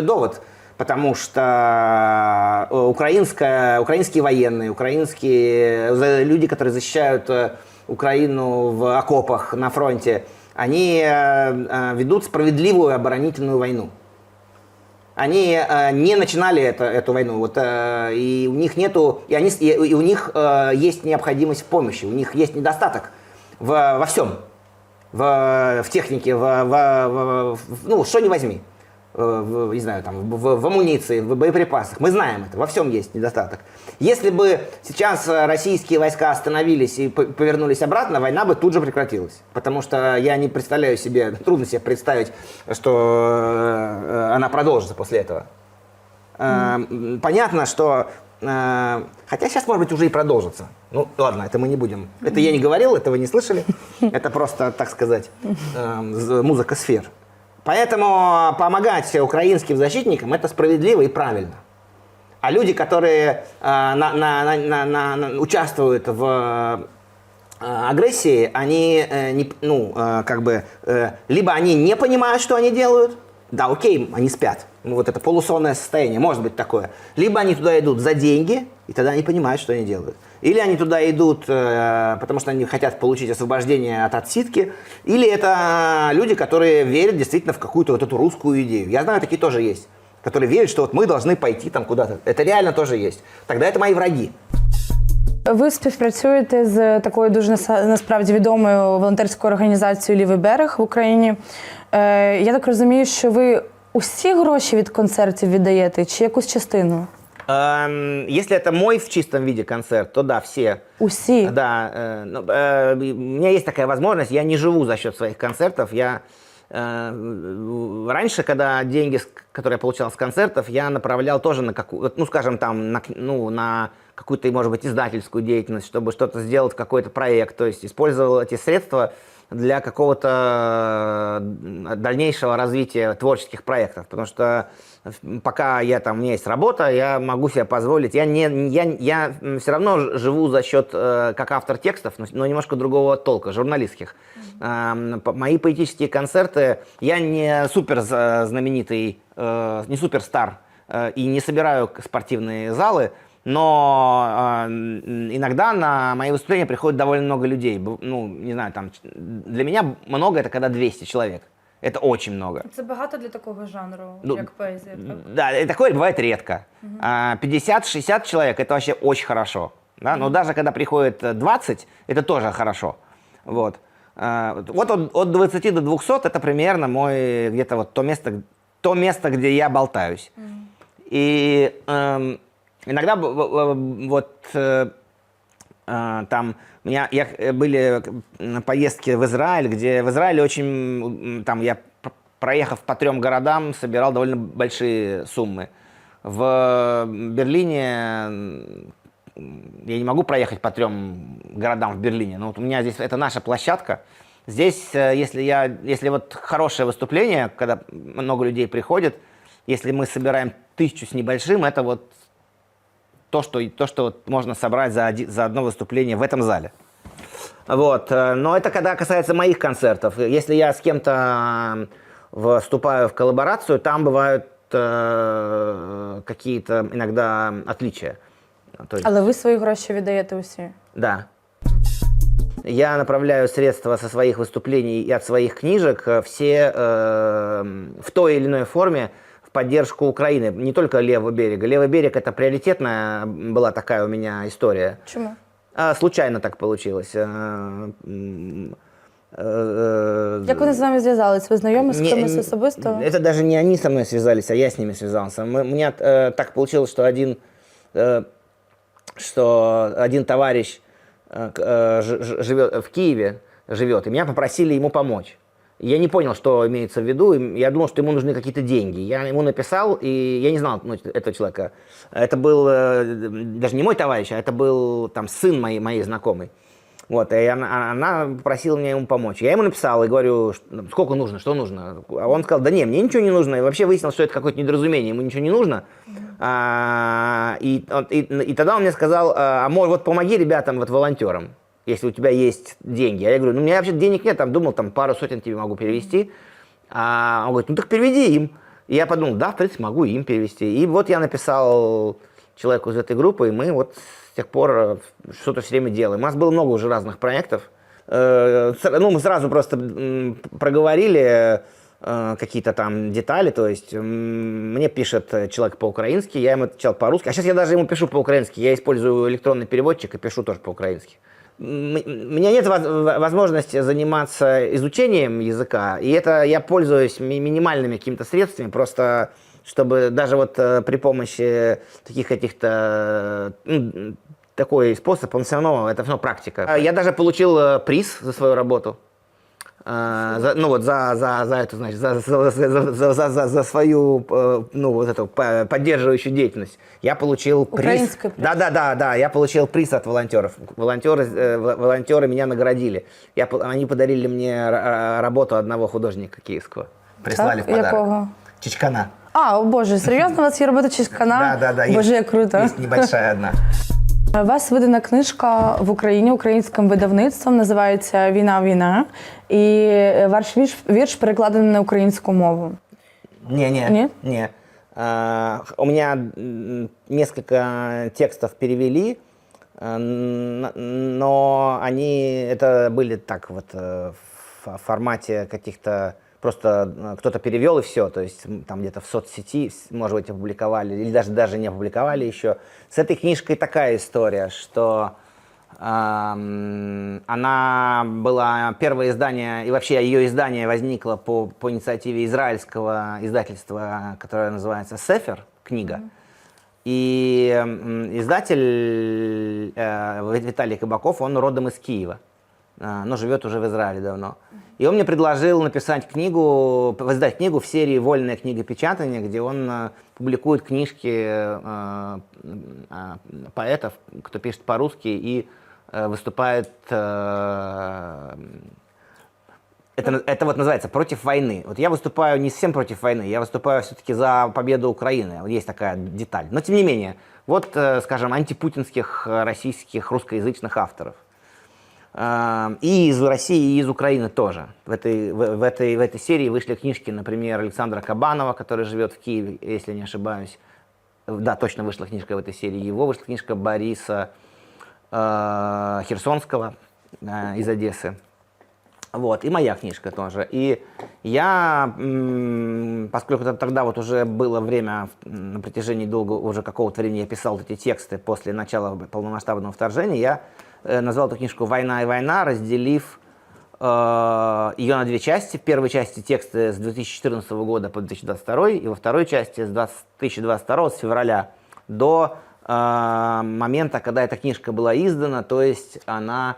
Speaker 2: довод, потому что украинские военные, украинские люди, которые защищают Украину в окопах на фронте, они ведут справедливую оборонительную войну. Они не начинали эту войну, вот, и у них нету, и у них есть необходимость в помощи, у них есть недостаток во всем, в технике, ну, что ни возьми, не знаю, там, в амуниции, в боеприпасах. Мы знаем это, во всем есть недостаток. Если бы сейчас российские войска остановились и повернулись обратно, война бы тут же прекратилась. Потому что я не представляю себе, трудно себе представить, что она продолжится после этого. Понятно, что... Хотя сейчас, может быть, уже и продолжится. Ну, ладно, это мы не будем. Это я не говорил, это вы не слышали. Это просто, так сказать, музыка сфер. Поэтому помогать украинским защитникам – это справедливо и правильно. А люди, которые участвуют в агрессии, они, либо они не понимают, что они делают, да, окей, они спят, вот это полусонное состояние, может быть такое. Либо они туда идут за деньги, и тогда они понимают, что они делают. Или они туда идут, потому что они хотят получить освобождение от отсидки, или это люди, которые верят действительно в какую-то вот эту русскую идею. Я знаю, такие тоже есть, которые верят, что вот мы должны пойти там куда-то. Это реально тоже есть. Тогда это мои враги.
Speaker 1: Ви співпрацюєте з такою дуже насправді відомою волонтерською організацією «Лівий берег» в Україні. Я так розумію, що ви усі гроші від концертів віддаєте чи якусь частину?
Speaker 2: Если это мой в чистом виде концерт, то да, все.
Speaker 1: Уси?
Speaker 2: Да. У меня есть такая возможность, я не живу за счет своих концертов. Раньше, когда деньги, которые я получал с концертов, я направлял тоже на какую-то, ну, скажем, там, на какую-то, может быть, издательскую деятельность, чтобы что-то сделать, какой-то проект. То есть использовал эти средства для какого-то дальнейшего развития творческих проектов. Потому что пока у меня есть работа, я могу себе позволить. Я все равно живу за счет, как автор текстов, но немножко другого толка, журналистских. Мои поэтические концерты, я не супер знаменитый, не суперстар и не собираю спортивные залы, но иногда на мои выступления приходит довольно много людей. Ну, не знаю, там, для меня много – это когда 200 человек. Это очень много.
Speaker 1: Це багато для такого жанру, як поезія, так?
Speaker 2: Да, и такое бывает редко. 50-60 человек – это вообще очень хорошо. Да? Но даже когда приходит 20, это тоже хорошо. Вот. Вот от 20 до 200 – это примерно мой где-то вот то место, где я болтаюсь. И иногда вот там у меня были поездки в Израиль, где в Израиле очень, там я, проехав по 3 городам, собирал довольно большие суммы. В Берлине я не могу проехать по 3 городам в Берлине. Но вот у меня здесь, это наша площадка. Здесь, если вот хорошее выступление, когда много людей приходит, если мы собираем 1000 с небольшим, это вот то, что вот можно собрать за одно выступление в этом зале. Вот. Но это когда касается моих концертов. Если я с кем-то вступаю в коллаборацию, там бывают какие-то іногда отличия.
Speaker 1: Але ви свої гроші віддаєте усі?
Speaker 2: Да. Я направляю средства со своих выступлений и от своих книжек все в той или иной форме в поддержку Украины. Не только Левого берега. Левый берег — это приоритетная была такая у меня история.
Speaker 1: Чому?
Speaker 2: Случайно так получилось.
Speaker 1: Як вони з вами зв'язались? Ви знайомі з кимось особисто?
Speaker 2: Это даже не они со мной связались, а я с ними связался. У меня так получилось, что один товарищ живет в Киеве, и меня попросили ему помочь. Я не понял, что имеется в виду, я думал, что ему нужны какие-то деньги. Я ему написал, и я не знал этого человека. Это был даже не мой товарищ, а это был там сын моей знакомой. Вот, и она попросила меня ему помочь. Я ему написал и говорю, сколько нужно, что нужно. А он сказал, да не, мне ничего не нужно. И вообще выяснилось, что это какое-то недоразумение, ему ничего не нужно. И тогда он мне сказал, вот помоги ребятам, вот волонтерам, если у тебя есть деньги. А я говорю, у меня вообще денег нет, думал, пару сотен тебе могу перевести. Он говорит, так переведи им. И я подумал, да, в принципе, могу им перевести. И вот я написал человеку из этой группы, и мы вот с тех пор что-то все время делаем. У нас было много уже разных проектов. Мы сразу просто проговорили какие-то там детали, то есть мне пишет человек по-украински, я ему отвечал по-русски, а сейчас я даже ему пишу по-украински, я использую электронный переводчик и пишу тоже по-украински. У меня нет возможности заниматься изучением языка, и это я пользуюсь минимальными какими-то средствами, просто чтобы даже вот при помощи таких каких-то такой способ, это все равно практика. Я даже получил приз за свою работу. За эту, значит, за свою эту поддерживающую деятельность. Я получил приз.
Speaker 1: Украинский приз.
Speaker 2: Да, я получил приз от волонтеров. Волонтеры меня наградили. Они подарили мне работу одного художника киевского. Прислали в подарок.
Speaker 1: Якого?
Speaker 2: Чичкана.
Speaker 1: О Боже, серйозно у вас є робота Чичкана?
Speaker 2: Да.
Speaker 1: Боже, як круто.
Speaker 2: Есть небольшая одна.
Speaker 1: У вас видана книжка в Україні українським видавництвом, називається «Війна». І ваш вірш перекладений на українську мову.
Speaker 2: Не. У меня несколько текстов перевели, но это были так вот в формате каких-то... Просто кто-то перевел и все, то есть там где-то в соцсети, может быть, опубликовали, или даже не опубликовали еще. С этой книжкой такая история, что она была первое издание, и вообще ее издание возникло по инициативе израильского издательства, которое называется «Сефер», книга. И издатель Виталий Кабаков, он родом из Киева, но живет уже в Израиле давно. И он мне предложил издать книгу в серии «Вольная книгопечатание», где он публикует книжки поэтов, кто пишет по-русски и выступает... Это вот называется «Против войны». Вот я выступаю не совсем против войны, я выступаю все-таки за победу Украины. Вот есть такая деталь. Но тем не менее, вот, скажем, антипутинских российских русскоязычных авторов. И из России, и из Украины тоже. В этой серии вышли книжки, например, Александра Кабанова, который живет в Киеве, если не ошибаюсь. Да, точно вышла книжка в этой серии. Его вышла книжка Бориса Херсонского из Одессы. Вот, и моя книжка тоже. И я, поскольку тогда вот уже было время, на протяжении уже какого-то времени я писал эти тексты после начала полномасштабного вторжения, я назвал эту книжку «Война и война», разделив ее на две части. В первой части тексты с 2014 года по 2022, и во второй части с 2022, с февраля до момента, когда эта книжка была издана, то есть она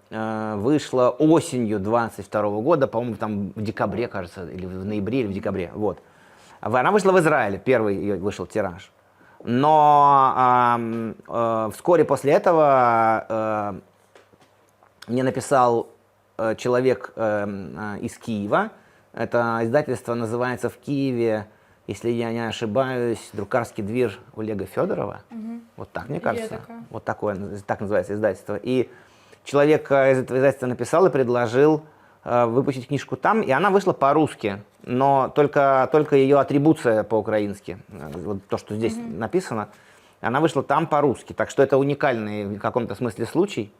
Speaker 2: вышла осенью 22 года, по-моему, там в декабре, кажется, или в ноябре, или в декабре, вот. Она вышла в Израиле, первый ее вышел тираж. Но вскоре после этого мне написал человек из Киева. Это издательство называется в Киеве, если я не ошибаюсь, «Друкарский двир» Олега Федорова. Вот так, мне кажется. Вот такое, так называется издательство. И человек из этого издательства написал и предложил выпустить книжку там, и она вышла по-русски, но только ее атрибуция по-украински, вот то, что здесь написано, она вышла там по-русски, так что это уникальный в каком-то смысле случай.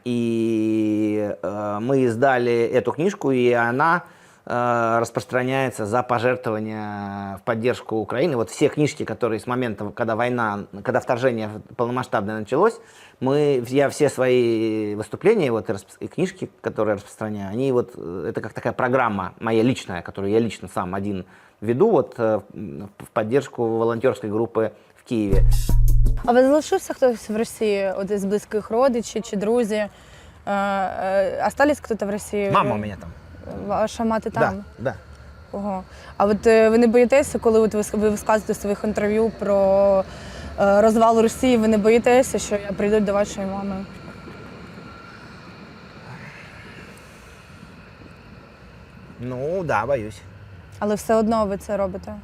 Speaker 2: И мы издали эту книжку, и она распространяется за пожертвования в поддержку Украины. Вот все книжки, которые с момента, когда вторжение полномасштабное началось, я все свои выступления вот, и книжки, которые распространяю, они вот, это как такая программа моя личная, которую я лично сам один веду вот, в поддержку волонтерской группы в Києві.
Speaker 1: А ви залишився хтось в Росії, от із близьких родичів чи друзі? Остались хтось в Росії?
Speaker 3: Мама у меня там.
Speaker 1: Ваша мати там?
Speaker 3: Да.
Speaker 1: Ого. А от ви не боїтеся, коли от ви висказуєте в своїх інтерв'ю про розвал Росії, ви не боїтеся, що прийдуть до вашої мами?
Speaker 3: Ну, да, боюсь.
Speaker 1: Але все одно ви це робите?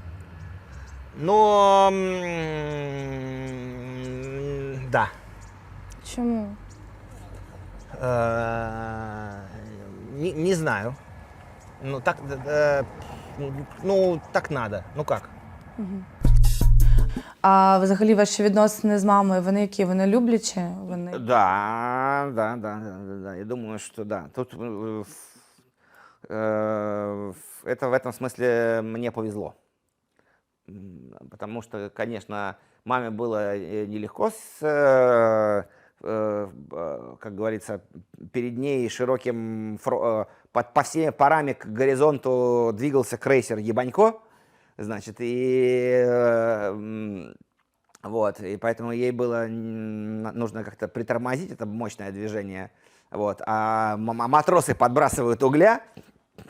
Speaker 3: Но, да.
Speaker 1: Чому?
Speaker 3: Не знаю. Ну, так надо. Ну как?
Speaker 1: А взагалі ваші відносини з мамою, вони які? Вони люблячі? Вони...
Speaker 2: Да. Я думаю, что да. Тут это в этом смысле мне повезло. Потому что, конечно, маме было нелегко как говорится, перед ней широким, по всеми парами к горизонту двигался крейсер «Ебанько», значит, вот, и поэтому ей было нужно как-то притормозить это мощное движение, вот, а матросы подбрасывают угля,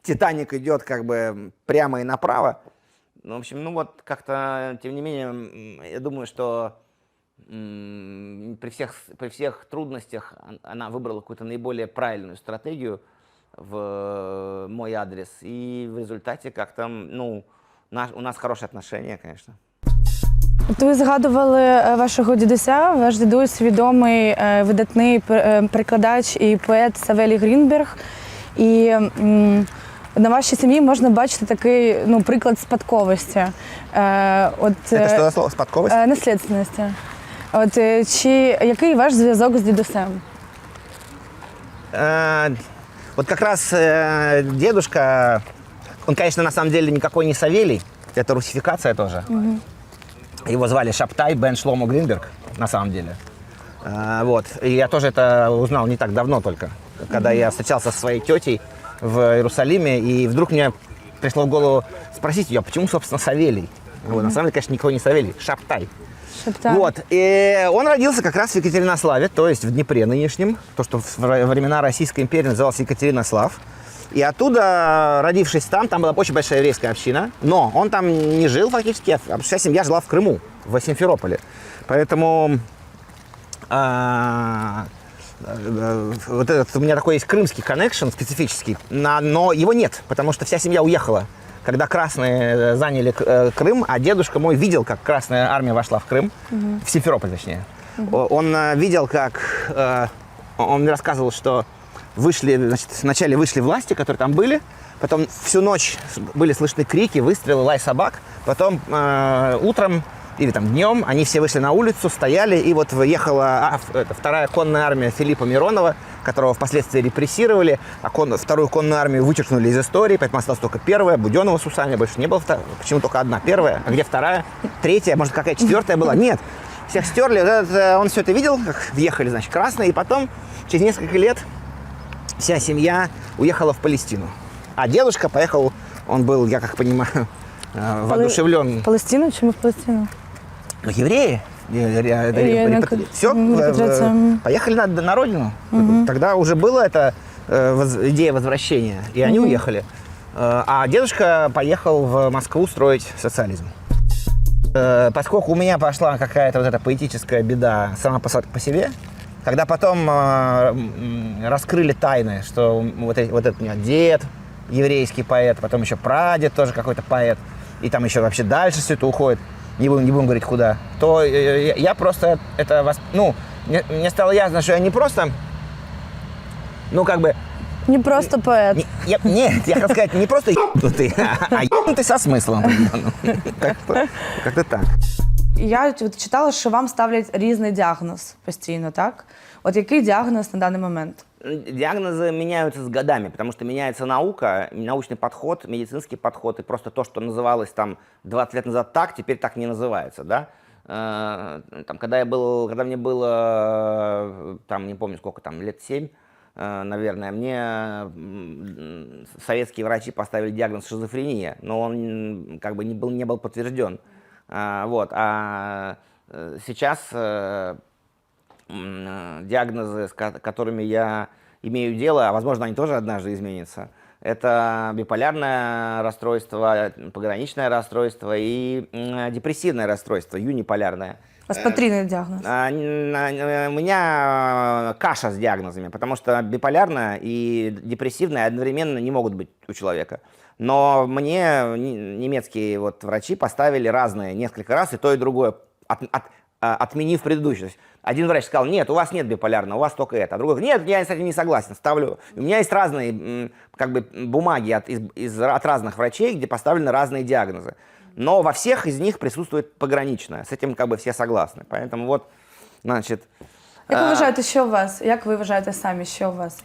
Speaker 2: «Титаник» идет как бы прямо и направо, ну, в общем, ну вот как-то, тем не менее, я думаю, что при всех трудностях она выбрала какую-то наиболее правильную стратегию в мой адрес. И в результате как-то, ну, у нас хорошие отношения, конечно.
Speaker 1: От ви згадували вашого дідуся. Ваш дідусь відомий видатний перекладач і поет Савелій Грінберг. І на вашій сім'ї можна бачити такий приклад спадковості.
Speaker 3: Це що за слово? Спадковість?
Speaker 1: Наслідственності. От, який ваш зв'язок з дідусем?
Speaker 3: Вот как раз дедушка, он, конечно, на самом деле никакой не Савелий, это русификация тоже. Его звали Шаптай Бен Шломо Гринберг, на самом деле. Вот. И я тоже это узнал не так давно только, когда я встречался со своей тетей в Иерусалиме, и вдруг мне пришло в голову спросить ее, почему, собственно, Савелий? Вот, на самом деле, конечно, никакой не Савелий, Шаптай. Вот. И он родился как раз в Екатеринославе, то есть в Днепре нынешнем, то, что в времена Российской империи называлось Екатеринослав. И оттуда, родившись там была очень большая еврейская община, но он там не жил фактически, а вся семья жила в Крыму, в Симферополе. Поэтому вот этот, у меня такой есть крымский коннекшн специфический, но его нет, потому что вся семья уехала, когда красные заняли Крым, а дедушка мой видел, как Красная армия вошла в Крым, в Симферополь точнее. Он видел, как... Он мне рассказывал, что вначале вышли власти, которые там были, потом всю ночь были слышны крики, выстрелы, лай собак, потом утром или там днем они все вышли на улицу, стояли, и вот выехала вторая конная армия Филиппа Миронова, которого впоследствии репрессировали, а вторую конную армию вычеркнули из истории, поэтому осталась только первая, Буденова с усами, больше не было второй. Почему только одна? Первая, а где вторая? Третья, может, какая четвертая была? Нет, всех стерли, он все это видел, как въехали, значит, красные, и потом, через несколько лет, вся семья уехала в Палестину. А дедушка поехал, он был, я как понимаю, воодушевлен.
Speaker 1: Палестину? Чему в Палестину?
Speaker 3: Ну, евреи. Все, поехали на родину. Тогда уже была эта идея возвращения, и они уехали. А дедушка поехал в Москву строить социализм. Поскольку у меня пошла какая-то вот эта поэтическая беда сама по себе, когда потом раскрыли тайны, что вот этот у меня дед, еврейский поэт, потом еще прадед тоже какой-то поэт, и там еще вообще дальше все это уходит, не будем говорить куда, то я просто мне стало ясно, что я не просто,
Speaker 1: Не просто поэт.
Speaker 3: Нет, я хотел сказать, не просто ебнутый, а ебнутый со смыслом. Как-то так.
Speaker 1: Я читала, що вам ставлять різний діагноз постійно, так? От який діагноз на даний момент?
Speaker 2: Диагнозы меняются с годами, потому что меняется наука, научный подход, медицинский подход, и просто то, что называлось там 20 лет назад так, теперь так не называется, да? Когда мне было, там, не помню сколько, там, лет 7, наверное, мне советские врачи поставили диагноз шизофрения, но он не был подтвержден. Сейчас диагнозы, с которыми я имею дело, а возможно они тоже однажды изменятся, это биполярное расстройство, пограничное расстройство и депрессивное расстройство, юниполярное.
Speaker 1: У вас потрійний діагноз.
Speaker 2: У меня каша с диагнозами, потому что биполярное и депрессивное одновременно не могут быть у человека. Но мне немецкие врачи поставили разные несколько раз, и то, и другое, отменив предыдущее. То есть один врач сказал: нет, у вас нет биполярного, у вас только это. А другой: нет, я с этим не согласен, ставлю. У меня есть разные бумаги от разных врачей, где поставлены разные диагнозы. Но во всех из них присутствует пограничное. С этим все согласны. Поэтому
Speaker 1: Як ви вважаєте, що у вас? Як ви вважаєте самі, що у вас?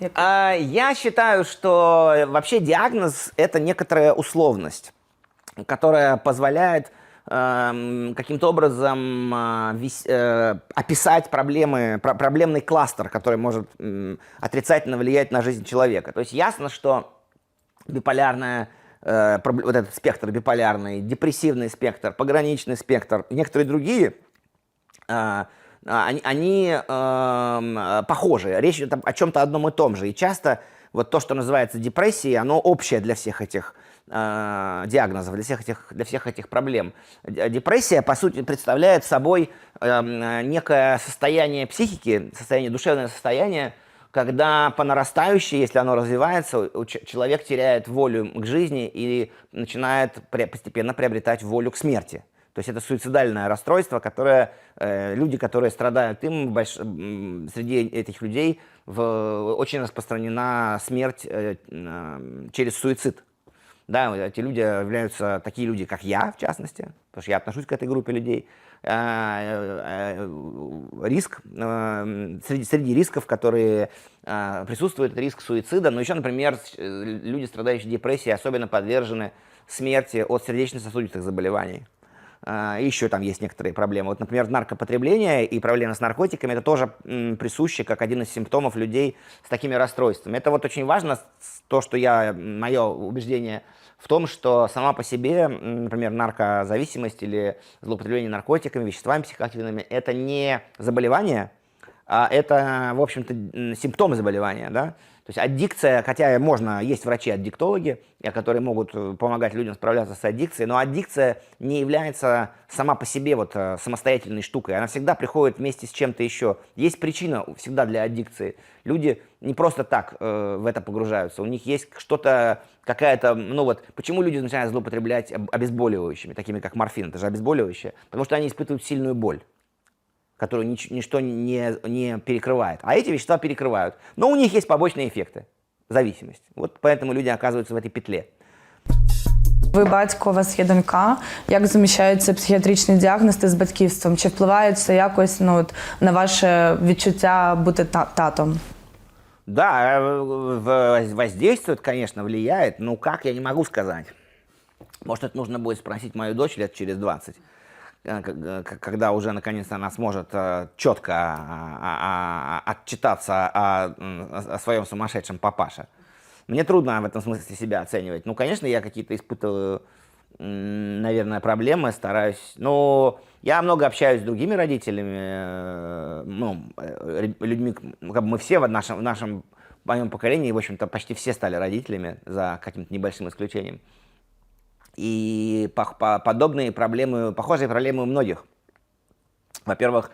Speaker 2: Я считаю, что вообще диагноз – это некоторая условность, которая позволяет каким-то образом описать проблемный кластер, который может отрицательно влиять на жизнь человека. То есть ясно, что биполярная, вот этот спектр биполярный, депрессивный спектр, пограничный спектр, некоторые другие, они похожи. Речь идет о чем-то одном и том же. И часто то, что называется депрессией, оно общее для всех этих диагнозов, для всех этих проблем. Депрессия, по сути, представляет собой некое состояние психики, душевное состояние, когда по нарастающей, если оно развивается, человек теряет волю к жизни и начинает постепенно приобретать волю к смерти. То есть это суицидальное расстройство, которое люди, которые страдают им, среди этих людей очень распространена смерть через суицид. Да, эти люди являются такие люди, как я, в частности, потому что я отношусь к этой группе людей. Риск, среди рисков, которые присутствует, риск суицида, но еще, например, люди, страдающие депрессией, особенно подвержены смерти от сердечно-сосудистых заболеваний. И еще там есть некоторые проблемы. Например, наркопотребление и проблемы с наркотиками – это тоже присуще как один из симптомов людей с такими расстройствами. Это очень важно, то, что мое убеждение в том, что сама по себе, например, наркозависимость или злоупотребление наркотиками, веществами психоактивными – это не заболевание, а это, в общем-то, симптомы заболевания, да? То есть аддикция, хотя есть врачи-аддиктологи, которые могут помогать людям справляться с аддикцией, но аддикция не является сама по себе самостоятельной штукой. Она всегда приходит вместе с чем-то еще. Есть причина всегда для аддикции. Люди не просто так в это погружаются. У них есть что-то, почему люди начинают злоупотреблять обезболивающими, такими как морфин, это же обезболивающее? Потому что они испытывают сильную боль, которую ничто не перекрывает. А эти вещества перекрывают. Но у них есть побочные эффекты, зависимость. Поэтому люди оказываются в этой петле.
Speaker 1: Ви батько, у вас є донька. Як заміщається психіатричний діагноз з батьківством? Чи впливає це якось на ваше відчуття бути татом?
Speaker 2: Да, воздействует, конечно, влияет. Но как, я не могу сказать. Может, это нужно будет спросить мою дочь лет через 20. Когда уже наконец-то она сможет четко отчитаться о своем сумасшедшем папаше. Мне трудно в этом смысле себя оценивать. Конечно, я какие-то испытываю, наверное, проблемы, стараюсь. Но я много общаюсь с другими родителями, людьми, мы все в моем поколении, в общем-то, почти все стали родителями, за каким-то небольшим исключением. И подобные проблемы, похожие проблемы у многих. Во-первых,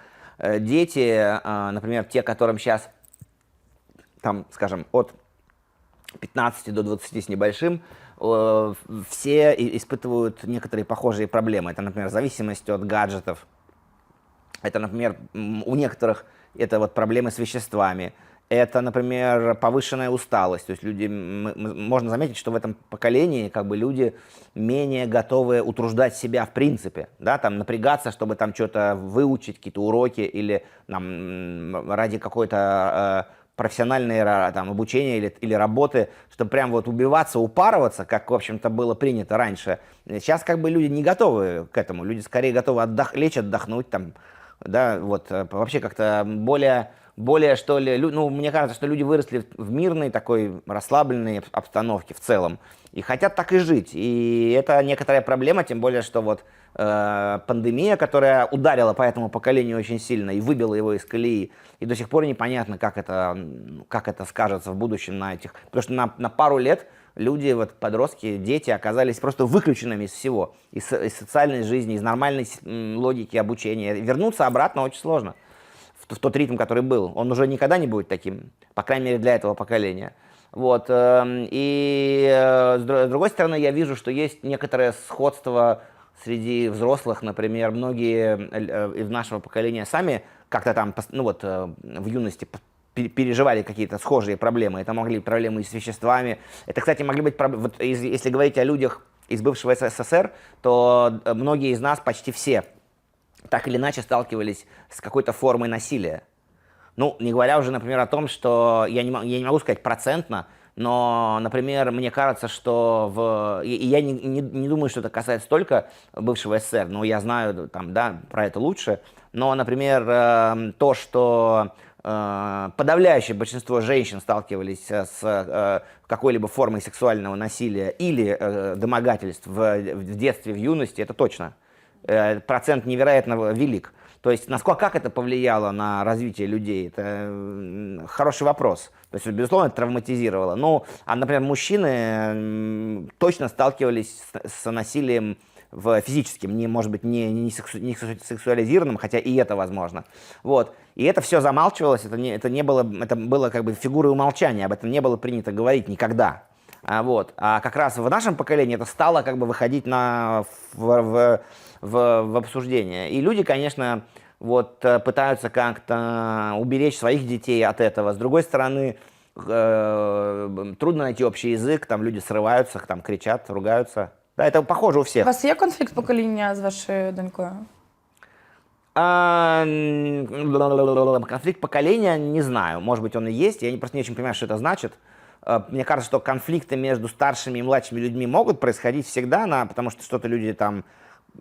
Speaker 2: дети, например, те, которым сейчас, там, скажем, от 15 до 20 с небольшим, все испытывают некоторые похожие проблемы. Это, например, зависимость от гаджетов. Это, например, у некоторых это вот проблемы с веществами. Это, например, повышенная усталость. То есть люди, можно заметить, что в этом поколении как бы люди менее готовы утруждать себя в принципе, да, там напрягаться, чтобы там что-то выучить, какие-то уроки или там, ради какой-то профессиональное там, обучение или работы, чтобы прям вот убиваться, упарываться, как, в общем-то, было принято раньше. Сейчас как бы люди не готовы к этому. Люди скорее готовы лечь, отдохнуть, там, да, вот, вообще как-то более, что ли, ну, мне кажется, что люди выросли в мирной такой расслабленной обстановке в целом и хотят так и жить. И это некоторая проблема, тем более, что вот пандемия, которая ударила по этому поколению очень сильно и выбила его из колеи, и до сих пор непонятно, как это скажется в будущем на этих... Потому что на пару лет люди, вот подростки, дети оказались просто выключенными из всего, из социальной жизни, из нормальной логики обучения. Вернуться обратно очень сложно в тот ритм, который был. Он уже никогда не будет таким, по крайней мере, для этого поколения. Вот. И с другой стороны, я вижу, что есть некоторое сходство среди взрослых. Например, многие из нашего поколения сами как-то там, ну вот, в юности переживали какие-то схожие проблемы. Это могли быть проблемы с веществами. Это, кстати, могли быть проблемы... Вот, если говорить о людях из бывшего СССР, то многие из нас, почти все, так или иначе сталкивались с какой-то формой насилия. Ну, не говоря уже, например, о том, что я не могу сказать процентно, но, например, мне кажется, что и я не думаю, что это касается только бывшего СССР, но я знаю там, да, про это лучше. Но, например, то, что подавляющее большинство женщин сталкивались с какой-либо формой сексуального насилия или домогательств в детстве, в юности, это точно. Процент невероятно велик. То есть, как это повлияло на развитие людей, это хороший вопрос. То есть, безусловно, это травматизировало. Ну, например, мужчины точно сталкивались с насилием физическим, может быть, не сексуализированным, хотя и это возможно. Вот. И это все замалчивалось, это было как бы фигурой умолчания, об этом не было принято говорить никогда. Вот. А как раз в нашем поколении это стало как бы выходить в обсуждение. И люди, конечно, вот, пытаются как-то уберечь своих детей от этого. С другой стороны, трудно найти общий язык, там люди срываются, там кричат, ругаются. Да, это похоже у всех.
Speaker 1: У вас є конфлікт покоління з вашою донькою?
Speaker 2: Конфликт поколения, не знаю. Может быть, он и есть. Я просто не очень понимаю, что это значит. Мне кажется, что конфликты между старшими и младшими людьми могут происходить всегда, потому что что-то люди там,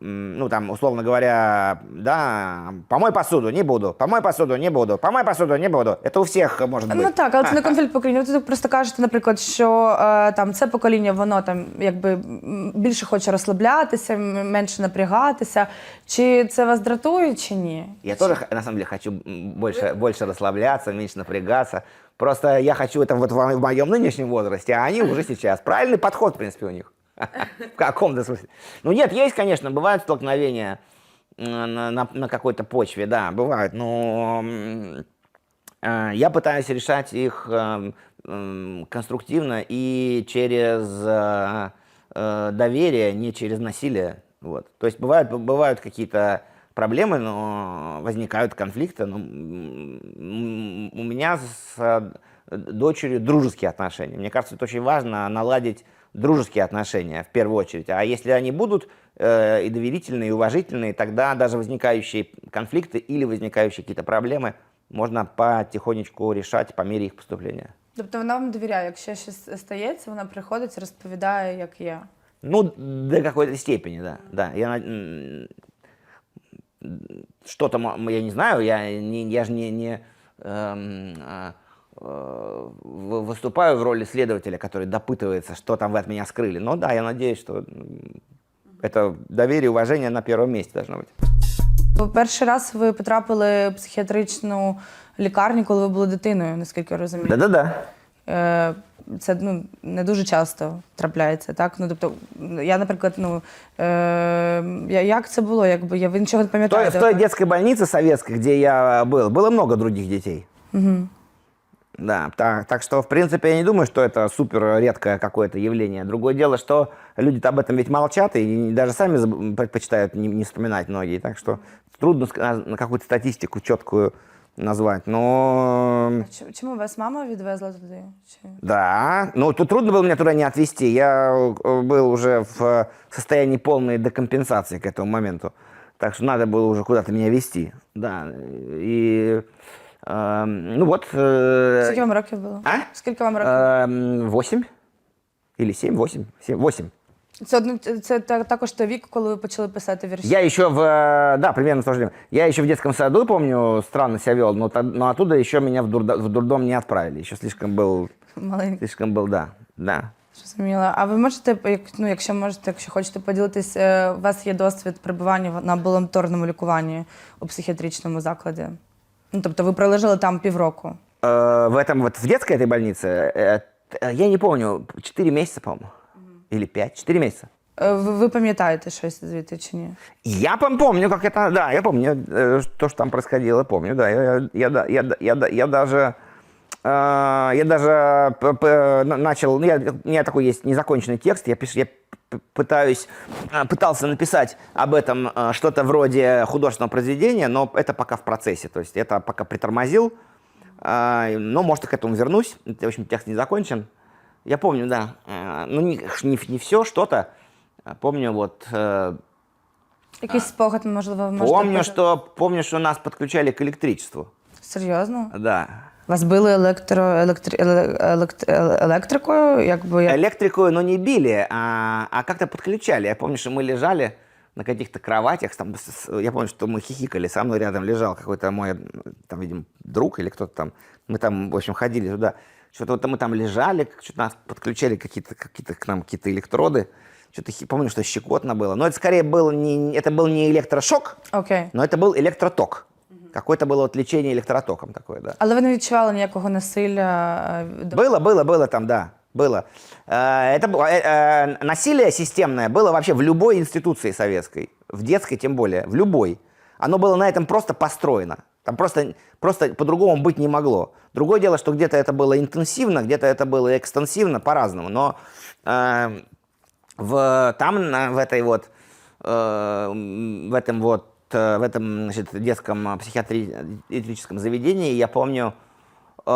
Speaker 2: ну там, условно говоря, да, помой посуду, не буду, помой посуду, не буду, помой посуду, не буду. Это у всех може бути.
Speaker 1: Ну так, але це не конфлікт покоління. Ви просто кажете, наприклад, що там це покоління, воно там якби більше хоче розслаблятися, менше напрягатися. Чи це вас дратує, чи ні?
Speaker 2: Я тоже, на самом деле, хочу больше расслабляться, меньше напрягаться. Просто я хочу это вот в моем нынешнем возрасте, а они уже сейчас. Правильный подход, в принципе, у них. В каком-то смысле. Ну нет, есть, конечно, бывают столкновения на какой-то почве, да, бывают, но я пытаюсь решать их конструктивно и через доверие, не через насилие. Вот. То есть бывают какие-то проблемы, но возникают конфликты. Но у меня с дочерью дружеские отношения. Мне кажется, это очень важно наладить дружеские отношения в первую очередь. А если они будут и доверительные, и уважительные, тогда даже возникающие конфликты или возникающие какие-то проблемы можно потихонечку решать по мере їх поступлення.
Speaker 1: Тобто вона вам довіряє, якщо щось стається, вона приходить і розповідає, як є?
Speaker 2: Ну, до какой-то степени, да. Да. Что-то, я не знаю, я же не выступаю в роли следователя, который допытывается, что там вы от меня скрыли. Но да, я надеюсь, что это доверие, уважение на первом месте должно быть.
Speaker 1: Перший раз ви потрапили в психіатричну лікарню, коли ви були дитиною, наскільки я розумію.
Speaker 2: Да-да-да.
Speaker 1: це не дуже часто трапляється, так? Ну, тобто, я, наприклад, як це було? Якби, ви нічого не пам'ятаєте?
Speaker 3: В той детской больнице советской, где я был, было много других детей. Да, так что, в принципе, я не думаю, что это супер редкое какое-то явление. Другое дело, что люди об этом ведь молчат и даже сами предпочитают не вспоминать многие. Так что трудно на какую-то статистику четкую назвать. Но...
Speaker 1: Чому вас мама відвезла туди?
Speaker 3: Да, ну тут трудно было меня туда не отвезти. Я был уже в состоянии полной декомпенсации к этому моменту. Так что надо было уже куда-то меня везти. Да, и... ну вот...
Speaker 1: Скільки вам років було?
Speaker 3: А?
Speaker 1: Скільки вам років?
Speaker 3: 8 или 7, 8.
Speaker 1: Це також той вік, коли ви почали писати вірші?
Speaker 3: Я еще да, примерно в то же время. Я еще в детском саду, помню, странно себя вел, но оттуда еще меня в дурдом не отправили. Еще слишком был...
Speaker 1: Маленький.
Speaker 3: Слишком был, да.
Speaker 1: Зрозуміло. А ви можете, якщо хочете поділитись, у вас є досвід перебування на амбулаторному лікуванні у психіатричному закладі? Ну, тобто ви пролежали там півроку?
Speaker 3: В детской этой больнице, я не помню, 4 месяца, по-моему. Или 5, 4 месяца.
Speaker 1: Ви пам'ятаєте щось звідти чи ні?
Speaker 3: Я помню, как это, да, я помню то, что там происходило, помню, да, я даже начал, у меня такой есть незаконченный текст, я пытался написать об этом что-то вроде художественного произведения, но это пока в процессе, то есть это пока притормозил, но, может, к этому вернусь, в общем, текст не закончен. Я помню, да, ну не все, что-то, помню вот...
Speaker 1: Якийсь спогад, можливо, можете...
Speaker 3: Помню, что нас подключали к электричеству.
Speaker 1: Серйозно?
Speaker 3: Да.
Speaker 1: Вас били електрикою?
Speaker 3: Электрикою, но не били, а как-то подключали. Я помню, что мы лежали на каких-то кроватях, там, я помню, что мы хихикали, со мной рядом лежал какой-то мой, там, видимо, друг или кто-то там. Мы там, в общем, ходили туда. Что-то мы там лежали, что-то нас подключали к нам какие-то электроды. Что-то помню, что щекотно было. Но это скорее был не электрошок, но это был электроток. Какое-то было вот лечение электротоком такое, да.
Speaker 1: Але ви не відчували ніякого насилля?
Speaker 3: Было там, да, было. Насилие системное было вообще в любой институции советской, в детской тем более, в любой. Оно было на этом просто построено. Там просто по-другому быть не могло. Другое дело, что где-то это было интенсивно, где-то это было экстенсивно, по-разному. Но в этом значит, детском психиатрическом заведении, я помню, у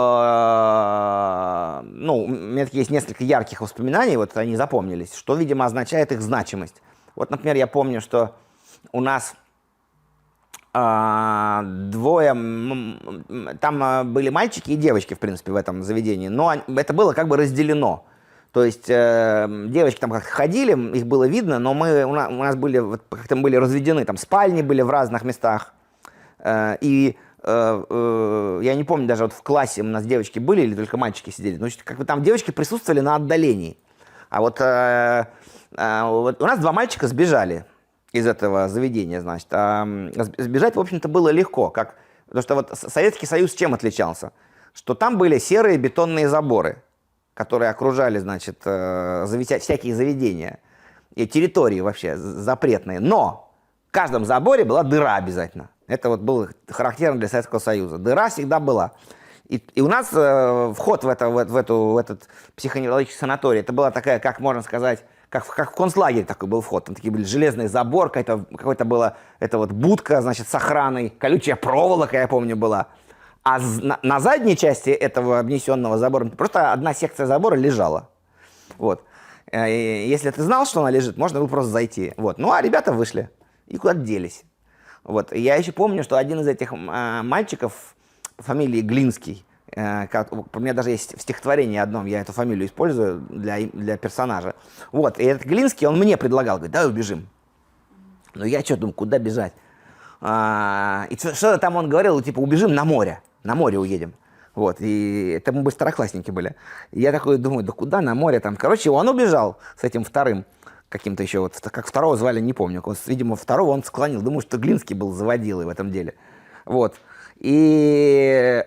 Speaker 3: меня есть несколько ярких воспоминаний, вот они запомнились, что, видимо, означает их значимость. Вот, например, я помню, что у нас двое, там были мальчики и девочки, в принципе, в этом заведении, но это было как бы разделено. То есть девочки там как-то ходили, их было видно, но у нас были, как-то были разведены, там спальни были в разных местах. И я не помню, даже вот в классе у нас девочки были или только мальчики сидели. Но как бы там девочки присутствовали на отдалении. А вот у нас 2 мальчика сбежали из этого заведения, значит. Сбежать, в общем-то, было легко. Потому что вот Советский Союз чем отличался? Что там были серые бетонные заборы, которые окружали, значит, всякие заведения и территории вообще запретные. Но в каждом заборе была дыра обязательно. Это вот было характерно для Советского Союза. Дыра всегда была. И у нас вход в этот психоневрологический санаторий, это была такая, как можно сказать, как в концлагере такой был вход. Там такие были железный забор, какой-то была эта вот будка, значит, с охраной, колючая проволока, я помню, была. А на задней части этого обнесенного забора просто одна секция забора лежала. Вот. Если ты знал, что она лежит, можно было просто зайти. Вот. Ну, а ребята вышли и куда-то делись. Вот. Я еще помню, что один из этих мальчиков по фамилии Глинский, у меня даже есть в стихотворении одном, я эту фамилию использую для персонажа. Вот. И этот Глинский, он мне предлагал, говорит, давай убежим. Ну, я что, думаю, куда бежать? И что-то там он говорил, типа, убежим на море уедем. Вот, и это мы бы староклассники были. И я такой думаю, да куда на море там? Короче, он убежал с этим вторым, каким-то еще, вот, как второго звали, не помню. Видимо, второго он склонил. Думаю, что Глинский был заводилой в этом деле. Вот. И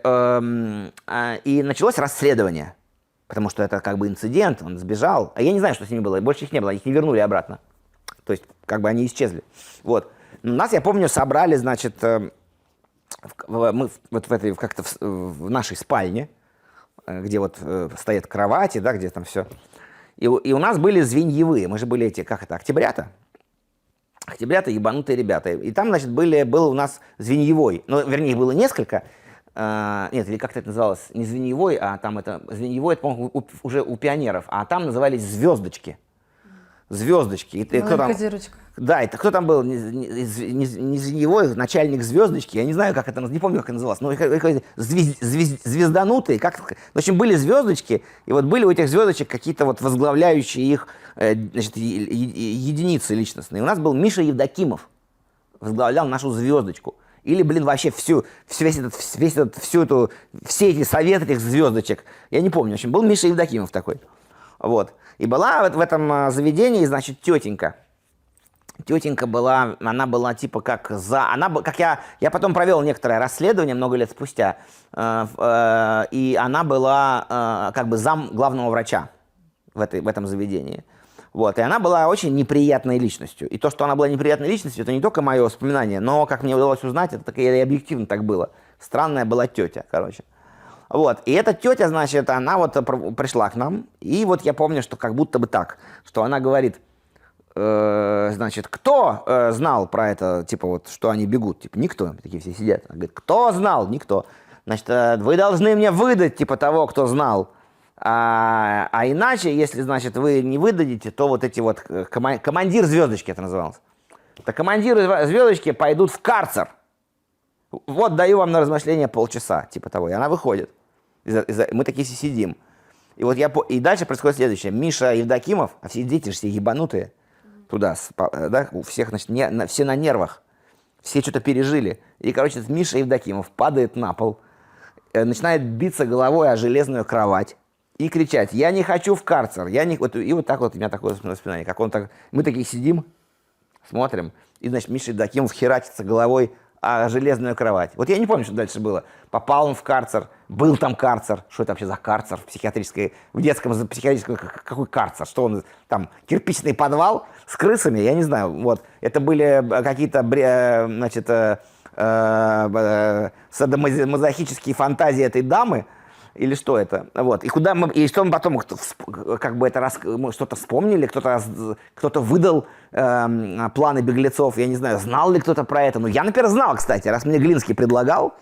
Speaker 3: началось расследование.
Speaker 2: потому что это как бы инцидент, он сбежал. А я не знаю, что с ними было, больше их не было, их не вернули обратно. То есть как бы они исчезли. Вот. Нас, я помню, собрали, значит, мы вот как-то в нашей спальне, где вот стоят кровати, да, где там все. И у нас были звеньевые, мы же были эти, как это, октябрята. Октябрята, ебанутые ребята. И там, значит, был у нас звеньевой. Ну, вернее, их было несколько. Нет, или как-то это называлось? Не звеньевой, а там это... Звеньевой, это, по-моему, уже у пионеров. А там назывались звездочки. Звездочки. И кто там...
Speaker 1: Дырочка.
Speaker 2: Да, это кто там был? Не звеньевой, начальник звездочки. Я не знаю, как это... Не помню, как это называлось. Но звезданутые. В общем, были звездочки. И вот были у этих звездочек какие-то вот возглавляющие их, значит, единицы личностные. У нас был Миша Евдокимов. Возглавлял нашу звездочку. Или, блин, вообще все эти советы этих звездочек. Я не помню. В общем, был Миша Евдокимов такой. Вот. И была вот в этом заведении, значит, тетенька. Тетенька была, она была типа как я потом провел некоторое расследование много лет спустя, и она была как бы зам главного врача в этом заведении. Вот, и она была очень неприятной личностью. И то, что она была неприятной личностью, это не только мое воспоминание, но, как мне удалось узнать, это и объективно так было. Странная была тетя, короче. Вот, и эта тетя, значит, она вот пришла к нам, и вот я помню, что как будто бы так, что она говорит, значит, кто знал про это, типа вот, что они бегут? Типа, никто, такие все сидят. Она говорит, кто знал? Никто. Значит, вы должны мне выдать, типа, того, кто знал. А иначе, если, значит, вы не выдадите, то вот эти вот, командир звездочки это называлось. То командиры звездочки пойдут в карцер. Вот даю вам на размышление полчаса, типа того. И она выходит. Мы такие все сидим. И вот и дальше происходит следующее. Миша Евдокимов, а все дети же все ебанутые, туда, да, у всех, значит, все на нервах, все что-то пережили. И, короче, этот Миша Евдокимов падает на пол, начинает биться головой о железную кровать и кричать: «Я не хочу в карцер!» И вот так вот у меня такое воспоминание. Как он так... Мы такие сидим, смотрим, и, значит, Миша Евдокимов херачится головой о железную кровать. Вот я не помню, что дальше было. Попал он в карцер, был там карцер. Что это вообще за карцер в детском психиатрическом, какой карцер? Что он там, кирпичный подвал с крысами? Я не знаю. Вот. Это были какие-то, значит, садомазохические фантазии этой дамы. Или что это? Вот. И что мы потом, как бы это мы что-то вспомнили, кто-то выдал планы беглецов, я не знаю, знал ли кто-то про это. Ну, я, например, знал, кстати, раз мне Глинский предлагал.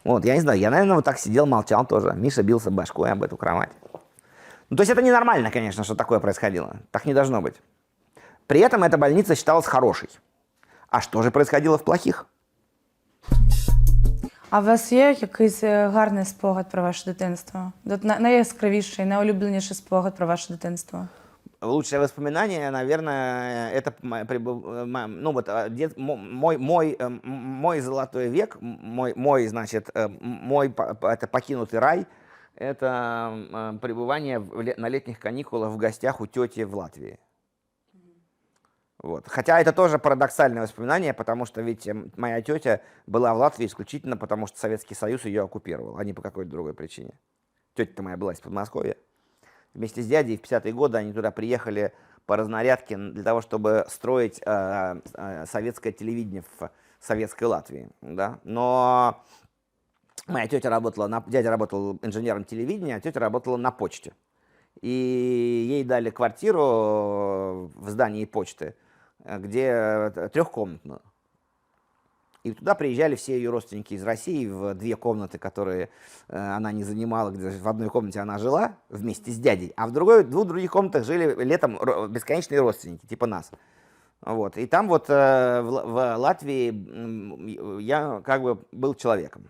Speaker 2: Вот, я не знаю, я, наверное, вот так сидел, молчал тоже. Миша бился башкой об эту кровать. Ну, то есть это ненормально, конечно, что такое происходило. Так не должно быть. При этом эта больница считалась хорошей. А что же происходило в плохих?
Speaker 1: А у вас є якийсь гарний спогад про ваше дитинство? Найяскравіший, найулюбленіший спогад про ваше дитинство?
Speaker 2: Лучшее воспоминание, наверное, это ну вот мой золотой век, мой значит, мой это покинутый рай, это пребывание на летних каникулах в гостях у тети в Латвии. Вот. Хотя это тоже парадоксальное воспоминание, потому что ведь моя тетя была в Латвии исключительно потому, что Советский Союз ее оккупировал, а не по какой-то другой причине. Тетя-то моя была из Подмосковья. Вместе с дядей в 50-е годы они туда приехали по разнарядке для того, чтобы строить советское телевидение в советской Латвии. Да? Но моя тетя дядя работал инженером телевидения, а тетя работала на почте. И ей дали квартиру в здании почты, где трехкомнатную. И туда приезжали все ее родственники из России в 2 комнаты, которые она не занимала, где в одной комнате она жила вместе с дядей, а в 2 других комнатах жили летом бесконечные родственники, типа нас. Вот. И там вот в Латвии я как бы был человеком.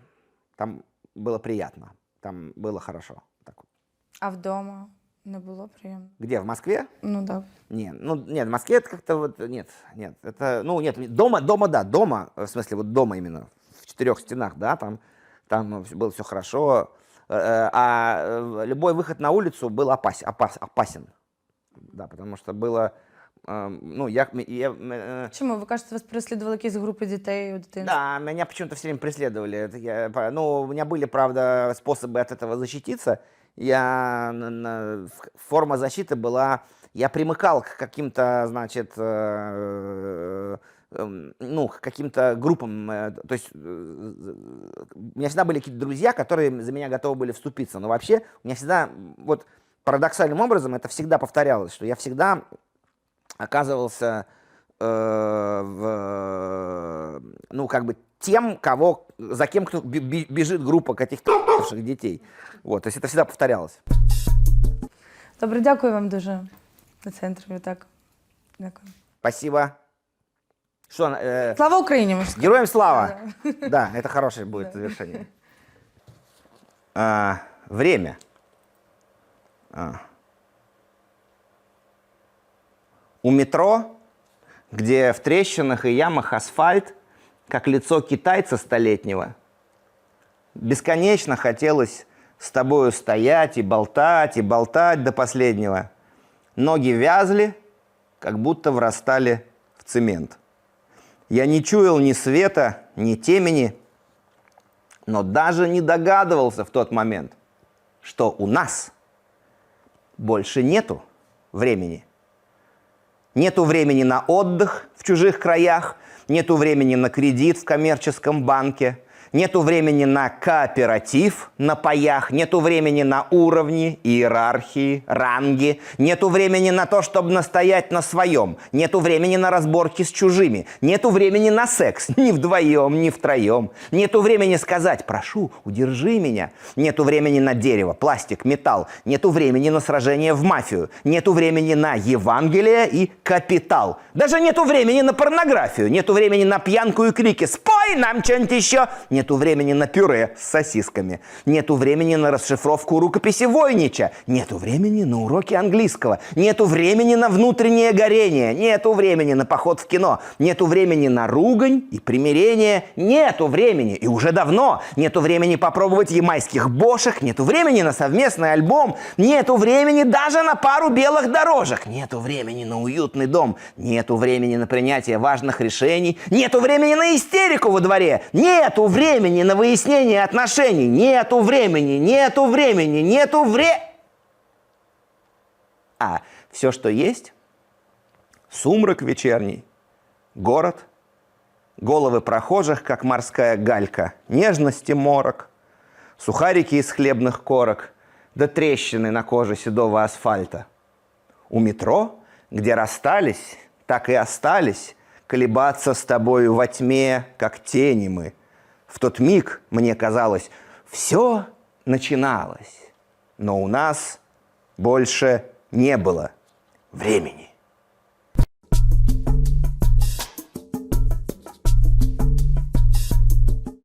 Speaker 2: Там было приятно, там было хорошо. Так.
Speaker 1: А вдома не було приємно?
Speaker 2: Где, в Москве?
Speaker 1: Ну так.
Speaker 2: Нет, в Москве это как-то вот, нет, это, ну, нет, дома, да, дома, в смысле, вот дома именно, в 4 стенах, да, там было все хорошо, а любой выход на улицу был опасен, да, потому что было ну,
Speaker 1: Чому? Ви кажете, вас переслідували якісь групи дітей у дитинстві?
Speaker 2: да, меня почему-то все время преследовали. Ну, у меня были, правда, способы от этого защититься. Форма защиты была, я примыкал к каким-то, значит, ну, к каким-то группам. То есть у меня всегда были какие-то друзья, которые за меня готовы были вступиться. Но вообще у меня всегда, вот парадоксальным образом, это всегда повторялось, что я всегда оказывался, ну, как бы тем, за кем кто бежит группа каких-то детей. Вот, то есть это всегда повторялось.
Speaker 1: Добре, дякую вам дуже за це інтерв'ю. Так. Дякую.
Speaker 2: Спасибо. Что,
Speaker 1: Слава Україні! Можна сказати.
Speaker 2: героям слава! Да, это хорошее будет завершение. Время. У метро, где в трещинах и ямах асфальт, как лицо китайца столетнего, бесконечно хотелось с тобою стоять и болтать до последнего. Ноги вязли, как будто врастали в цемент. Я не чуял ни света, ни темени, но даже не догадывался в тот момент, что у нас больше нету времени. Нету времени на отдых в чужих краях, нету времени на кредит в коммерческом банке, нету времени на кооператив на паях, нету времени на уровни, иерархии, ранги, нету времени на то, чтобы настоять на своем, нету времени на разборки с чужими, нету времени на секс ни вдвоем, ни втроем, нету времени сказать «прошу, удержи меня», нету времени на дерево, пластик, металл, нету времени на сражение в мафию, нету времени на Евангелие и капитал, даже нету времени на порнографию, нету времени на пьянку и крики «спой нам что-нибудь еще», нету времени на пюре с сосисками, нету времени на расшифровку рукописи Войнича, нету времени на уроки английского, нету времени на внутреннее горение, нету времени на поход в кино, нету времени на ругань и примирение, нету времени, и уже давно, нету времени попробовать ямайских бошек, нету времени на совместный альбом, нету времени даже на пару белых дорожек, нету времени на уютный дом, нету времени на принятие важных решений, нету времени на истерику во дворе, нету времени на выяснение отношений, нету времени, А все, что есть, сумрак вечерний, город, головы прохожих, как морская галька, нежности морок, сухарики из хлебных корок, да трещины на коже седого асфальта. У метро, где расстались, так и остались, колебаться с тобою во тьме, как тени мы. В тот миг, мне казалось, все начиналось, но у нас больше не было времени.